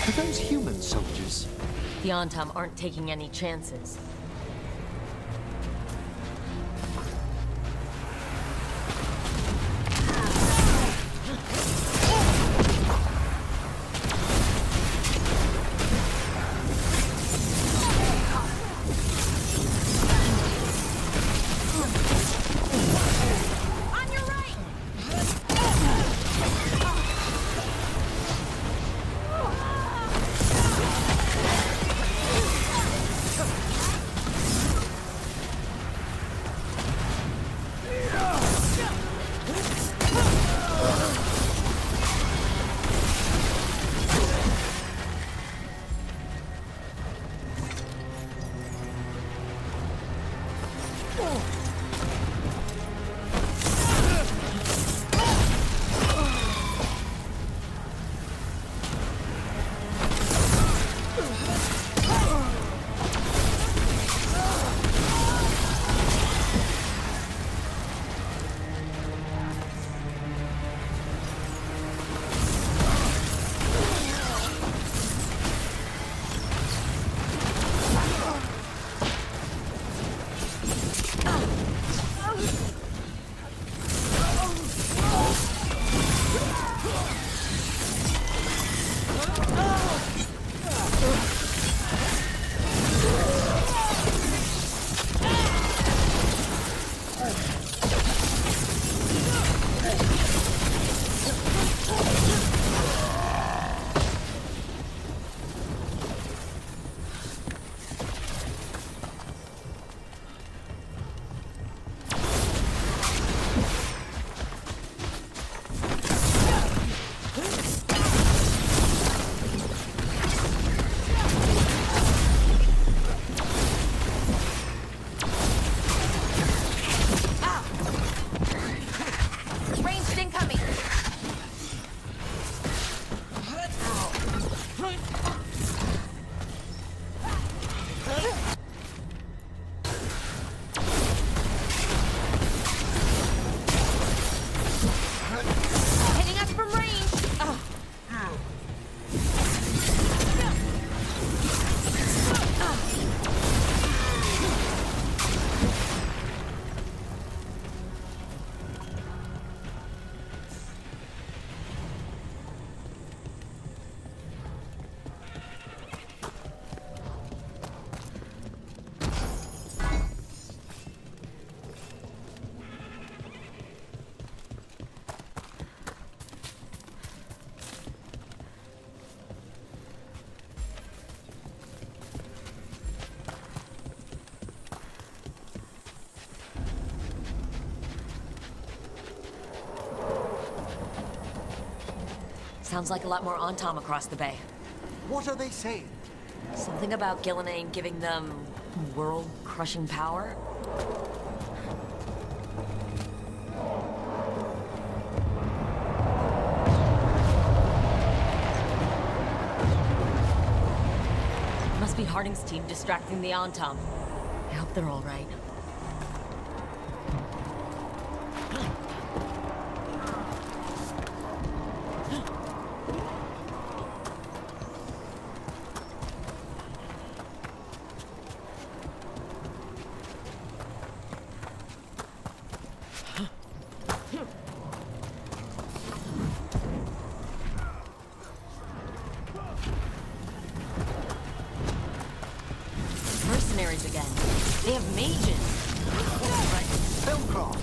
Are those human soldiers? The Antam aren't taking any chances. Sounds like a lot more Antam across the bay. What are they saying? Something about Gillenane giving them world-crushing power? Must be Harding's team distracting the Antam. I hope they're all right. Mercenaries again. They have mages. Filmcraft.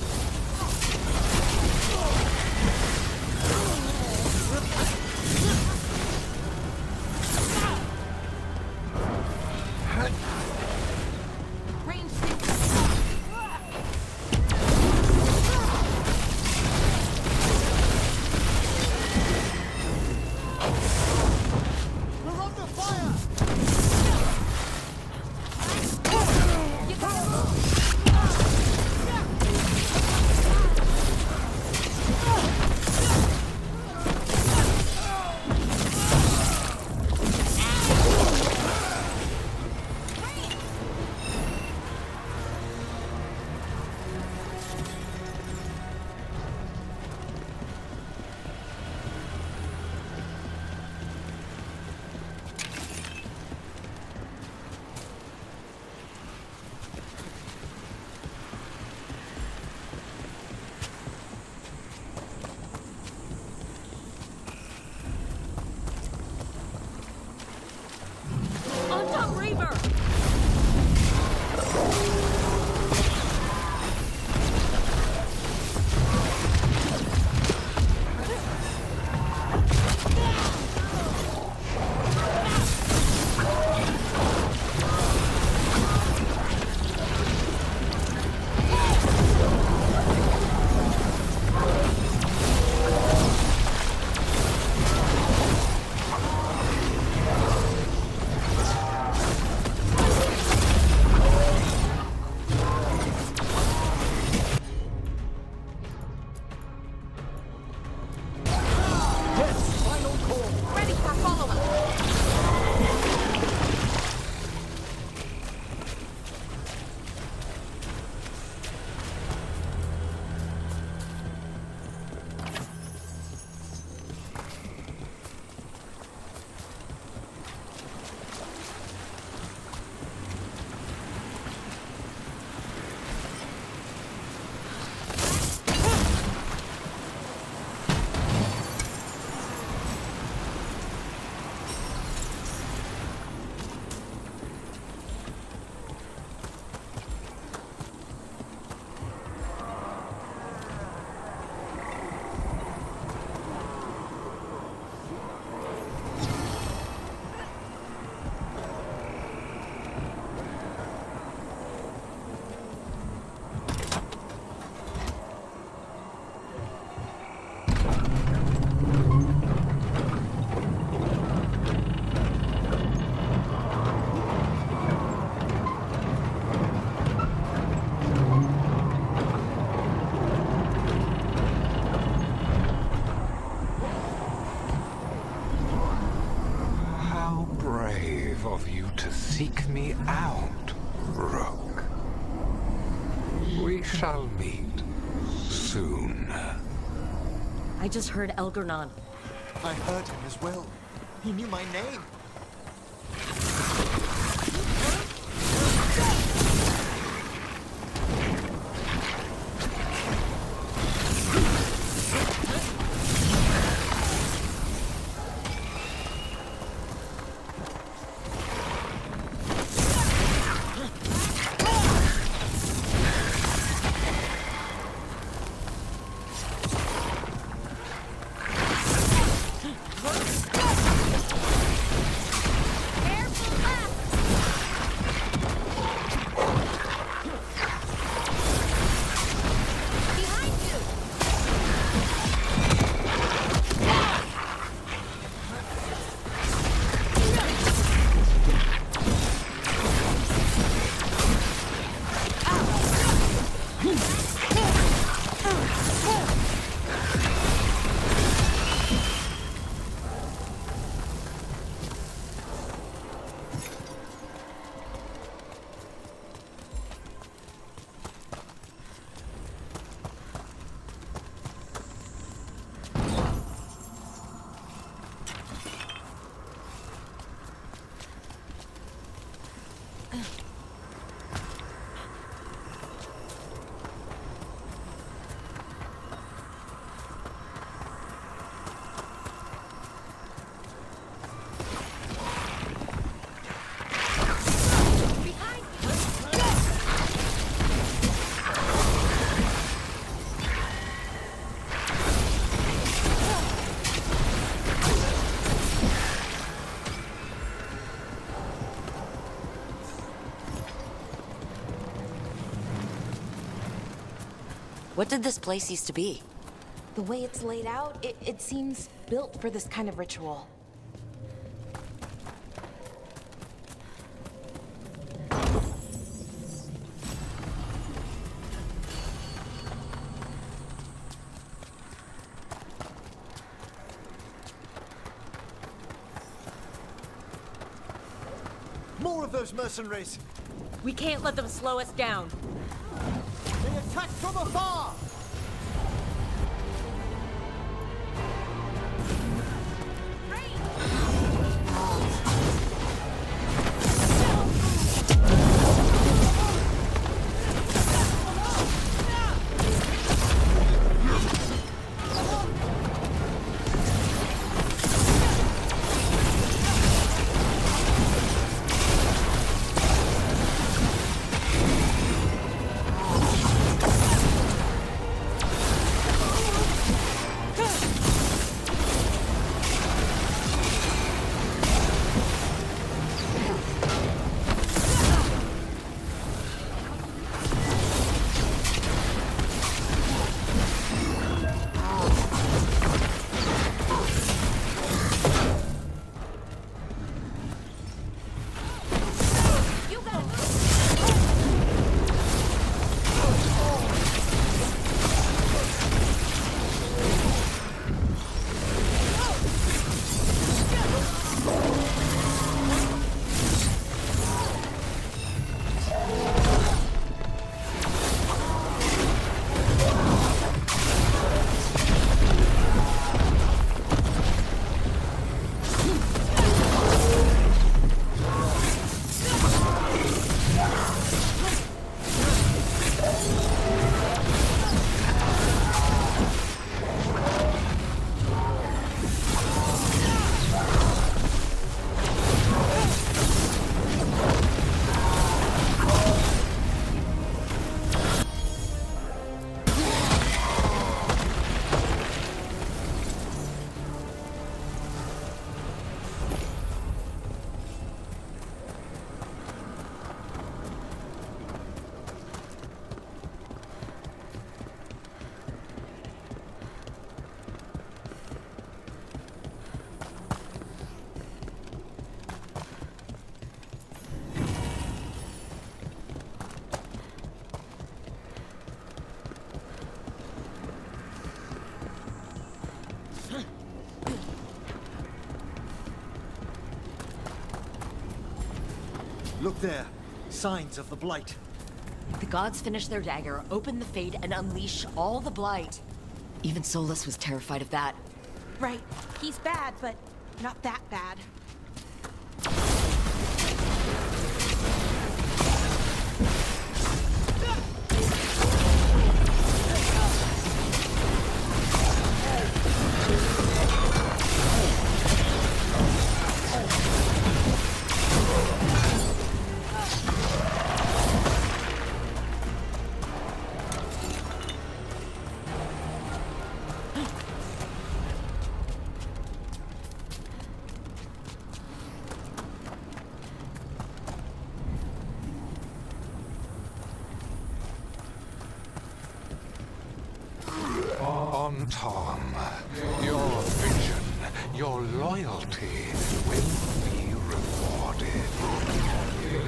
brave of you to seek me out, Rook. We shall meet soon. I just heard Elgernon. I heard him as well. He knew my name. What did this place used to be? The way it's laid out, it seems built for this kind of ritual. More of those mercenaries! We can't let them slow us down. They attack from afar! Look there. Signs of the Blight. The gods finish their dagger, open the Fade, and unleash all the Blight. Even Solus was terrified of that. Right. He's bad, but not that bad. Tom, your vision, your loyalty will be rewarded.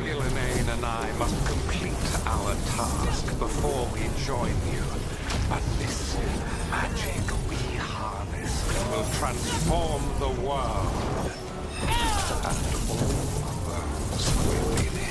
Gillenane and I must complete our task before we join you. But this magic we harness will transform the world and all those within it.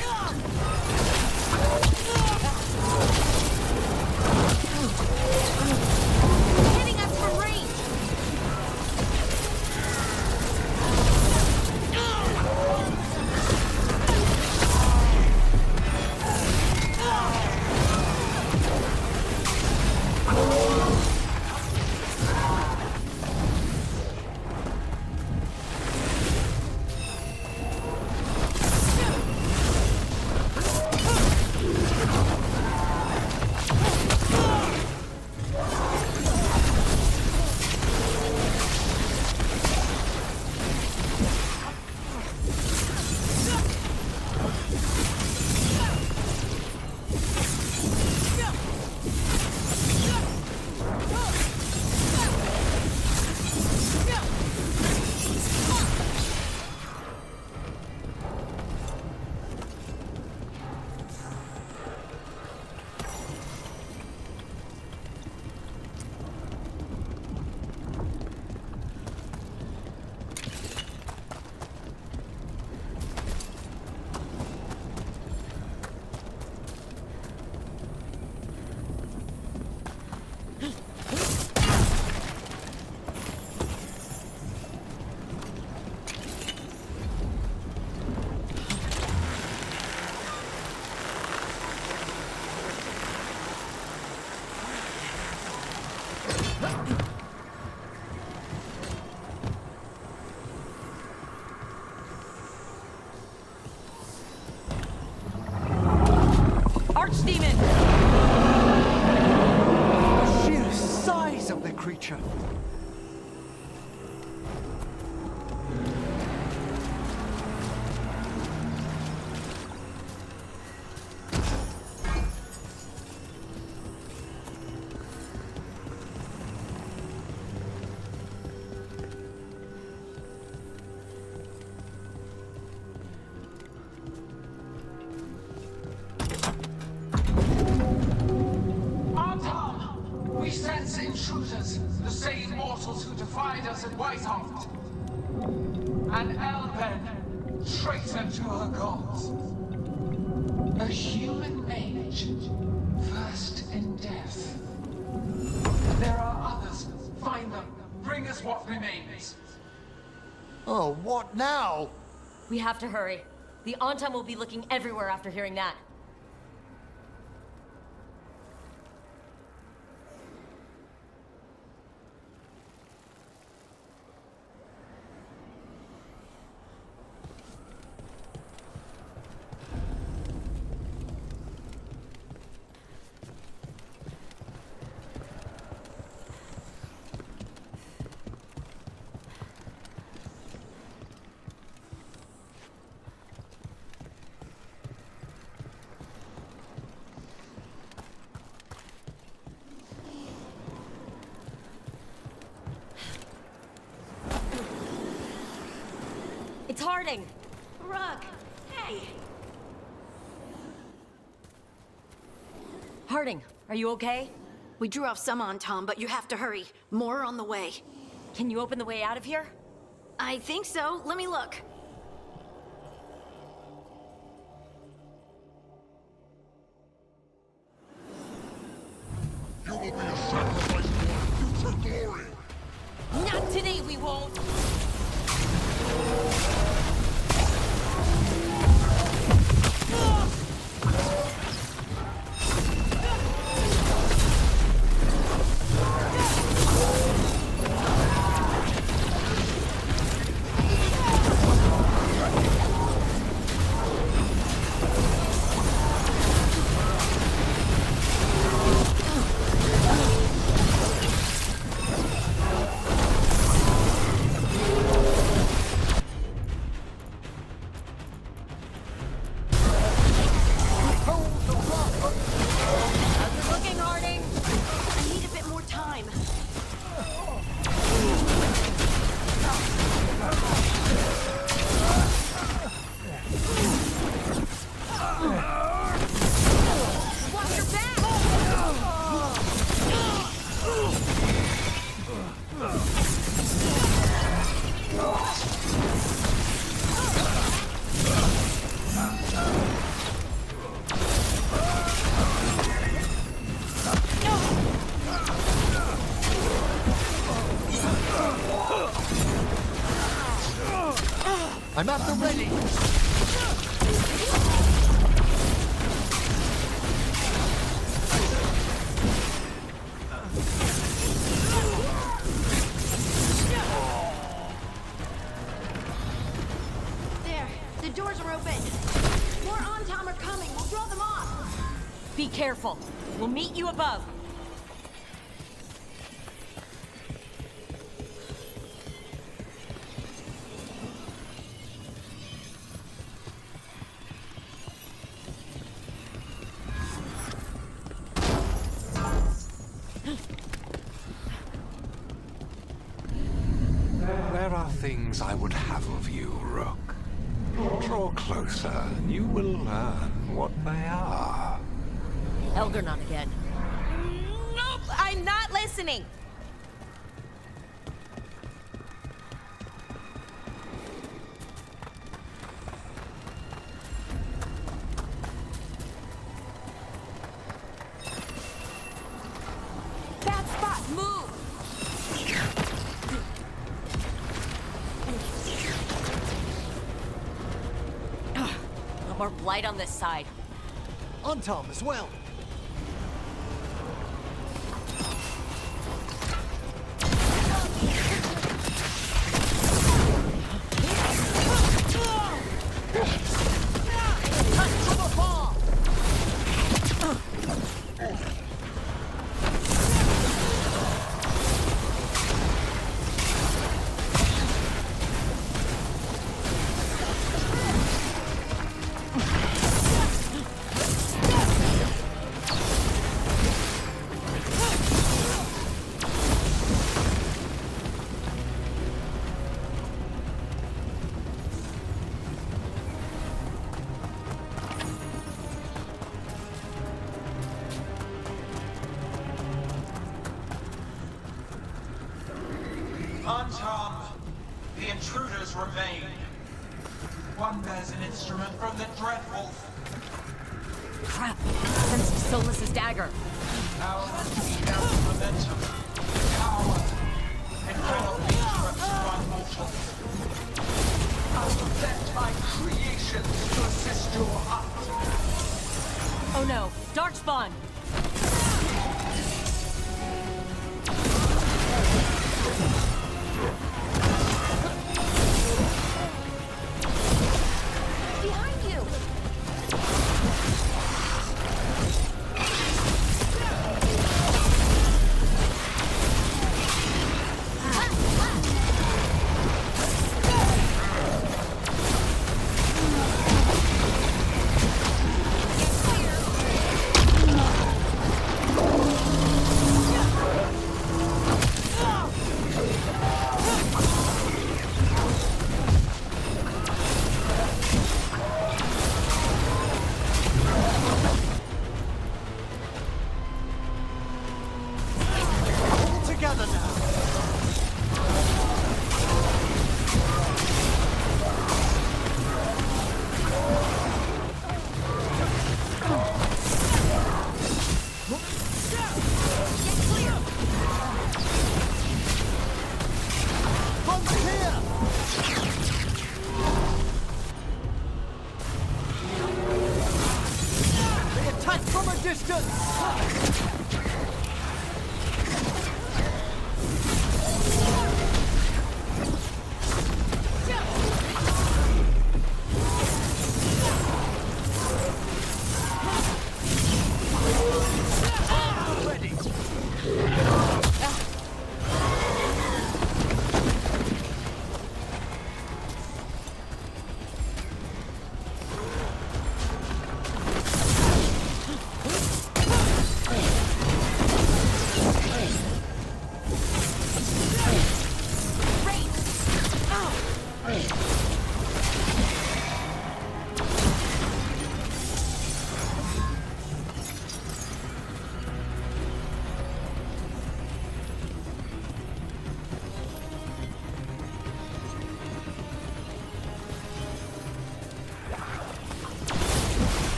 Archdemon! The sheer size of the creature. We sense intruders, the same mortals who defied us at Whitehoft. An Elben, traitor to her gods. A human mage, versed in death. There are others. Find them. Bring us what remains. Oh, what now? We have to hurry. The Antam will be looking everywhere after hearing that. It's Harding! Rook, hey! Harding, are you okay? We drew off some on Tom, but you have to hurry. More on the way. Can you open the way out of here? I think so. Let me look. I'm at the ready! There, the doors are open. More on-tom are coming. We'll draw them off. Be careful. We'll meet you above. There are things I would have of you, Rook. Draw closer, and you will learn what they are. Elgernon again. Nope, I'm not listening. Bad spot, move! More blight on this side. On Tom as well. On-tom, the intruders remain. One bears an instrument from the Dreadwolf. Crap! Sense Solus's dagger. Our speed and momentum. Power. And cannot be interrupted by mortals. I was sent by creation to assist your hunt. Oh no! Darkspawn! Behind you!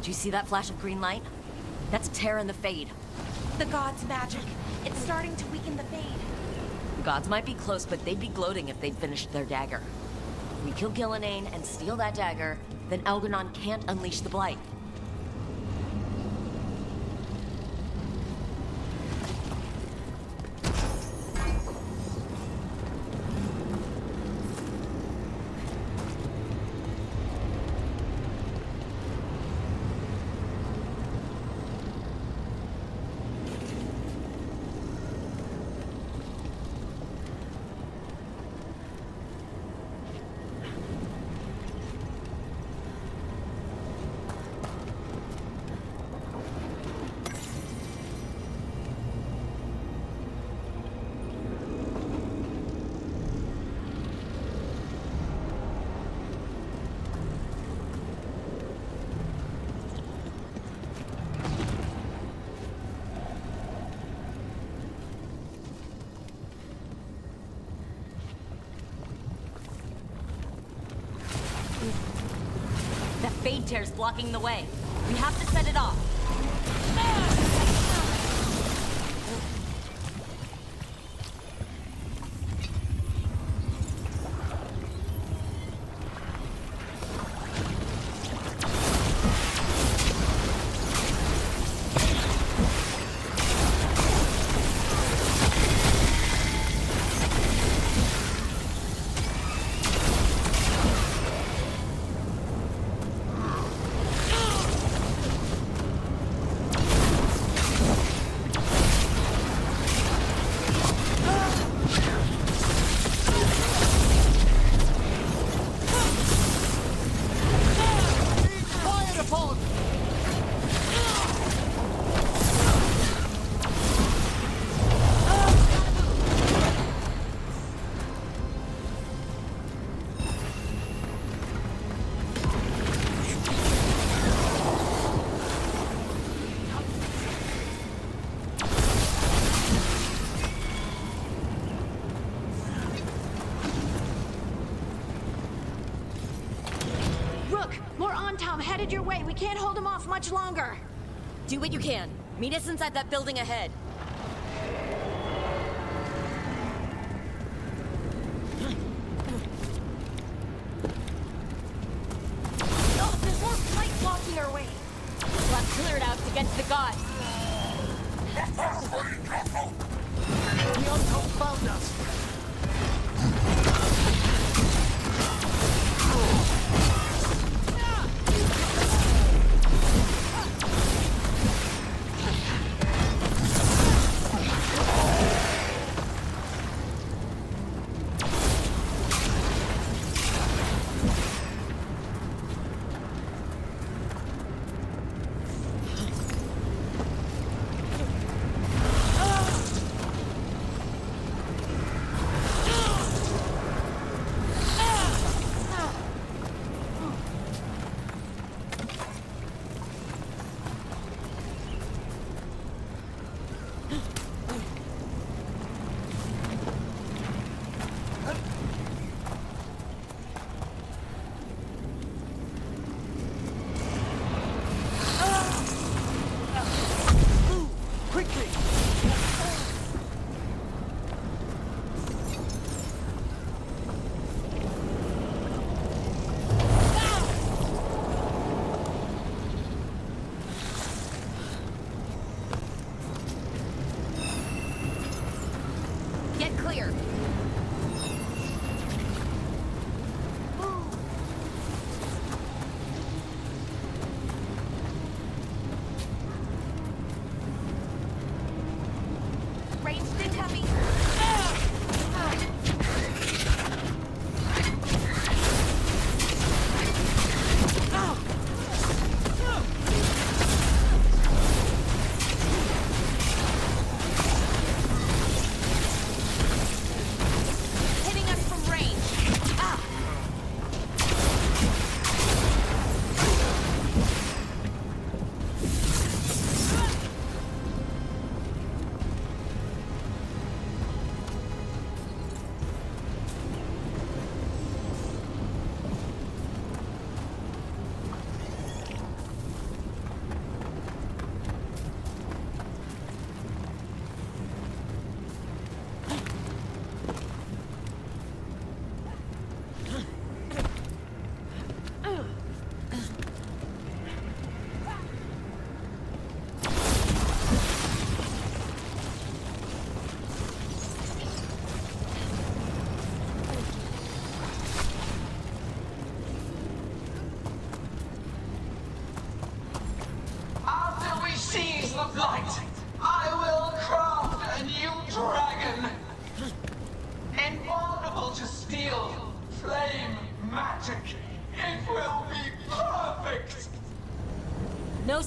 Do you see that flash of green light? That's Terra and the Fade. The gods' magic. It's starting to weaken the Fade. The gods might be close, but they'd be gloating if they'd finished their dagger. If we kill Gillenane and steal that dagger, then Elgernon can't unleash the Blight. That Fade Tear's blocking the way. We have to set it off. Headed your way. We can't hold him off much longer. Do what you can. Meet us inside that building ahead. Oh, there's more flight blocking our way. We'll have to clear it out to get to the gods. The Uncle found us.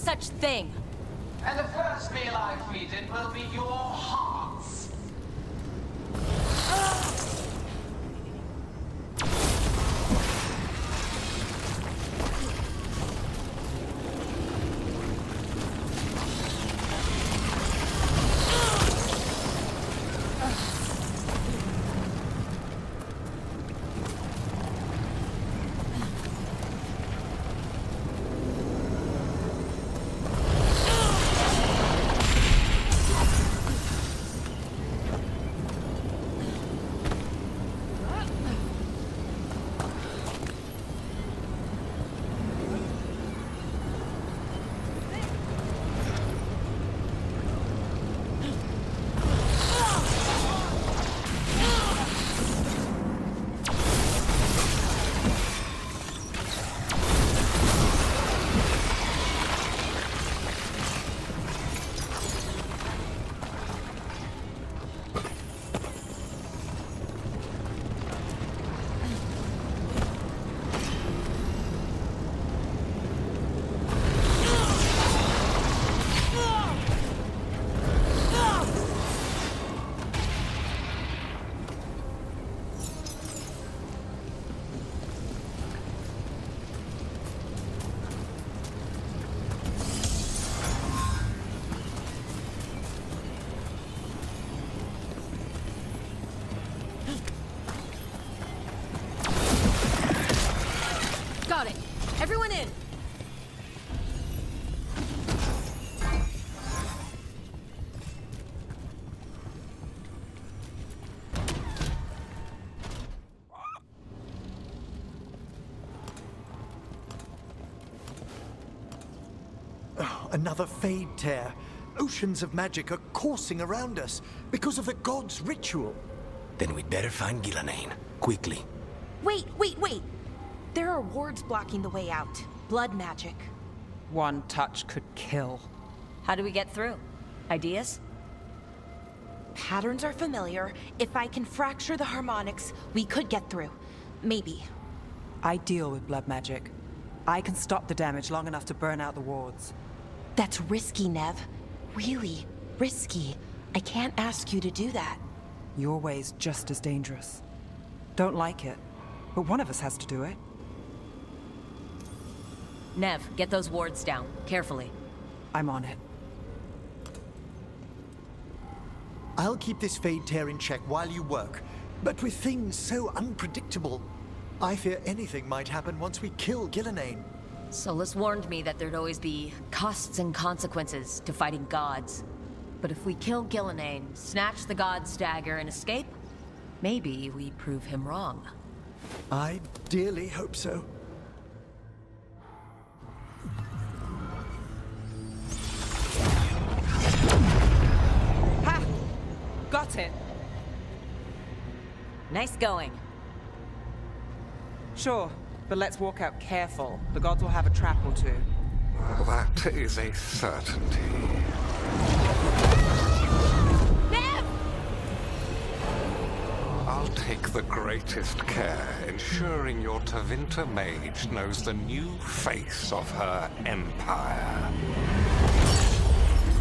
such thing. And the first meal I feed it will be your hearts. Got it. Everyone in. Oh, another Fade tear. Oceans of magic are coursing around us because of the god's ritual. Then we'd better find Gillenane. Quickly. Wait. There are wards blocking the way out. Blood magic. One touch could kill. How do we get through? Ideas? Patterns are familiar. If I can fracture the harmonics, we could get through. Maybe. I deal with blood magic. I can stop the damage long enough to burn out the wards. That's risky, Nev. Really risky. I can't ask you to do that. Your way's just as dangerous. Don't like it, but one of us has to do it. Nev, get those wards down. Carefully. I'm on it. I'll keep this Fade tear in check while you work. But with things so unpredictable, I fear anything might happen once we kill Gillenane. Solus warned me that there'd always be costs and consequences to fighting gods. But if we kill Gillenane, snatch the god's dagger, and escape, maybe we prove him wrong. I dearly hope so. Ha! Got it. Nice going. Sure, but let's walk out careful. The gods will have a trap or two. That is a certainty. Nev! I'll take the greatest care, ensuring your Tevinter mage knows the new face of her empire.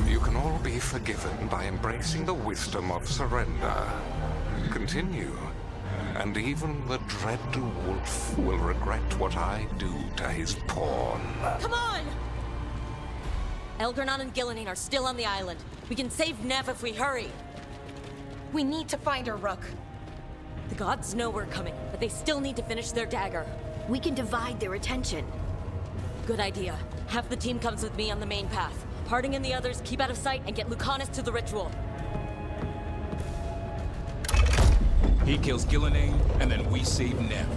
You can all be forgiven by embracing the wisdom of surrender. Continue, and even the dread wolf will regret what I do to his pawn. Come on! Elgernon and Gillenane are still on the island. We can save Nev if we hurry. We need to find her, Rook. The gods know we're coming, but they still need to finish their dagger. We can divide their attention. Good idea. Half the team comes with me on the main path. Harding and the others keep out of sight and get Lucanus to the ritual. He kills Gillenane, and then we save Nev.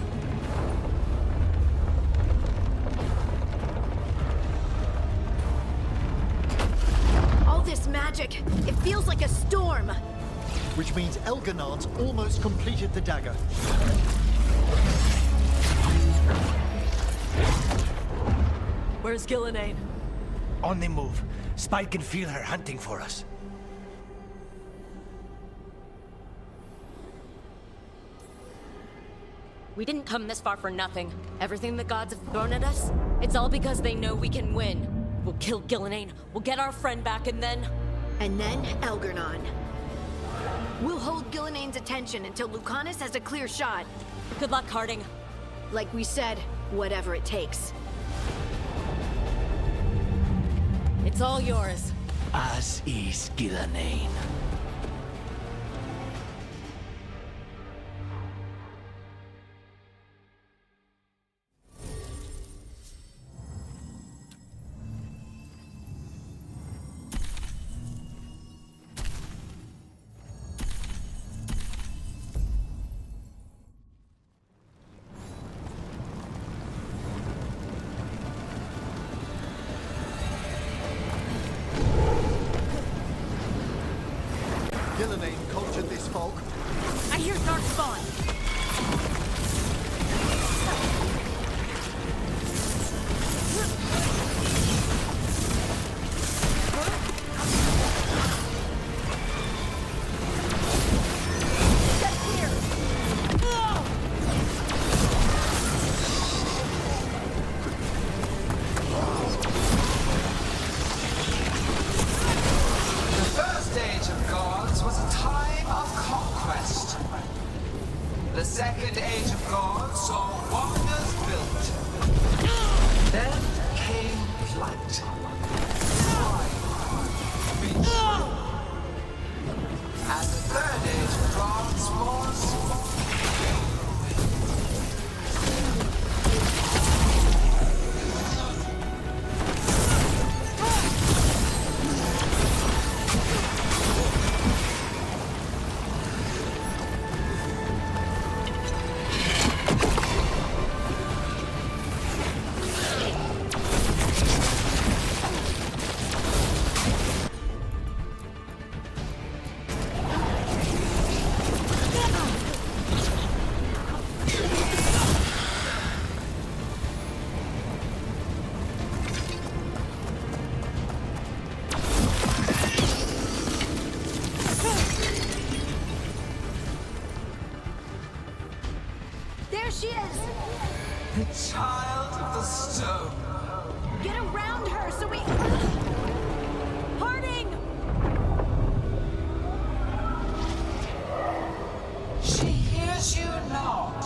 All this magic, it feels like a storm. Which means Elgernon's almost completed the dagger. Where's Gillenane? On the move. Spike can feel her hunting for us. We didn't come this far for nothing. Everything the gods have thrown at us, it's all because they know we can win. We'll kill Gillenane, we'll get our friend back, and then... And then Elgernon. We'll hold Gillenane's attention until Lucanus has a clear shot. Good luck, Harding. Like we said, whatever it takes. It's all yours. As is Gillenane. Gillenane cultured this fog. I hear dark spawn. The first age of gods was a time of conquest. The second age of gods saw wonders built. Then came flight. Betrayal. And the third age of gods was... There she is! The child of the stone. Get around her so we... Harding! She hears you not.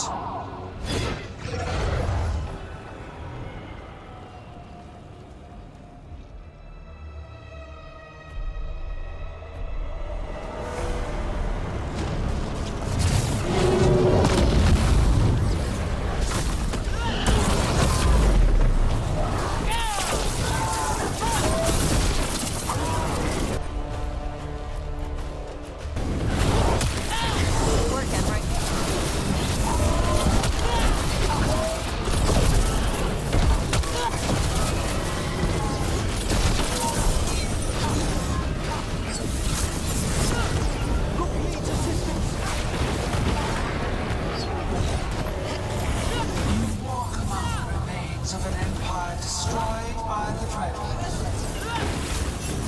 Of an empire destroyed by the Dreadwolf.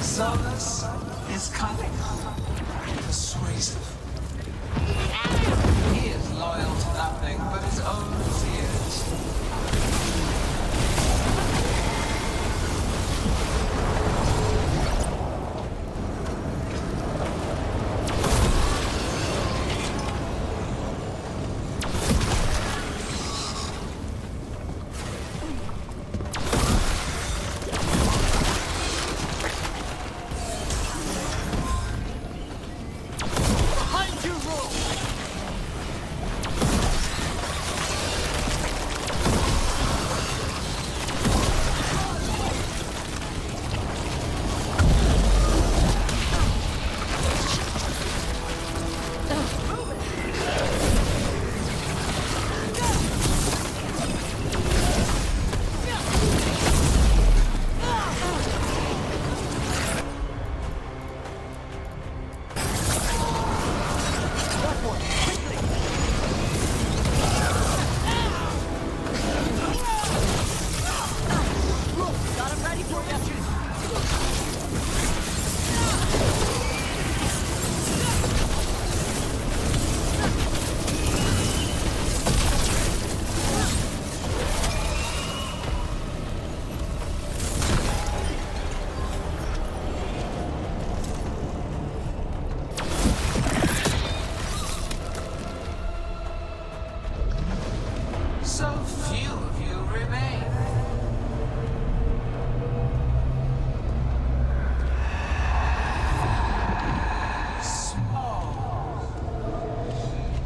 Solus is cunning, persuasive. He is loyal to nothing but his own fears.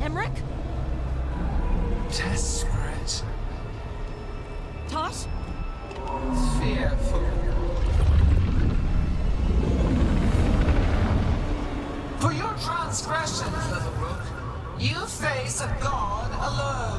Emmerich? Desperate. Tosh? Fearful. For your transgressions, little rook, you face a god alone.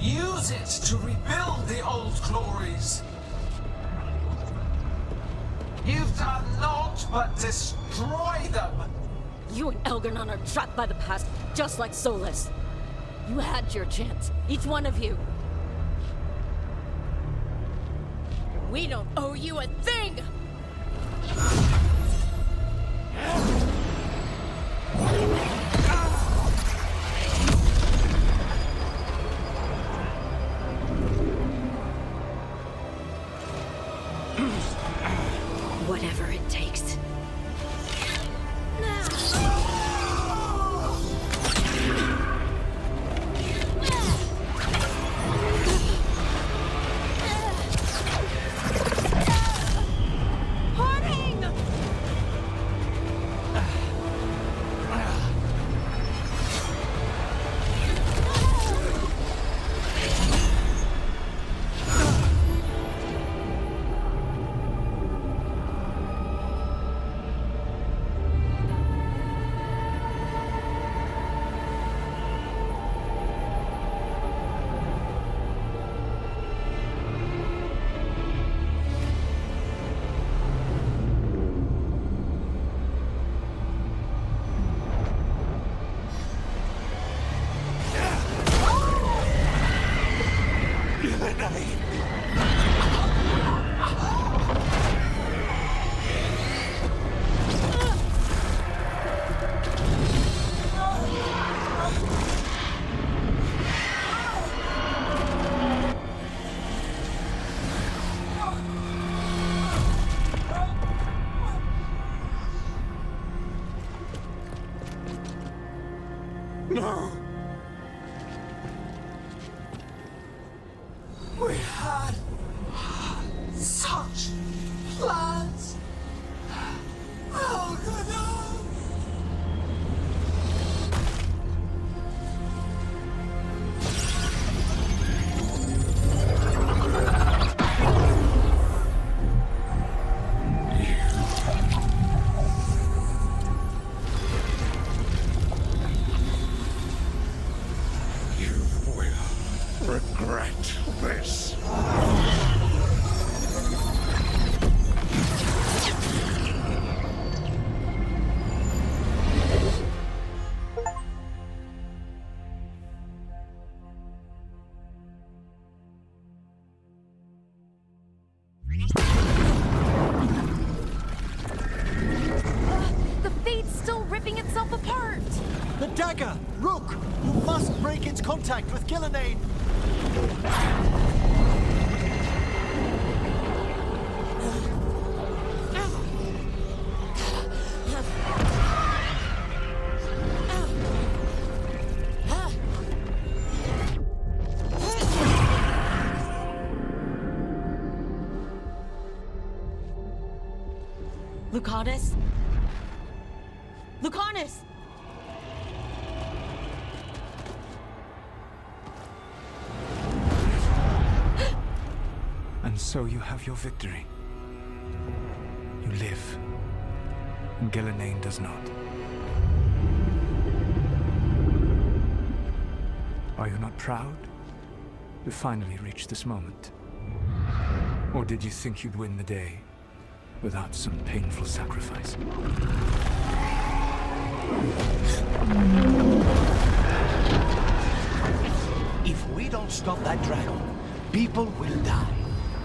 Use it to rebuild the old glories. You've done naught but destroy them. You and Elgernon are trapped by the past, just like Solus. You had your chance, each one of you. We don't owe you a thing! Whatever it takes. No. We had such plans. Oh, no. Regret this. The Fate's still ripping itself apart! The dagger! Rook! You must break its contact with Gillenane! Lucanus? Lucanus! And so you have your victory. You live, and Gillenane does not. Are you not proud to finally reach this moment? Or did you think you'd win the day without some painful sacrifice? If we don't stop that dragon, people will die.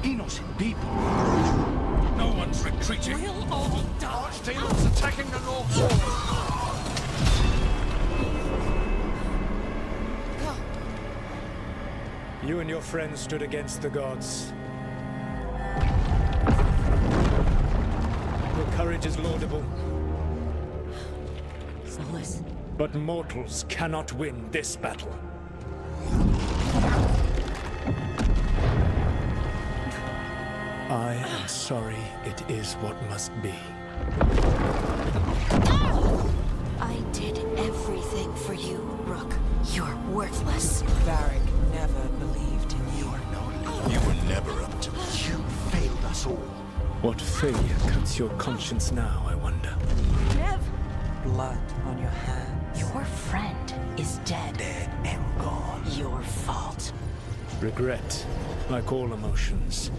Innocent people. No one's retreating. We'll all die. Archdemons attacking the North Wall. You and your friends stood against the gods. Your courage is laudable. Solus. But mortals cannot win this battle. I am sorry it is what must be. I did everything for you, Rook. You're worthless. Varric never believed in you. You're no leader. You were never up to it. You failed us all. What failure cuts your conscience now, I wonder? Nev! Blood on your hands. Your friend is dead. Dead and gone. Your fault. Regret, like all emotions,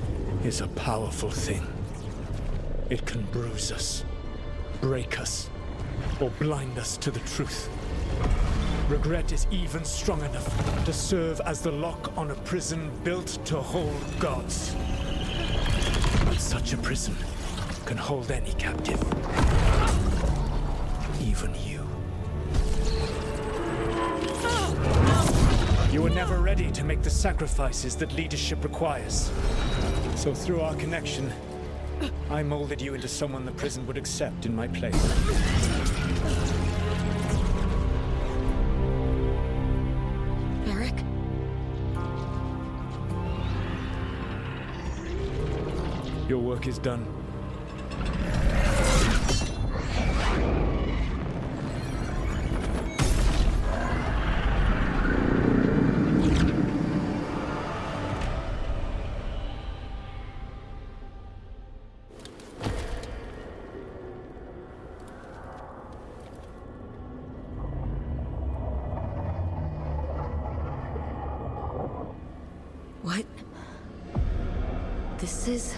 is a powerful thing. It can bruise us, break us, or blind us to the truth. Regret is even strong enough to serve as the lock on a prison built to hold gods. But such a prison can hold any captive. Even you. You were never ready to make the sacrifices that leadership requires. So through our connection, I molded you into someone the prison would accept in my place. Eric? Your work is done. What? This is...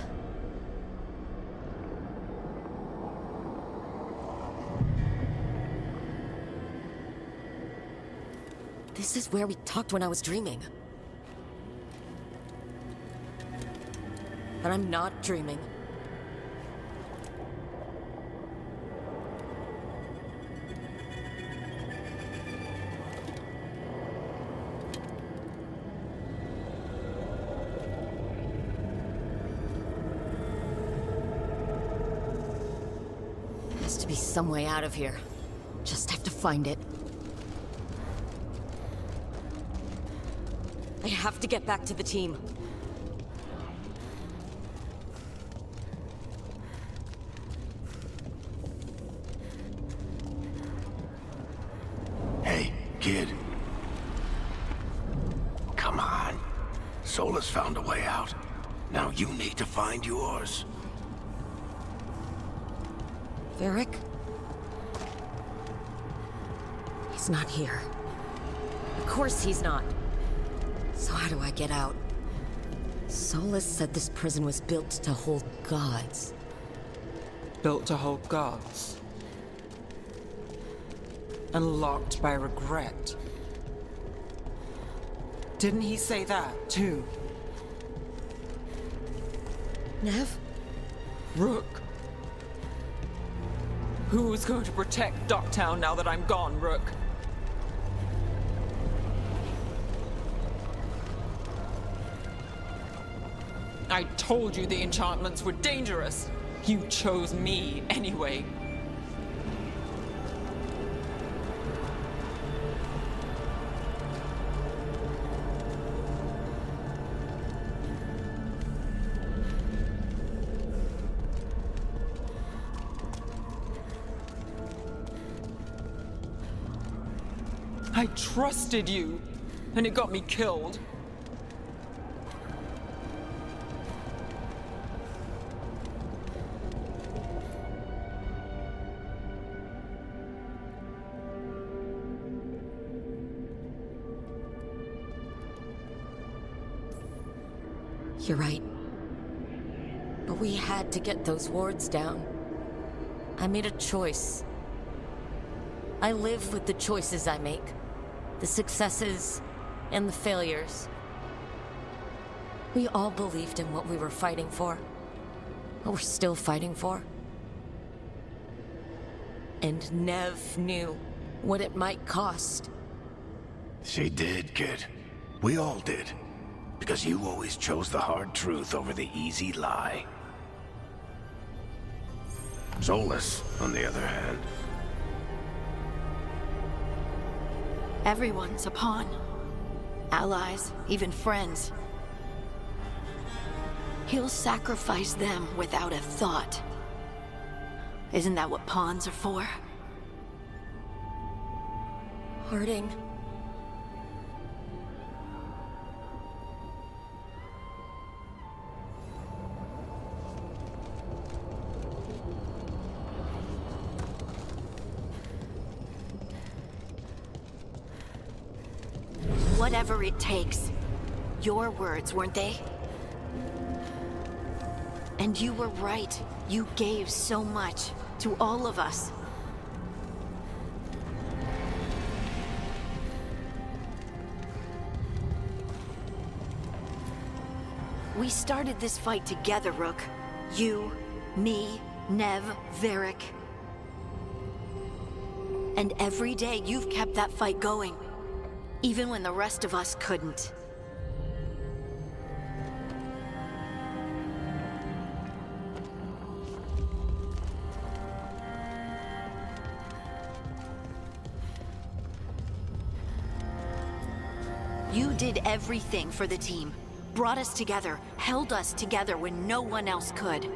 This is where we talked when I was dreaming. But I'm not dreaming. There has to be some way out of here. Just have to find it. I have to get back to the team. Hey, kid. Come on. Solus found a way out. Now you need to find yours. Varric? He's not here. Of course he's not. So how do I get out? Solus said this prison was built to hold gods. Built to hold gods. And locked by regret. Didn't he say that, too? Nev? Rook. Who's going to protect Docktown now that I'm gone, Rook? I told you the enchantments were dangerous. You chose me anyway. I trusted you, and it got me killed. You're right. But we had to get those wards down. I made a choice. I live with the choices I make. The successes and the failures. We all believed in what we were fighting for. What we're still fighting for. And Nev knew what it might cost. She did, kid. We all did. Because you always chose the hard truth over the easy lie. Solus, on the other hand. Everyone's a pawn. Allies, even friends. He'll sacrifice them without a thought. Isn't that what pawns are for? Harding. Whatever it takes. your words, weren't they? And you were right. You gave so much to all of us. We started this fight together, Rook. You, me, Nev, Varric. And every day you've kept that fight going, even when the rest of us couldn't. You did everything for the team. Brought us together, held us together when no one else could.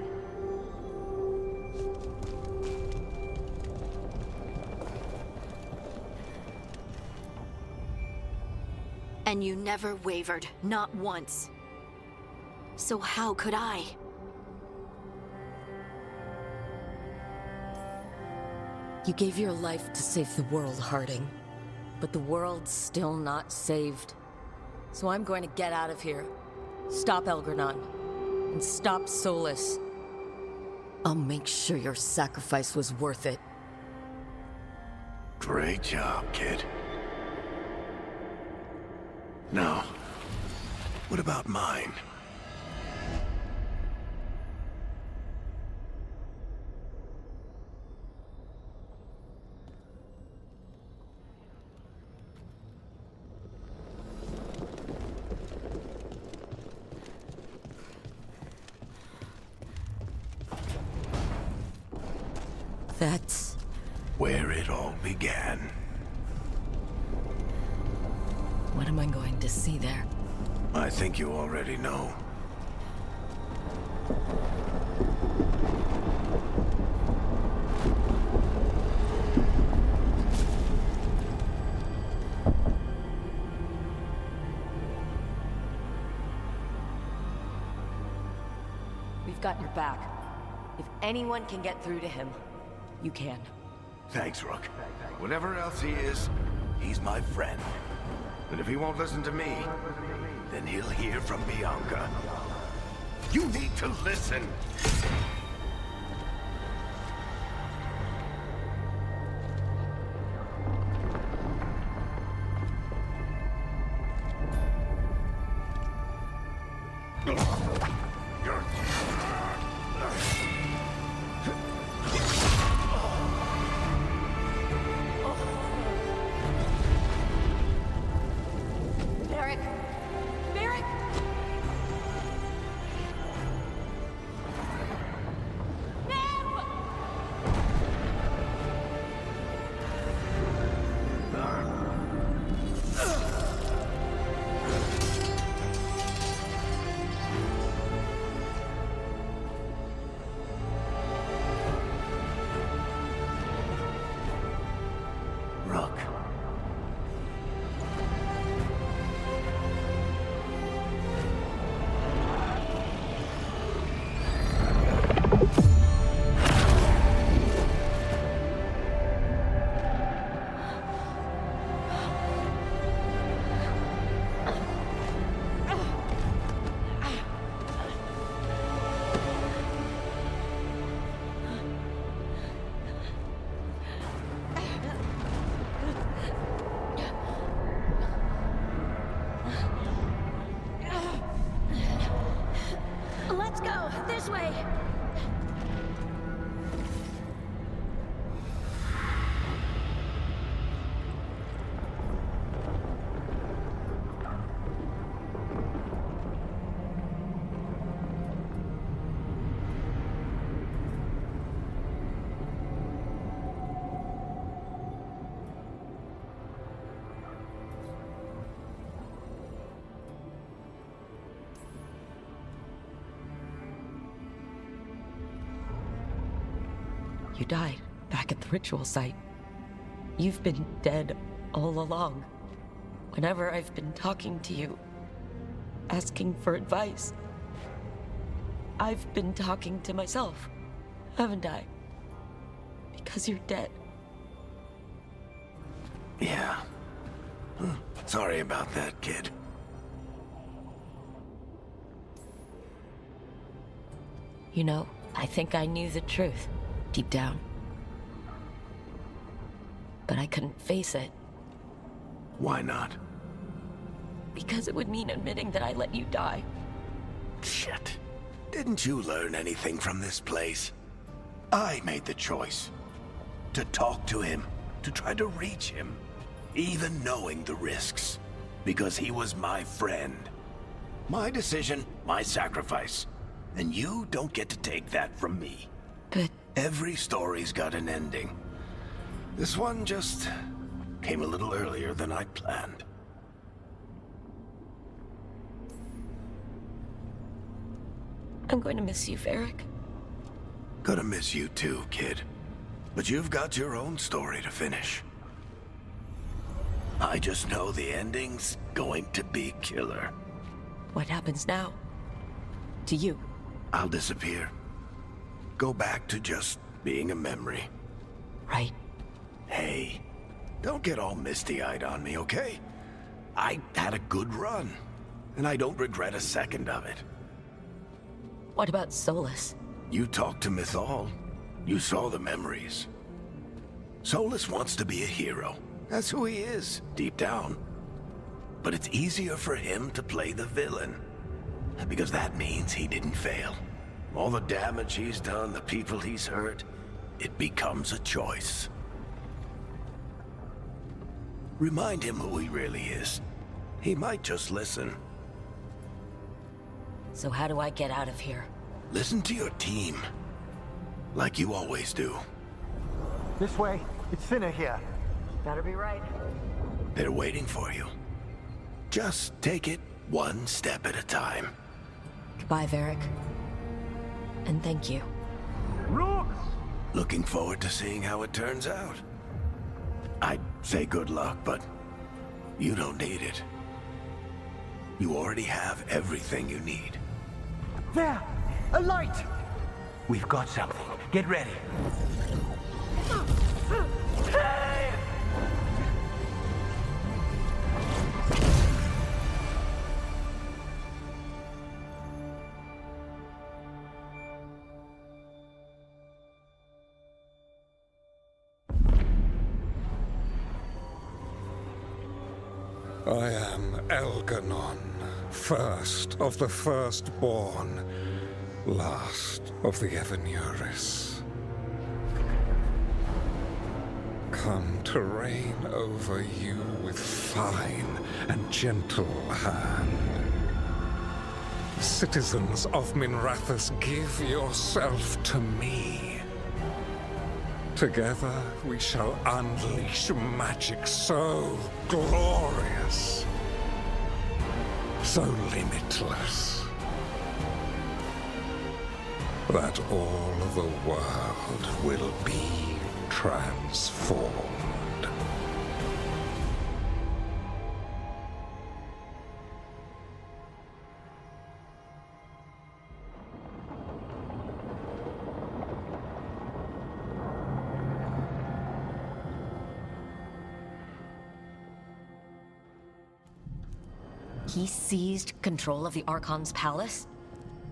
And you never wavered, not once. So how could I? You gave your life to save the world, Harding. But the world's still not saved. So I'm going to get out of here. Stop Elgranon. And stop Solus. I'll make sure your sacrifice was worth it. Great job, kid. Now, what about mine? That's where it all began. What am I going to see there? I think you already know. We've got your back. If anyone can get through to him, you can. Thanks, Rook. Whatever else he is, he's my friend. And if he won't listen to me, then he'll hear from Bianca. You need to listen! Let's go! This way! You died back at the ritual site. You've been dead all along. Whenever I've been talking to you, asking for advice, I've been talking to myself, haven't I? Because you're dead. Yeah. Sorry about that, kid. You know, I think I knew the truth, deep down. But I couldn't face it. Why not? Because it would mean admitting that I let you die. Shit. Didn't you learn anything from this place? I made the choice. To talk to him, to try to reach him, even knowing the risks. Because he was my friend. My decision, my sacrifice. And you don't get to take that from me. But every story's got an ending. This one just came a little earlier than I'd planned. I'm going to miss you, Varric. Gonna miss you too, kid. But you've got your own story to finish. I just know the ending's going to be killer. What happens now? To you? I'll disappear. Go back to just being a memory. Right. Hey, don't get all misty-eyed on me, okay? I had a good run, and I don't regret a second of it. What about Solus? You talked to Mythal. You saw the memories. Solus wants to be a hero. That's who he is, deep down. But it's easier for him to play the villain. Because that means he didn't fail. All the damage he's done, the people he's hurt, it becomes a choice. Remind him who he really is. He might just listen. So how do I get out of here? Listen to your team. Like you always do. This way. It's thinner here. Better be right. They're waiting for you. Just take it one step at a time. Goodbye, Varric. And thank you. Rook! Looking forward to seeing how it turns out. I'd say good luck, but you don't need it. You already have everything you need. There! A light! We've got something. Get ready. I am Elganon, first of the firstborn, last of the Evanuris. Come to reign over you with fine and gentle hand. Citizens of Minrathous, give yourself to me. Together we shall unleash magic so glorious, so limitless, that all the world will be transformed. He seized control of the Archon's palace?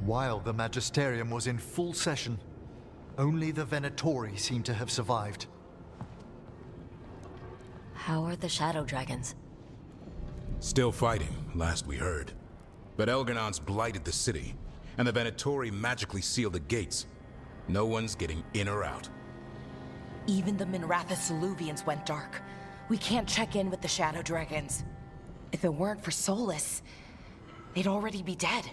While the Magisterium was in full session, only the Venatori seem to have survived. How are the Shadow Dragons? Still fighting, last we heard. But Elgarnon's blighted the city, and the Venatori magically sealed the gates. No one's getting in or out. Even the Minrathous Soluvians went dark. We can't check in with the Shadow Dragons. If it weren't for Solus, they'd already be dead.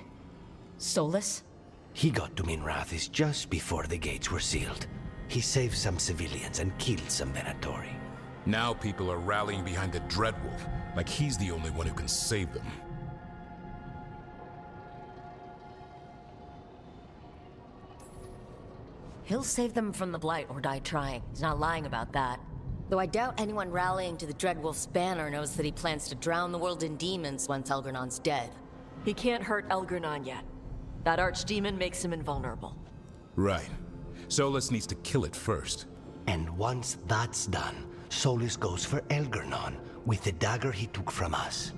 Solus? He got to Minrathous just before the gates were sealed. He saved some civilians and killed some Venatori. Now people are rallying behind the Dreadwolf, like he's the only one who can save them. He'll save them from the Blight or die trying. He's not lying about that. Though I doubt anyone rallying to the Dreadwolf's banner knows that he plans to drown the world in demons once Elgarnon's dead. He can't hurt Elgarnon yet. That archdemon makes him invulnerable. Right. Solus needs to kill it first. And once that's done, Solus goes for Elgarnon with the dagger he took from us.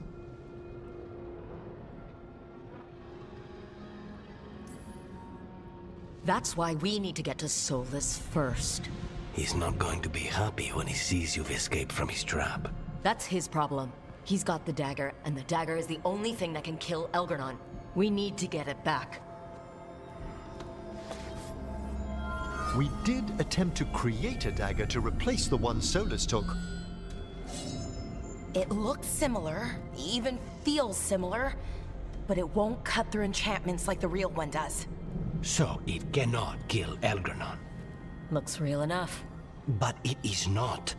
That's why we need to get to Solus first. He's not going to be happy when he sees you've escaped from his trap. That's his problem. He's got the dagger, and the dagger is the only thing that can kill Elgernon. We need to get it back. We did attempt to create a dagger to replace the one Solus took. It looks similar, even feels similar, but it won't cut through enchantments like the real one does. So it cannot kill Elgernon. Looks real enough. But it is not.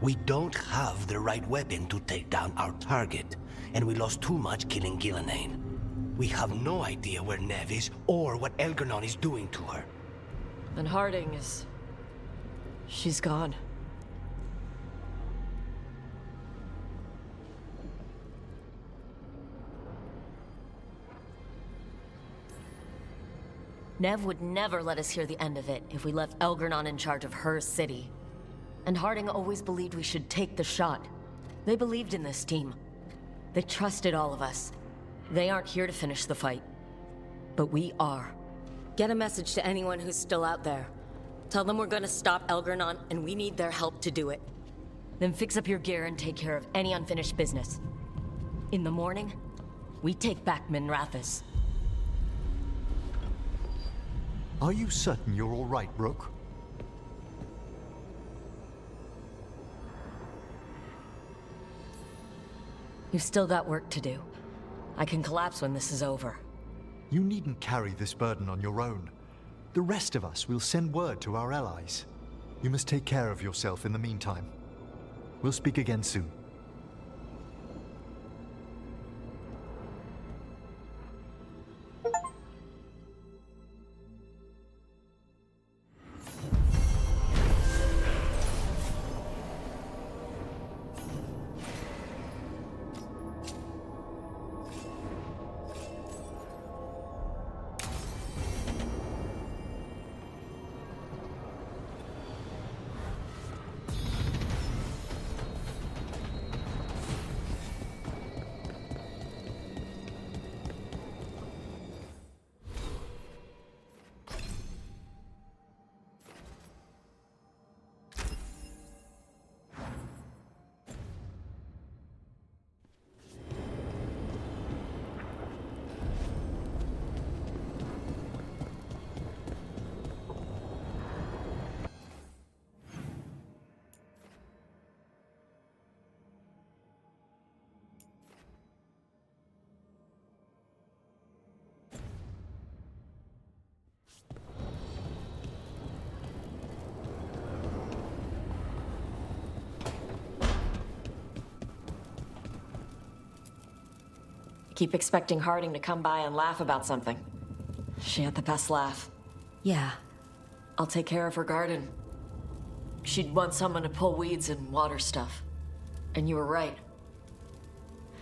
We don't have the right weapon to take down our target, and we lost too much killing Gillenane. We have no idea where Neve is or what Elgernon is doing to her. And Harding is... she's gone. Nev would never let us hear the end of it if we left Elgernon in charge of her city. And Harding always believed we should take the shot. They believed in this team. They trusted all of us. They aren't here to finish the fight. But we are. Get a message to anyone who's still out there. Tell them we're gonna stop Elgernon and we need their help to do it. Then fix up your gear and take care of any unfinished business. In the morning, we take back Minrathous. Are you certain you're all right, Rook? You've still got work to do. I can collapse when this is over. You needn't carry this burden on your own. The rest of us will send word to our allies. You must take care of yourself in the meantime. We'll speak again soon. Keep expecting Harding to come by and laugh about something. She had the best laugh. Yeah. I'll take care of her garden. She'd want someone to pull weeds and water stuff. And you were right.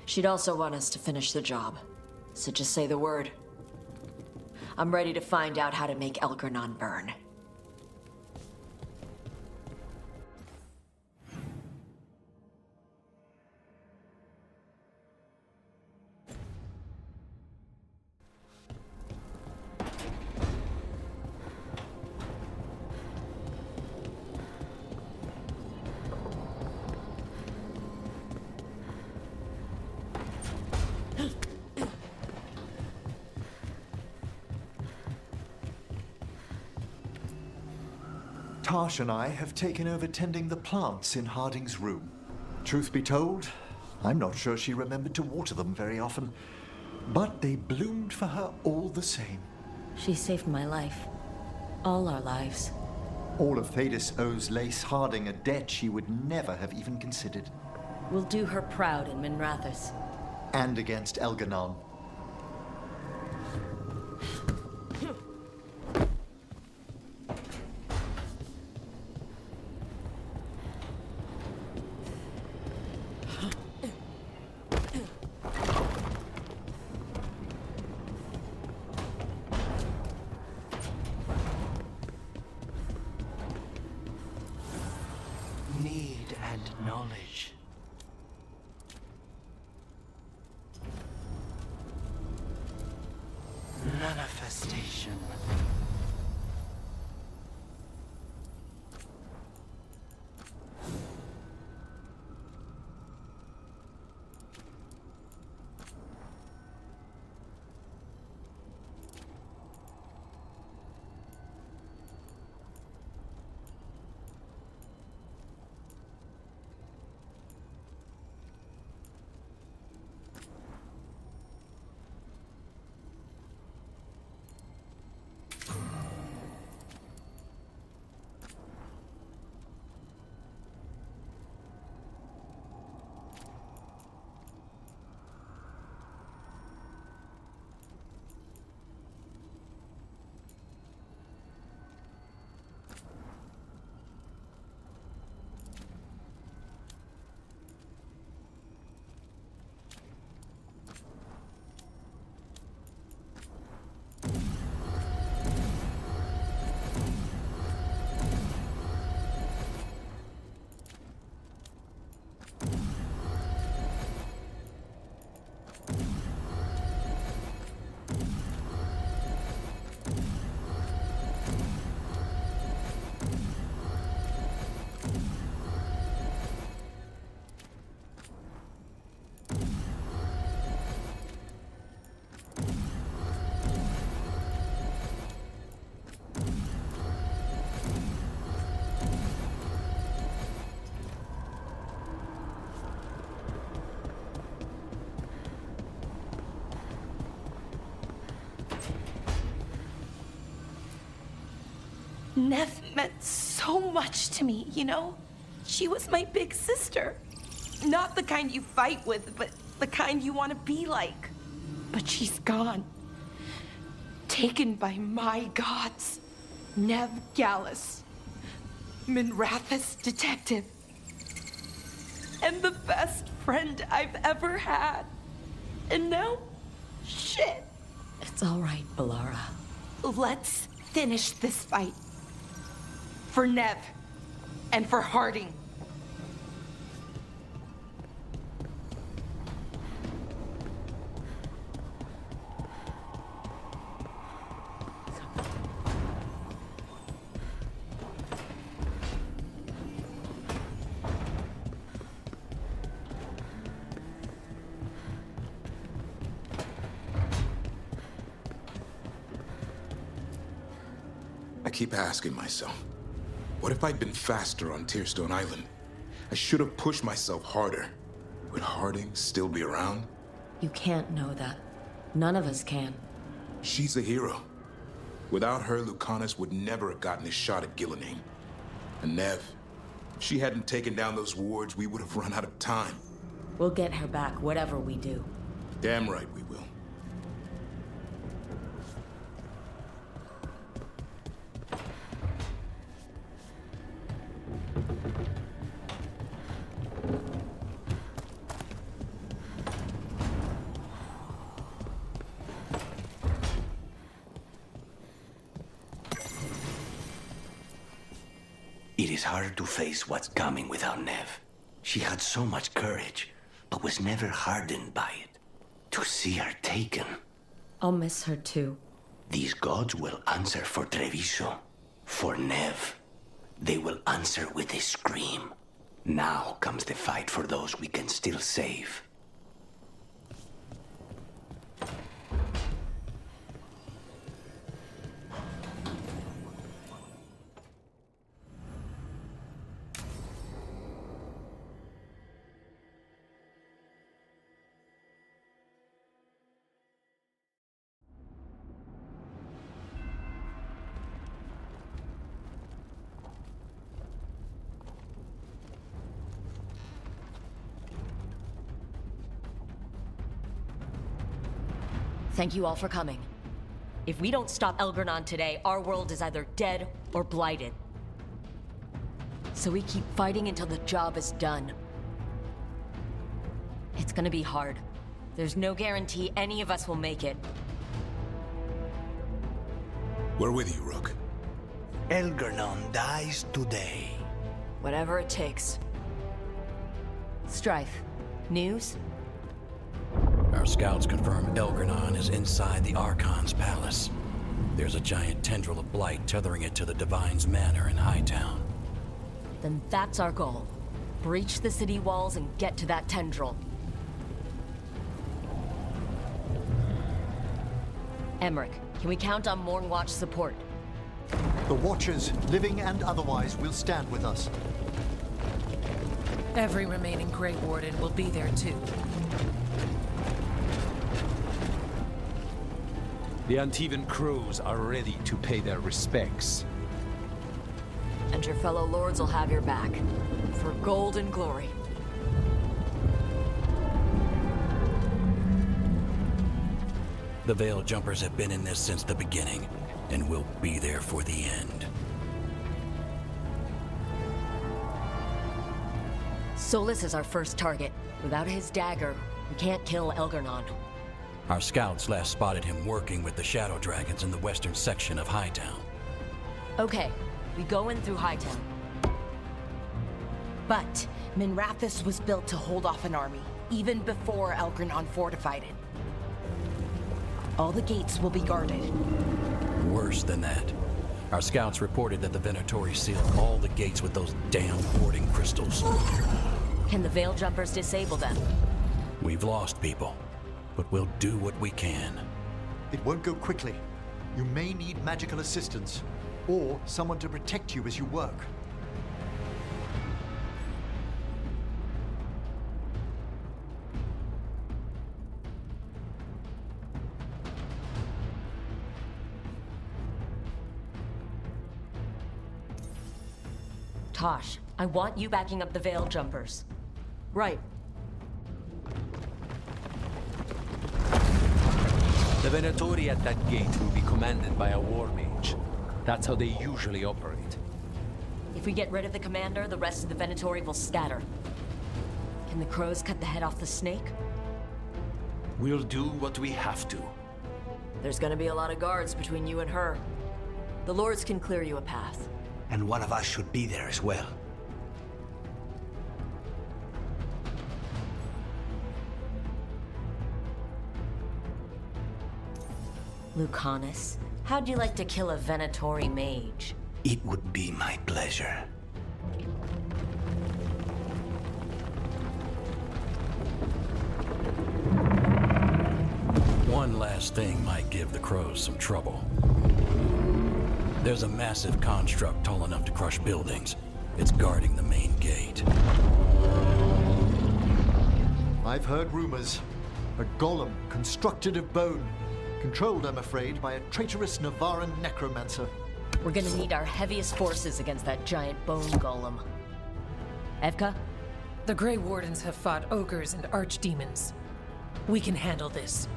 She'd also want us to finish the job. So just say the word. I'm ready to find out how to make Elgernon burn. Tash and I have taken over tending the plants in Harding's room. Truth be told, I'm not sure she remembered to water them very often, but they bloomed for her all the same. She saved my life. All our lives. All of Thedas owes Lace Harding a debt she would never have even considered. We'll do her proud in Minrathous. And against Elgernon. Need and knowledge. Manifestation. Nev meant so much to me, you know? She was my big sister. Not the kind you fight with, but the kind you want to be like. But she's gone. Taken by my gods. Nev Gallus. Minrathous detective. And the best friend I've ever had. And now, shit. It's all right, Balara. Let's finish this fight. For Nev. And for Harding. I keep asking myself, what if I'd been faster on Tearstone Island? I should have pushed myself harder. Would Harding still be around? You can't know that. None of us can. She's a hero. Without her, Lucanus would never have gotten his shot at Gillenane. And Nev, if she hadn't taken down those wards, we would have run out of time. We'll get her back, whatever we do. Damn right we will. It is hard to face what's coming without Nev. She had so much courage, but was never hardened by it. To see her taken. I'll miss her too. These gods will answer for Treviso, for Nev. They will answer with a scream. Now comes the fight for those we can still save. Thank you all for coming. If we don't stop Elgernon today, our world is either dead or blighted. So we keep fighting until the job is done. It's gonna be hard. There's no guarantee any of us will make it. We're with you, Rook. Elgernon dies today. Whatever it takes. Strife, news? Our scouts confirm Elgernon is inside the Archon's palace. There's a giant tendril of blight tethering it to the Divine's manor in Hightown. Then that's our goal. Breach the city walls and get to that tendril. Emmerich, can we count on Mornwatch support? The Watchers, living and otherwise, will stand with us. Every remaining Grey Warden will be there too. The Antivan crews are ready to pay their respects. And your fellow lords will have your back. For gold and glory. The Veil Jumpers have been in this since the beginning, and will be there for the end. Solus is our first target. Without his dagger, we can't kill Elgernon. Our scouts last spotted him working with the Shadow Dragons in the western section of Hightown. Okay, we go in through Hightown. But Minrathous was built to hold off an army, even before Elgernon fortified it. All the gates will be guarded. Worse than that. Our scouts reported that the Venatori sealed all the gates with those damn hoarding crystals. Can the Veil Jumpers disable them? We've lost people, but we'll do what we can. It won't go quickly. You may need magical assistance, or someone to protect you as you work. Kosh, I want you backing up the Veil Jumpers. Right. The Venatori at that gate will be commanded by a war mage. That's how they usually operate. If we get rid of the commander, the rest of the Venatori will scatter. Can the crows cut the head off the snake? We'll do what we have to. There's gonna be a lot of guards between you and her. The Lords can clear you a path. And one of us should be there as well. Lucanus, how'd you like to kill a Venatori mage? It would be my pleasure. One last thing might give the crows some trouble. There's a massive construct tall enough to crush buildings. It's guarding the main gate. I've heard rumors. A golem constructed of bone. Controlled, I'm afraid, by a traitorous Navaran necromancer. We're gonna need our heaviest forces against that giant bone golem. Evka? The Grey Wardens have fought ogres and archdemons. We can handle this.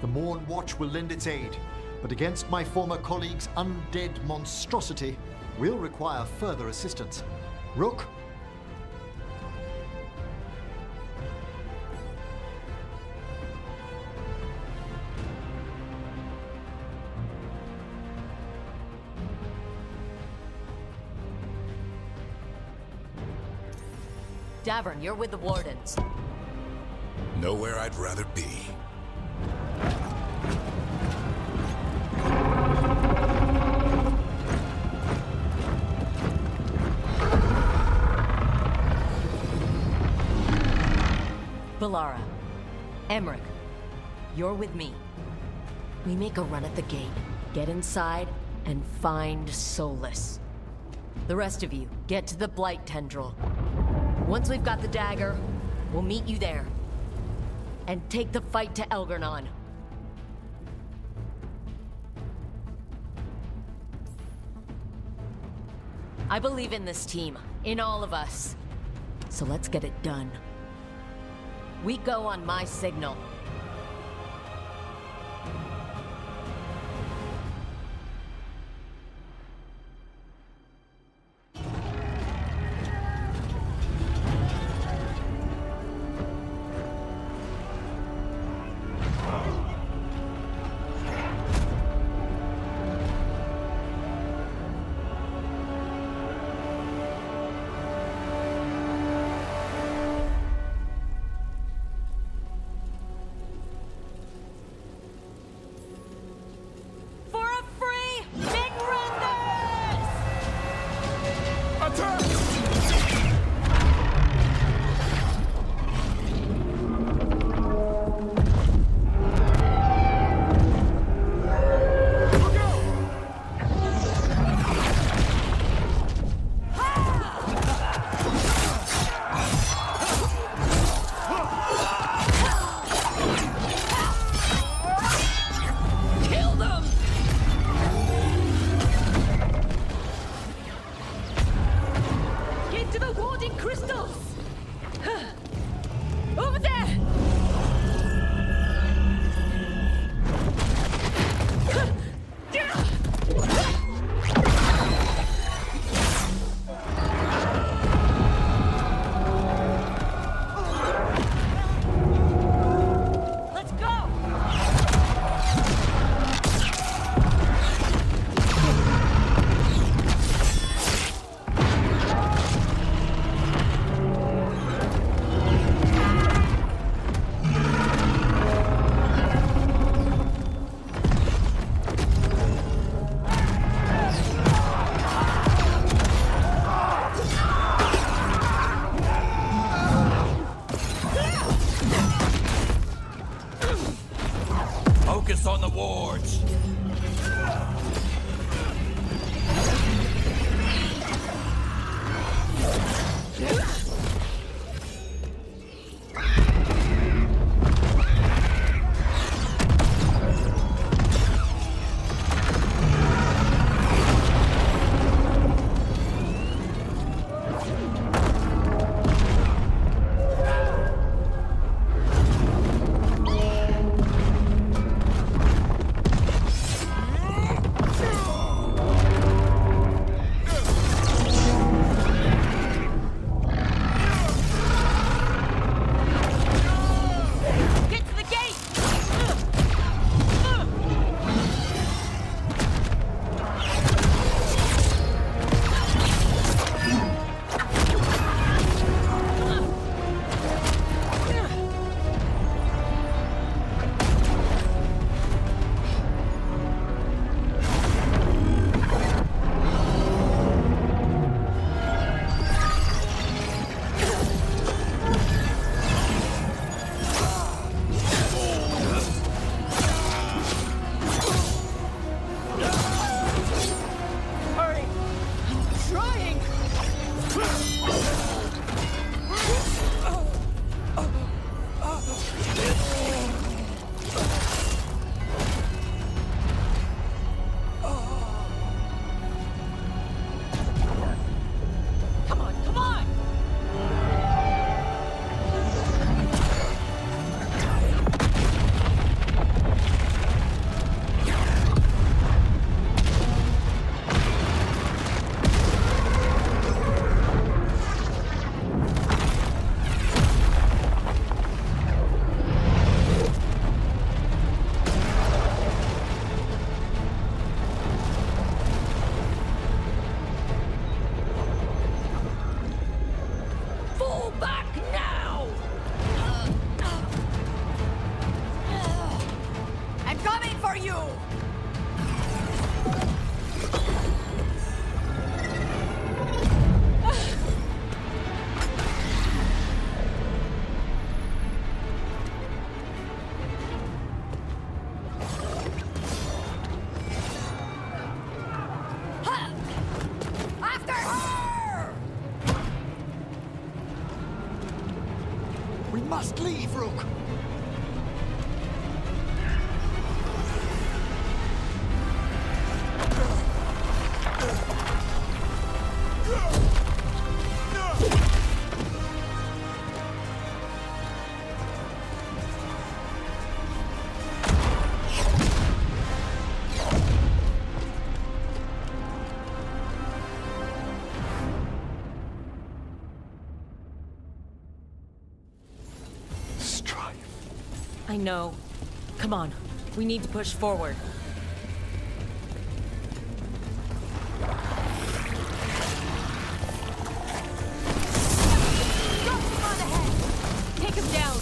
The Morn Watch will lend its aid, but against my former colleague's undead monstrosity, we'll require further assistance. Rook? Davern, you're with the Wardens. Nowhere I'd rather be. Balara, Emmerich, you're with me. We make a run at the gate, get inside, and find Solus. The rest of you, get to the Blight Tendril. Once we've got the dagger, we'll meet you there. And take the fight to Elgernon. I believe in this team, in all of us. So let's get it done. We go on my signal. Focus on the wards. for you! After her! We must leave, Rook! I know. Come on. We need to push forward. Take him down!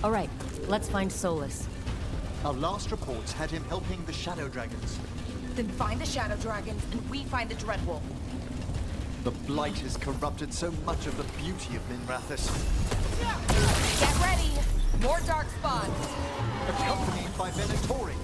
All right, let's find Solus. Our last reports had him helping the Shadow Dragons. Then find the Shadow Dragons, and we find the Dreadwolf. The Blight has corrupted so much of the beauty of Minrathous. Get ready! More dark spots! Accompanied by Venatori.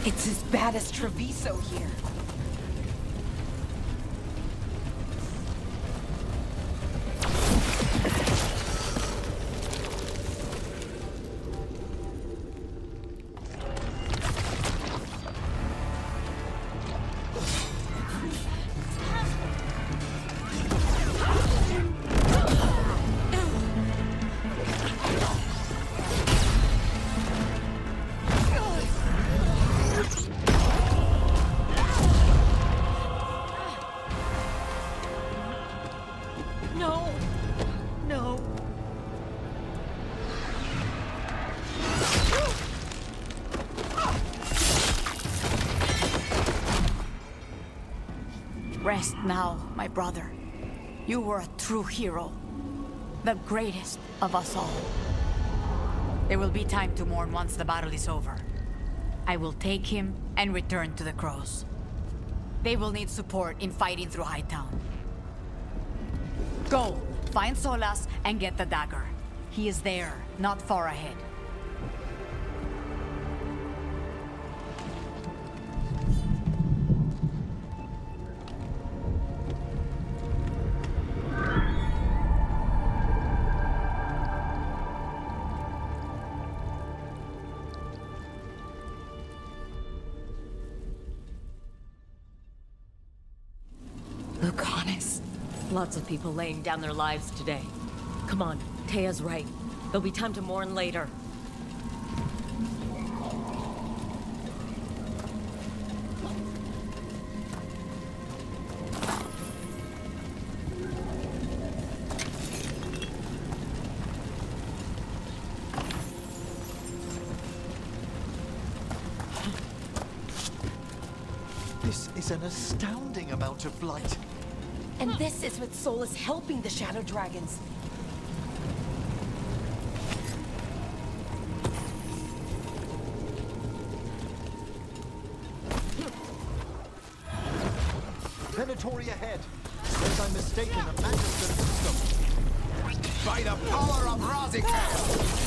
It's as bad as Treviso here. Rest now, my brother. You were a true hero. The greatest of us all. There will be time to mourn once the battle is over. I will take him and return to the Crows. They will need support in fighting through Hightown. Go, find Solas and get the dagger. He is there, not far ahead. Lots of people laying down their lives today. Come on, Tea's right. There'll be time to mourn later. This is an astounding amount of blight. And this is with Solus helping the Shadow Dragons. Venatory ahead. Unless I'm mistaken, a magistrate system. By the power of Razikal!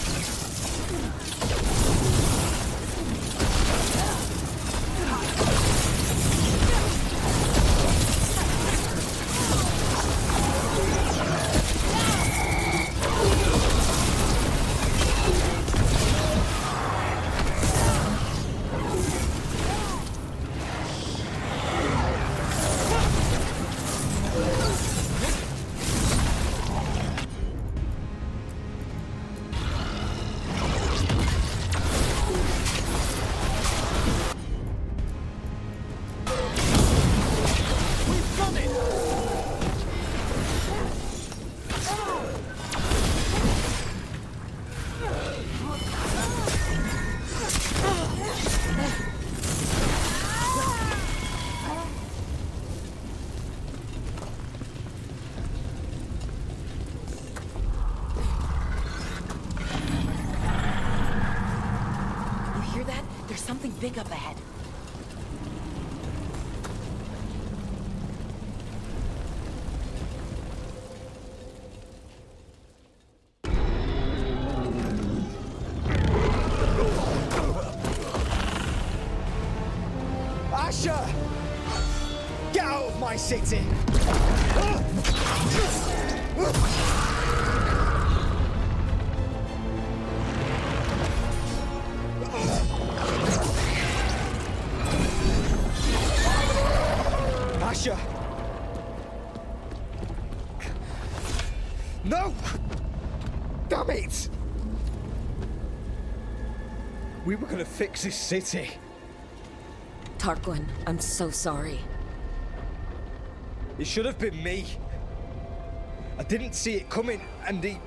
Something big up ahead. Asher! Get out of my city! No! Damn it! We were gonna fix this city. Tarquin, I'm so sorry. It should have been me. I didn't see it coming, and it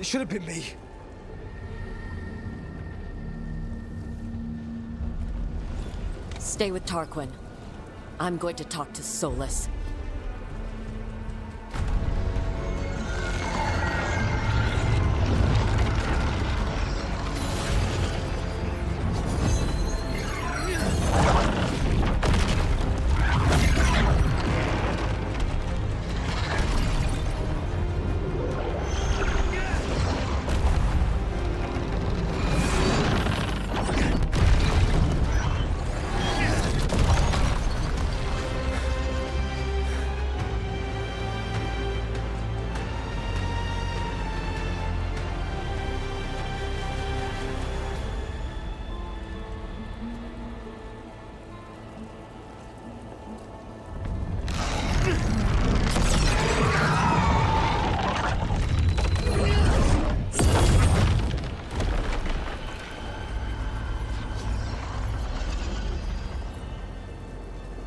should have been me. Stay with Tarquin. I'm going to talk to Solus.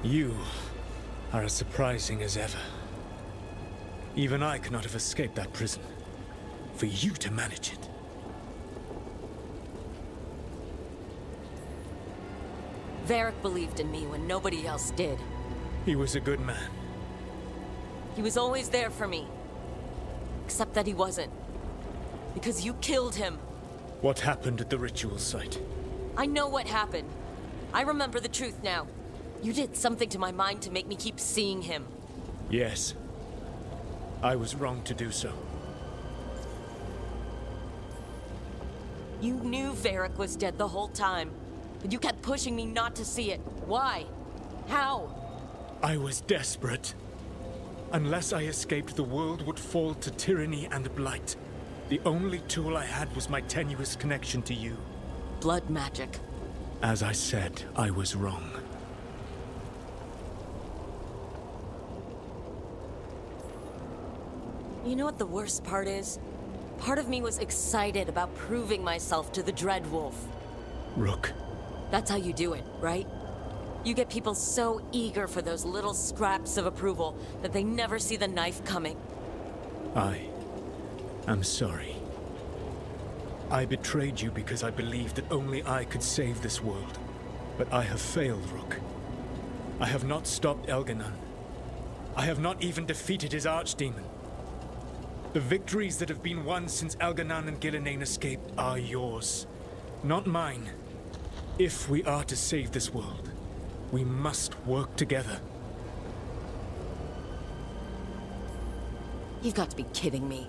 You are as surprising as ever. Even I could not have escaped that prison. For you to manage it. Varric believed in me when nobody else did. He was a good man. He was always there for me. Except that he wasn't. Because you killed him. What happened at the ritual site? I know what happened. I remember the truth now. You did something to my mind to make me keep seeing him. Yes. I was wrong to do so. You knew Varric was dead the whole time, but you kept pushing me not to see it. Why? How? I was desperate. Unless I escaped, the world would fall to tyranny and blight. The only tool I had was my tenuous connection to you. Blood magic. As I said, I was wrong. You know what the worst part is? Part of me was excited about proving myself to the Dreadwolf. Rook. That's how you do it, right? You get people so eager for those little scraps of approval that they never see the knife coming. I'm sorry. I betrayed you because I believed that only I could save this world. But I have failed, Rook. I have not stopped Elganon. I have not even defeated his archdemon. The victories that have been won since Elganon and Gillenane escaped are yours, not mine. If we are to save this world, we must work together. You've got to be kidding me.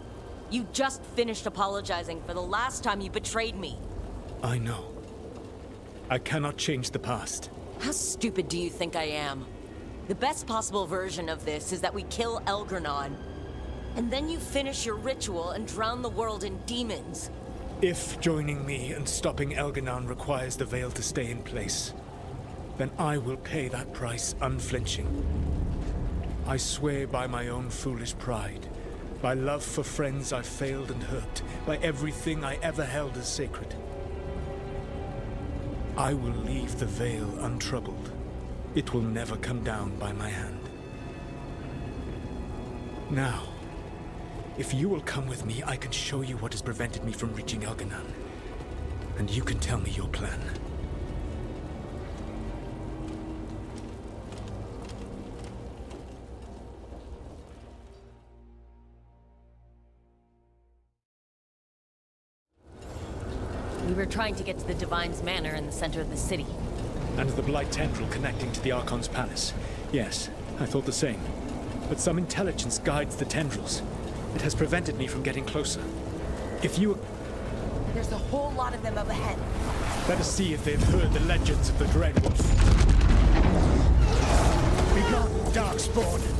You just finished apologizing for the last time you betrayed me. I know. I cannot change the past. How stupid do you think I am? The best possible version of this is that we kill Elgranon, and then you finish your ritual and drown the world in demons. If joining me and stopping Elganon requires the veil to stay in place, then I will pay that price unflinching. I swear by my own foolish pride, by love for friends I've failed and hurt, by everything I ever held as sacred. I will leave the veil untroubled. It will never come down by my hand. Now, if you will come with me, I can show you what has prevented me from reaching Elganon. And you can tell me your plan. We were trying to get to the Divine's Manor in the center of the city. And the Blight Tendril connecting to the Archon's palace. Yes, I thought the same. But some intelligence guides the tendrils. It has prevented me from getting closer. If you... There's a whole lot of them up ahead. Let us see if they've heard the legends of the Dreadwolf. Begone, Darkspawn!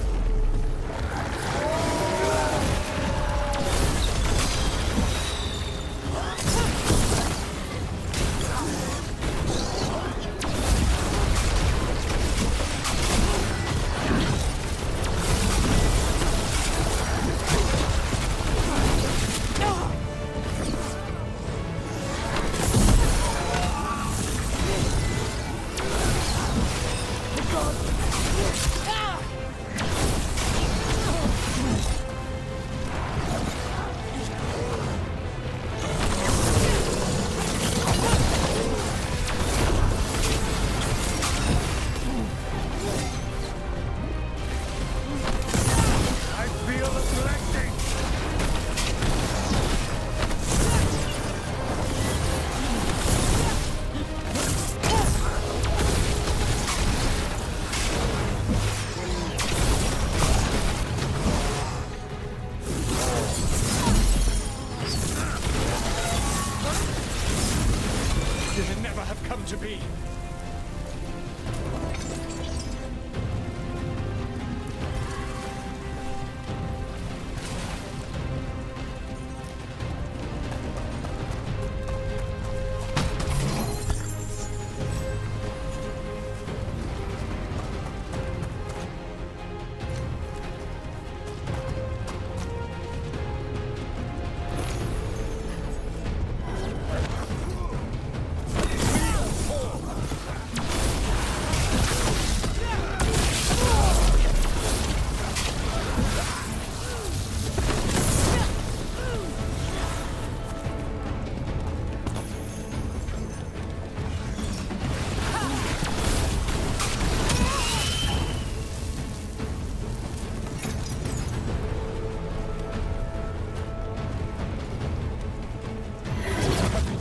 To be.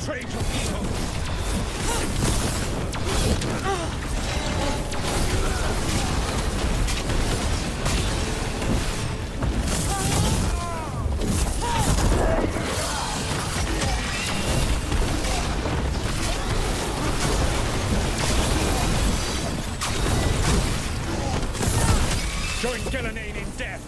betrayed your people! Join Gillenane in death!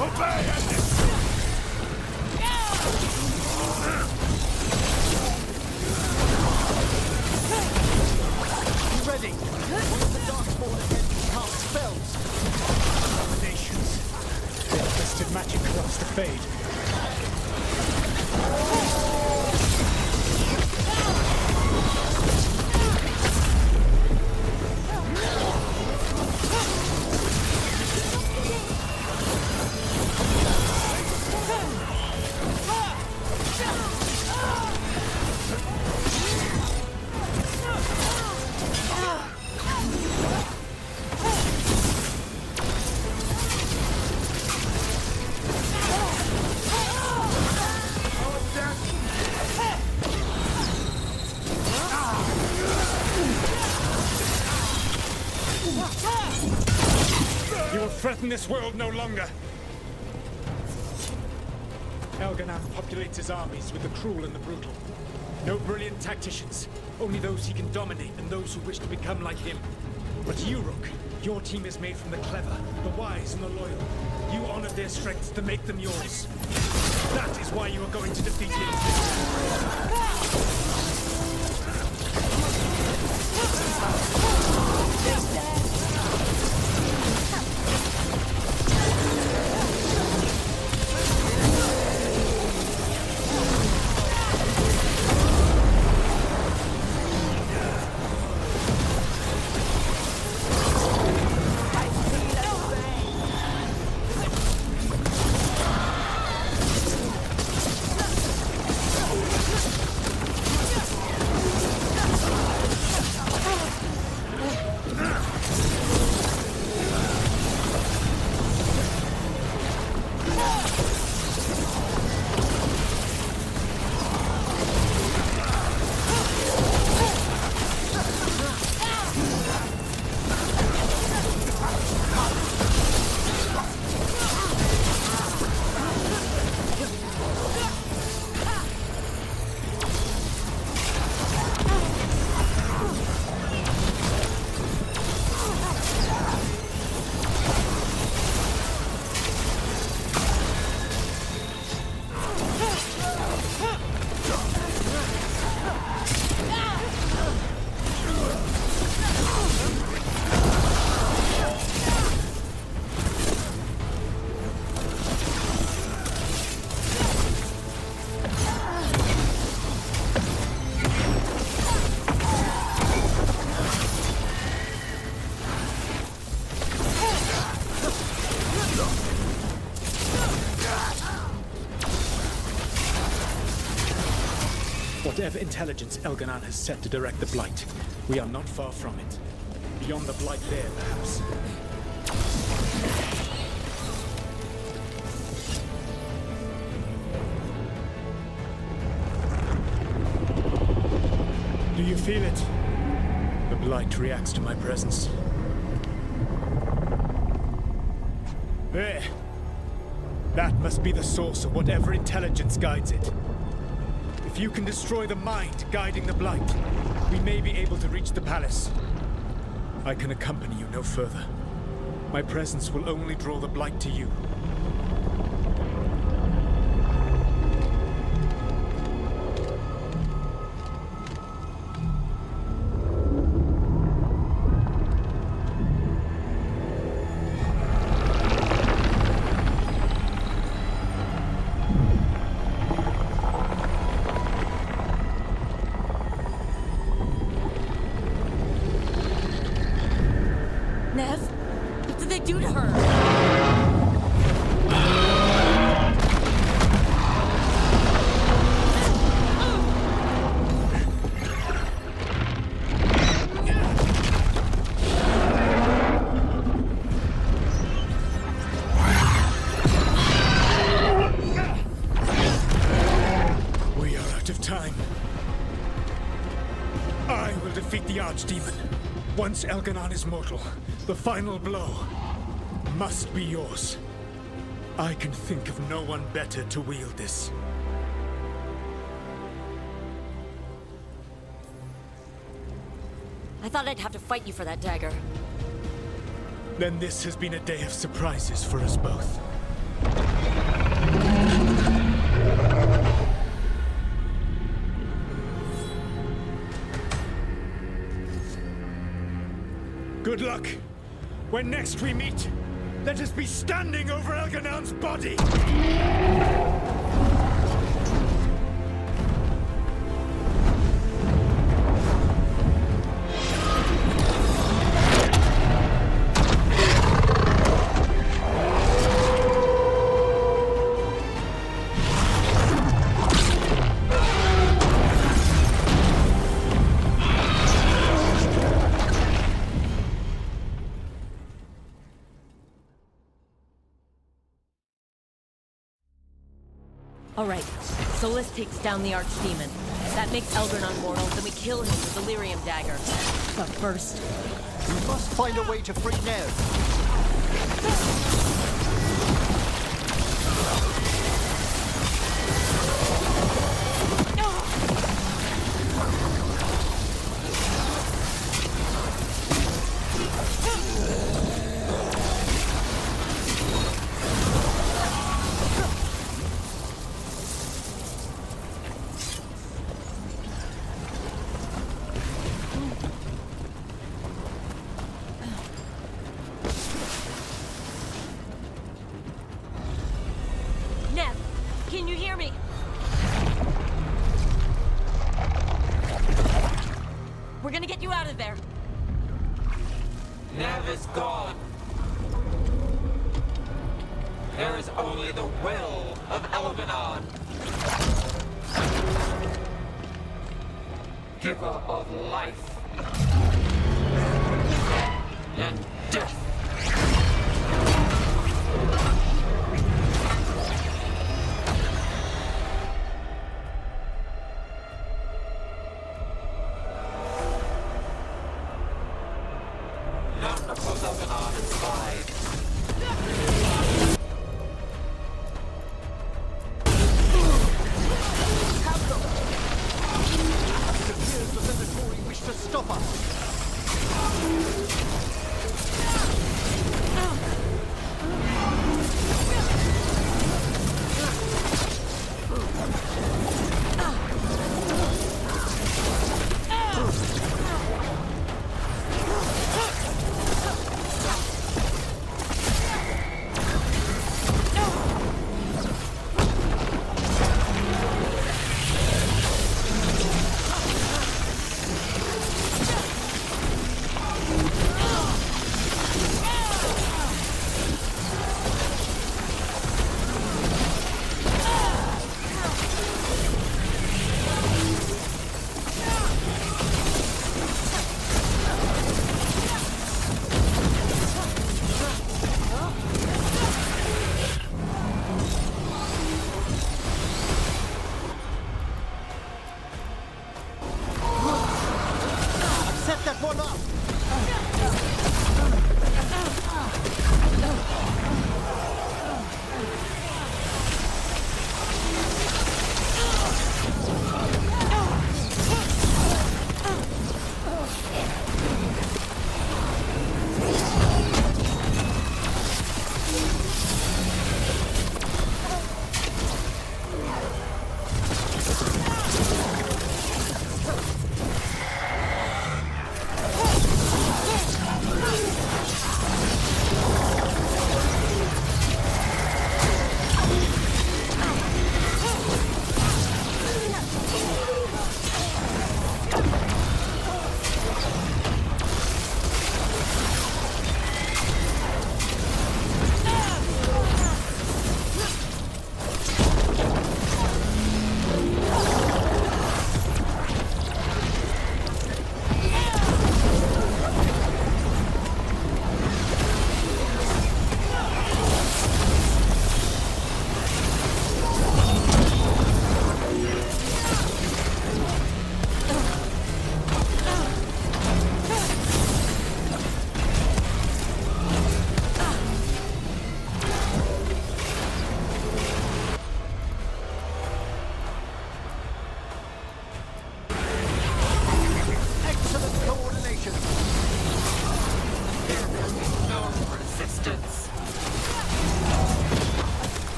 Obey! Be ready! One of the Darkspawn attempts to cast spells! Abominations! They twisted magic corrupts the Fade. You will threaten this world no longer. Elganan populates his armies with the cruel and the brutal. No brilliant tacticians, only those he can dominate and those who wish to become like him. But you, Rook, your team is made from the clever, the wise, and the loyal. You honored their strengths to make them yours. That is why you are going to defeat him. Whatever intelligence Elganan has set to direct the Blight, we are not far from it. Beyond the Blight there, perhaps. Do you feel it? The Blight reacts to my presence. There. That must be the source of whatever intelligence guides it. If you can destroy the mind guiding the Blight, we may be able to reach the palace. I can accompany you no further. My presence will only draw the Blight to you. Nev, what did they do to her? Archdemon. Once Elganon is mortal, the final blow must be yours. I can think of no one better to wield this. I thought I'd have to fight you for that dagger. Then this has been a day of surprises for us both. Good luck. When next we meet, let us be standing over Elganon's body! All right, Solus takes down the Archdemon. That makes Elgarnon mortal, then we kill him with the Delirium Dagger. But first... We must find a way to free Nev. Nev, can you hear me? We're gonna get you out of there. Nev is gone. There is only the will of Elganon. Giver of life and death. None of Elganon inside. It appears the Venatori wish to stop us.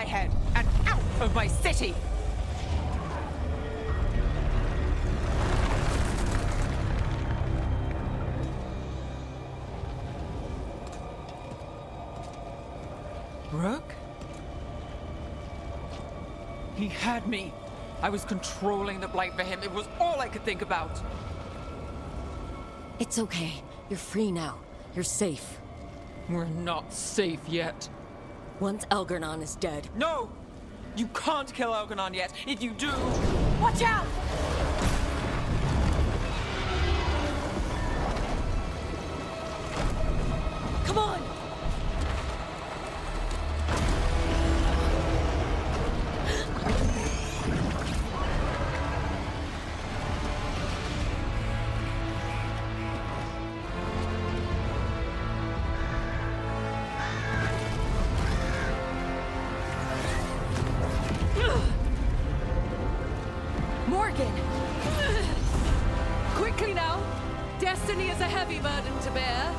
head and out of my city! Rook? He had me. I was controlling the Blight for him. It was all I could think about. It's okay. You're free now. You're safe. We're not safe yet. Once Elgernon is dead... No! You can't kill Elgernon yet. If you do... Watch out! Come on! Morgan! Quickly now! Destiny is a heavy burden to bear.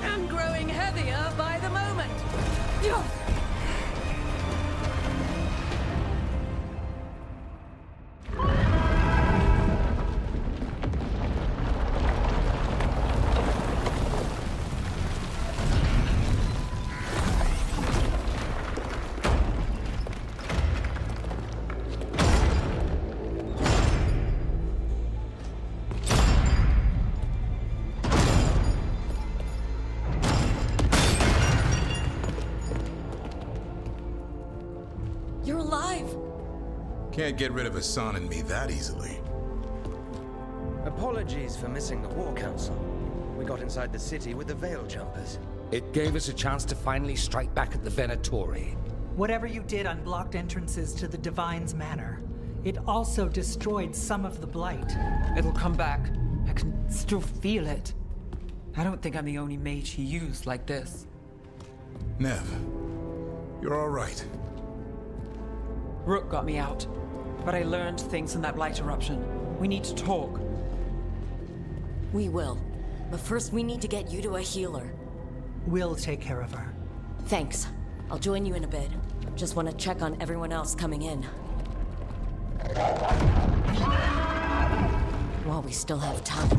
And growing heavier by the moment. You're alive! Can't get rid of Hassan and me that easily. Apologies for missing the War Council. We got inside the city with the Veil Jumpers. It gave us a chance to finally strike back at the Venatori. Whatever you did unblocked entrances to the Divine's Manor. It also destroyed some of the Blight. It'll come back. I can still feel it. I don't think I'm the only mage he used like this. Nev, you're all right. Rook got me out, but I learned things in that Blight eruption. We need to talk. We will. But first we need to get you to a healer. We'll take care of her. Thanks. I'll join you in a bit. Just want to check on everyone else coming in. While we still have time.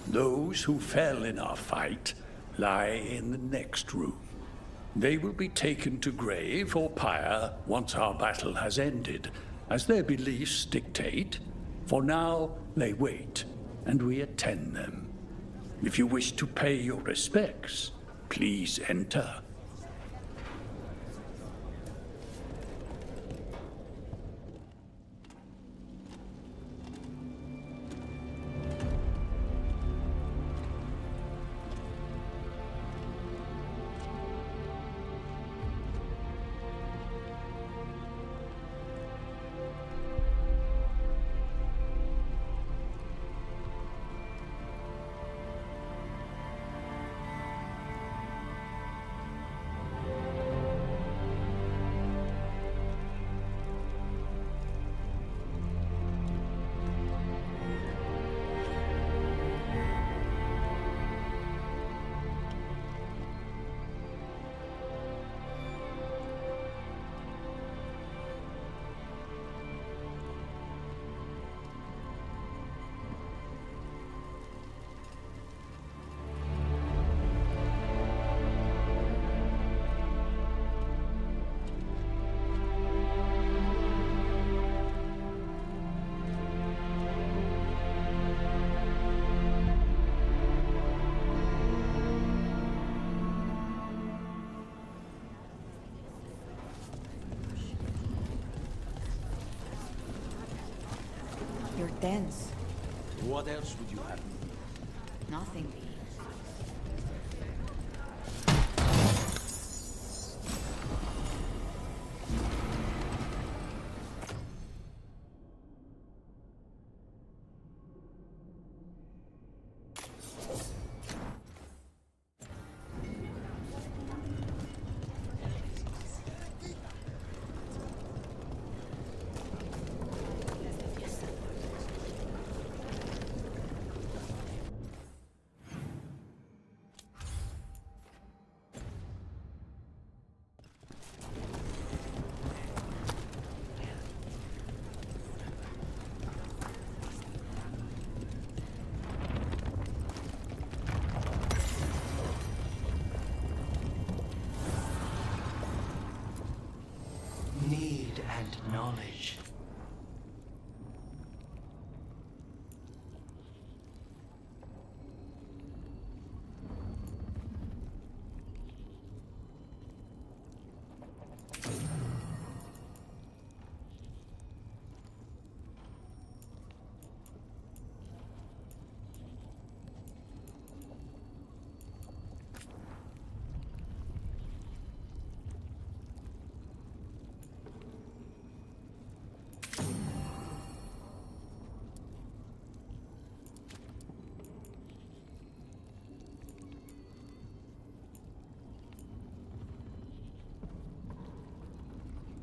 Those who fell in our fight lie in the next room. They will be taken to grave or pyre once our battle has ended, as their beliefs dictate. For now, they wait, and we attend them. If you wish to pay your respects, please enter. You're dense. What else would you have? Nothing. Need and knowledge.